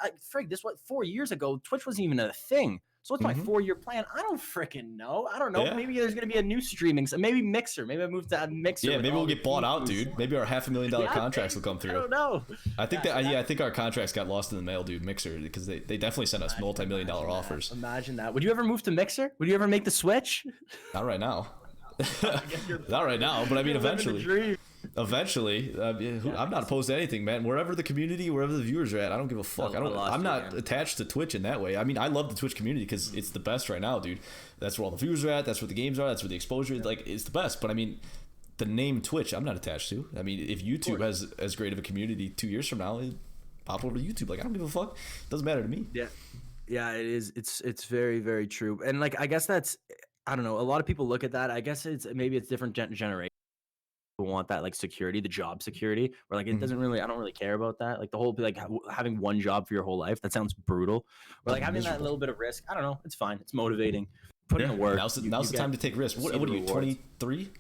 Speaker 2: this what 4 years ago, Twitch wasn't even a thing. So what's my 4-year plan? I don't freaking know. I don't know. Yeah. Maybe there's gonna be a new streaming. So maybe Mixer. Maybe I move to a Mixer.
Speaker 1: Yeah, maybe we'll get bought out, dude. Maybe our $500,000 contracts will come through.
Speaker 2: I don't know.
Speaker 1: I think I think our contracts got lost in the mail, dude. Mixer, because they definitely sent us multi-million-dollar offers.
Speaker 2: Imagine that. Would you ever move to Mixer? Would you ever make the switch?
Speaker 1: Not right now. Not right now, but I mean eventually. Eventually, I'm not opposed to anything, man. Wherever the community, wherever the viewers are at, I don't give a fuck. I'm not attached to Twitch in that way. I mean, I love the Twitch community because it's the best right now, dude. That's where all the viewers are at. That's where the games are. That's where the exposure is. Like, it's the best. But I mean, the name Twitch, I'm not attached to. I mean, if YouTube has as great of a community 2 years from now, pop over to YouTube. Like, I don't give a fuck. It doesn't matter to me.
Speaker 2: Yeah, it is. It's very, very true. And like, I guess that's, I don't know. A lot of people look at that. I guess maybe it's different generation. Want that like security, the job security, where like it doesn't really, I don't really care about that. Like the whole like having one job for your whole life, that sounds brutal. Or like having that little bit of risk, I don't know, it's fine, it's motivating. Put in the work.
Speaker 1: Now's the time to take risks. What are you, 23?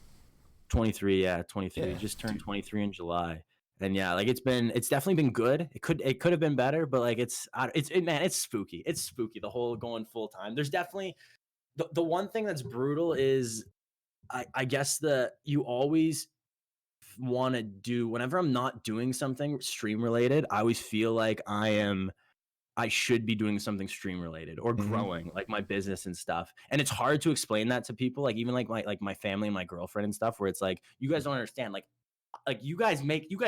Speaker 2: 23, yeah, 23. Just turned 23 in July. And yeah, like it's definitely been good. It could have been better, but like it's spooky. It's spooky, the whole going full time. There's definitely the one thing that's brutal is I guess you always want to do whenever I'm not doing something stream related, I always feel like I should be doing something stream related or growing like my business and stuff. And it's hard to explain that to people, like even like my family and my girlfriend and stuff, where it's like, you guys don't understand. Like like you guys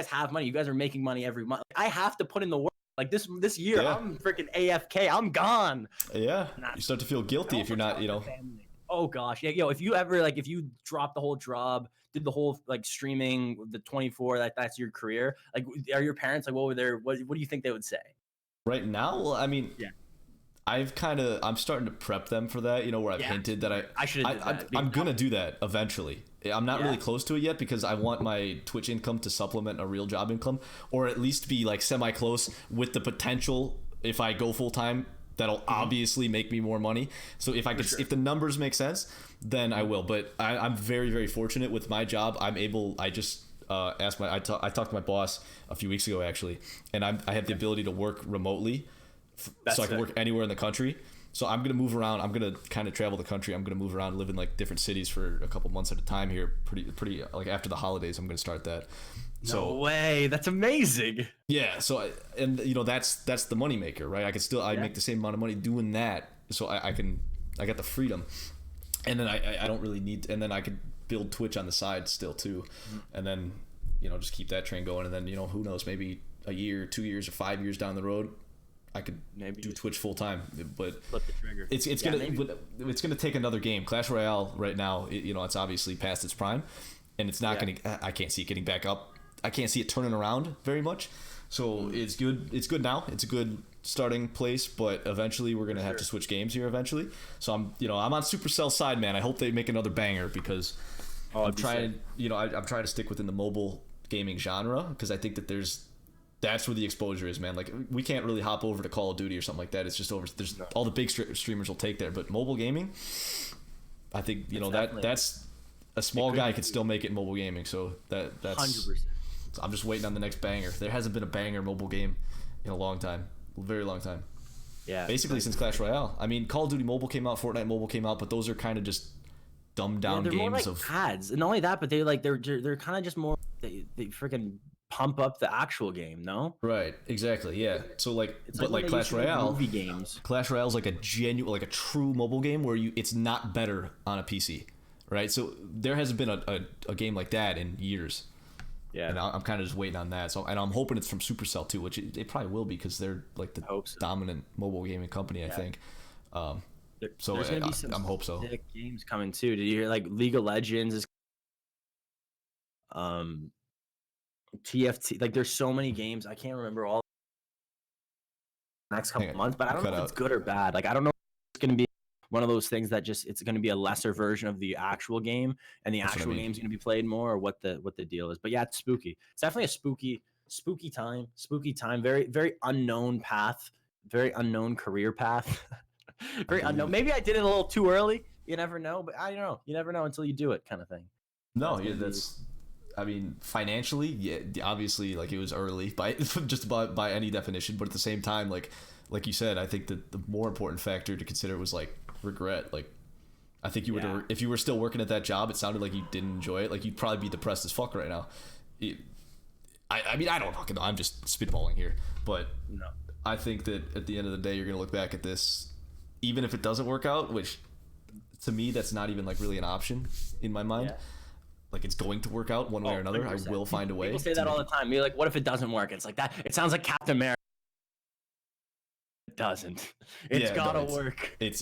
Speaker 2: have money. You guys are making money every month. Like, I have to put in the work. Like this year, I'm freaking AFK. I'm gone.
Speaker 1: Yeah, you start to feel guilty if you're not, you know.
Speaker 2: Oh gosh, yeah, yo, if you ever if you drop the whole job, did the whole like streaming, the 24, that's your career. Like, are your parents like, what do you think they would say?
Speaker 1: Right now, well, I mean, I'm starting to prep them for that, you know, where I've hinted that I'm gonna do that eventually. I'm not really close to it yet because I want my Twitch income to supplement a real job income, or at least be like semi-close, with the potential, if I go full-time, that'll obviously make me more money. So if I could, if the numbers make sense, then I will. But I'm very, very fortunate with my job. I just asked I talked to my boss a few weeks ago actually, and I have the ability to work remotely, so I can work anywhere in the country. So I'm gonna move around. I'm gonna kind of travel the country. I'm gonna move around, live in like different cities for a couple months at a time here. Pretty like after the holidays, I'm gonna start that.
Speaker 2: No way, that's amazing.
Speaker 1: Yeah. So and you know that's the money maker, right? I can still make the same amount of money doing that. So I got the freedom, and then I don't really need. And then I could build Twitch on the side still too, and then you know just keep that train going. And then you know who knows, maybe a year, 2 years, or 5 years down the road, I could maybe do Twitch full time, but
Speaker 2: flip the trigger.
Speaker 1: It's gonna take another game. Clash Royale right now, you know, it's obviously past its prime, and it's not gonna. I can't see it getting back up. I can't see it turning around very much. So it's good. It's good now. It's a good starting place, but eventually we're gonna have to switch games here eventually. So I'm on Supercell side, man. I hope they make another banger because I'm trying to stick within the mobile gaming genre because I think that that's where the exposure is, man. Like we can't really hop over to Call of Duty or something like that. It's just over. There's all the big streamers will take there, but mobile gaming, I think that's a small guy could still make it in mobile gaming. So that's
Speaker 2: 100%.
Speaker 1: I'm just waiting on the next banger. There hasn't been a banger mobile game in a long time, a very long time.
Speaker 2: Yeah,
Speaker 1: basically since Clash Royale. I mean, Call of Duty Mobile came out, Fortnite Mobile came out, but those are kind of just dumbed down
Speaker 2: they're
Speaker 1: games
Speaker 2: more like
Speaker 1: of
Speaker 2: ads. And not only that, but they're kind of just more they freaking pump up the actual game, no?
Speaker 1: Right, exactly, yeah. So like, but like Clash Royale,
Speaker 2: movie games.
Speaker 1: Clash Royale is like a true mobile game where it's not better on a PC, right? So there hasn't been a game like that in years. Yeah, and I'm kind of just waiting on that. So, and I'm hoping it's from Supercell too, which it probably will be because they're like the dominant mobile gaming company, I think. So
Speaker 2: there's gonna be some
Speaker 1: hope so.
Speaker 2: Sick games coming too. Did you hear like League of Legends is TFT? Like there's so many games. I can't remember all next couple months, but I don't know if it's good or bad. Like I don't know if it's gonna be one of those things that it's going to be a lesser version of the actual game, and the actual game's going to be played more, or what the deal is. But yeah, it's spooky. It's definitely a spooky time. Very, very unknown path, very unknown career path. Very unknown. Maybe I did it a little too early. You never know, but I don't know. You never know until you do it, kind of thing.
Speaker 1: No, I mean, financially, yeah, obviously, like it was early by by any definition, but at the same time, like you said, I think that the more important factor to consider was like regret. Like I think if you were still working at that job, it sounded like you didn't enjoy it. Like you'd probably be depressed as fuck right now. I mean, I don't fucking know. I'm just spitballing here, but no. I think that at the end of the day, you're gonna look back at this, even if it doesn't work out, which to me that's not even like really an option in my mind. Like it's going to work out one way or another. 100%. I will find a way.
Speaker 2: People say that all the time. You're like, what if it doesn't work? It's like that. It sounds like Captain America. Doesn't. It's gotta work.
Speaker 1: It's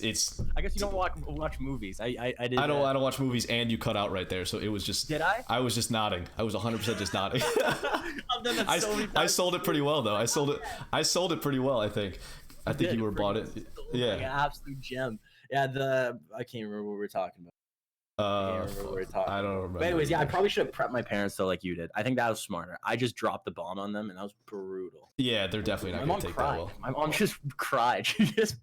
Speaker 2: I guess you don't watch movies. I did.
Speaker 1: I don't watch movies, and you cut out right there, so it was just.
Speaker 2: Did I?
Speaker 1: I was just nodding. I was 100% just nodding.
Speaker 2: I've done that so many times.
Speaker 1: I sold it pretty well though. I sold it pretty well. I think you were bought it. Yeah.
Speaker 2: Like an absolute gem. Yeah. I can't remember what we were talking about. I don't remember. But anyways, yeah, I probably should have prepped my parents though, like you did. I think that was smarter. I just dropped the bomb on them, and that was brutal.
Speaker 1: Yeah, they're definitely not gonna take that well.
Speaker 2: My mom just cried. She just.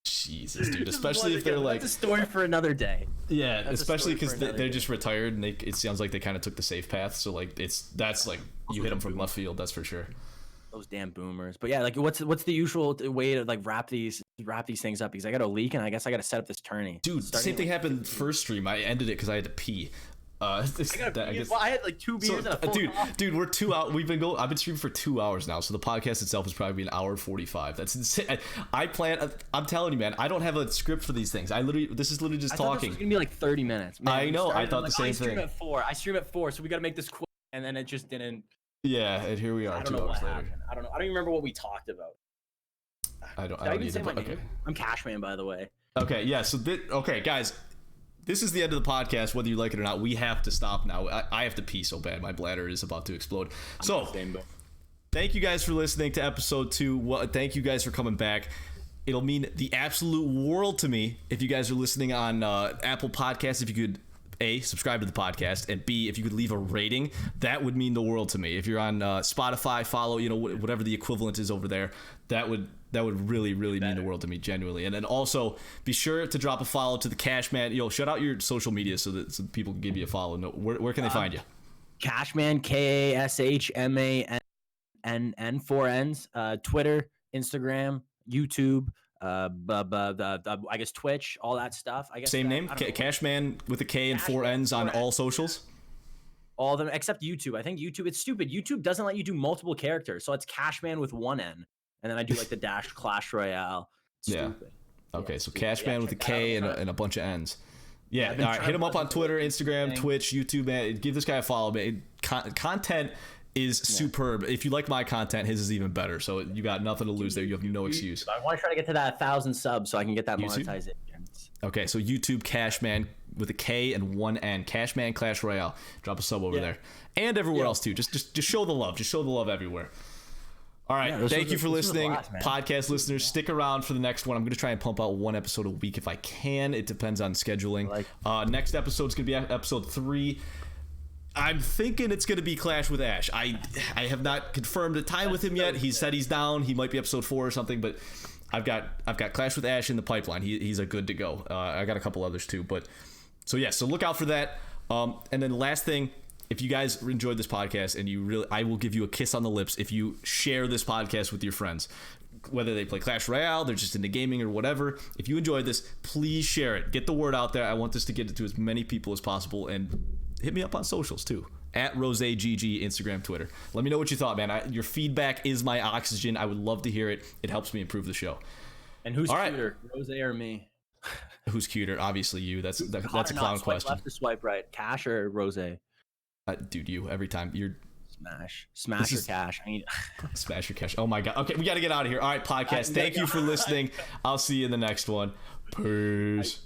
Speaker 1: Jesus, dude. Especially if they're like.
Speaker 2: That's a story for another day.
Speaker 1: Yeah, especially because they're just retired, and it sounds like they kind of took the safe path. So like that's like you hit them from left field. That's for sure.
Speaker 2: Those damn boomers. But yeah, like what's the usual way to like wrap these things up? Because I got a leak, and I guess I got to set up this tourney.
Speaker 1: Dude, same thing happened first stream. I ended it because I had to pee.
Speaker 2: I had like 2 beers and a full
Speaker 1: dude, we're 2 hours. I've been streaming for 2 hours now, so the podcast itself is probably an hour 45. That's insane. I'm telling you, man, I don't have a script for these things. This is literally just talking.
Speaker 2: This was gonna be like 30 minutes. Man,
Speaker 1: I know. I thought the same thing.
Speaker 2: I stream at 4, so we gotta make this quick. and then it just didn't.
Speaker 1: Yeah, and here we are.
Speaker 2: I don't
Speaker 1: 2
Speaker 2: know
Speaker 1: hours
Speaker 2: what
Speaker 1: later.
Speaker 2: happened. I don't know. I don't even remember what we talked about.
Speaker 1: I don't
Speaker 2: even say
Speaker 1: either,
Speaker 2: my
Speaker 1: but
Speaker 2: name?
Speaker 1: okay.
Speaker 2: I'm Kashmann, by the way.
Speaker 1: Okay, yeah. So, okay, guys, this is the end of the podcast. Whether you like it or not, we have to stop now. I have to pee so bad. My bladder is about to explode. So, thank you guys for listening to episode 2. Thank you guys for coming back. It'll mean the absolute world to me if you guys are listening on Apple Podcasts. If you could, A, subscribe to the podcast, and B, if you could leave a rating, that would mean the world to me. If you're on Spotify, follow, whatever the equivalent is over there, that would really mean the world to me, genuinely. And then also be sure to drop a follow to the Kashmann. Shout out your social media so people can give you a follow. Where can they find you?
Speaker 2: Kashmann, Kashmann, 4 N's. Twitter, Instagram, YouTube. I guess Twitch, all that stuff. I guess
Speaker 1: same name, Kashmann with a K and 4 N's on all socials.
Speaker 2: All of them except YouTube. I think YouTube. It's stupid. YouTube doesn't let you do multiple characters, so it's Kashmann with 1 N, and then I do like the dash Clash Royale. Stupid.
Speaker 1: Yeah. Okay, so Kashmann with a K and a bunch of N's. Yeah. All right. Hit him up on Twitter, Instagram, Twitch, YouTube. Man, give this guy a follow. Man, content is superb. If you like my content, his is even better. So you got nothing to lose there. You have no excuse.
Speaker 2: I want to try to get to that 1,000 subs so I can get that monetization.
Speaker 1: Okay, so YouTube Kashmann with a K and 1 N. Kashmann Clash Royale. Drop a sub over there, and everywhere else too. Just show the love. Just show the love everywhere. All right, thank you for listening, podcast listeners. Stick around for the next one. I'm going to try and pump out 1 episode a week if I can. It depends on scheduling. Next episode is going to be episode 3. I'm thinking it's going to be Clash with Ash. I have not confirmed a time with him yet. He said he's down. He might be episode 4 or something, but I've got Clash with Ash in the pipeline. He's a good to go. I got a couple others too, but so look out for that. And then the last thing, if you guys enjoyed this podcast and I will give you a kiss on the lips if you share this podcast with your friends. Whether they play Clash Royale, they're just into gaming or whatever. If you enjoyed this, please share it. Get the word out there. I want this to get to as many people as possible, and hit me up on socials too, at Rozay GG, Instagram, Twitter. Let me know what you thought, man. Your feedback is my oxygen. I would love to hear it. It helps me improve the show.
Speaker 2: And who's cuter, Rozay or me?
Speaker 1: Who's cuter? Obviously you. That's a clown question.
Speaker 2: Left or swipe right? Cash or Rozay?
Speaker 1: Dude, you every time. You're
Speaker 2: smash your Cash.
Speaker 1: Smash your Cash. Oh my god. Okay, we got to get out of here. All right, podcast. Thank you for listening. I'll see you in the next one. Peace.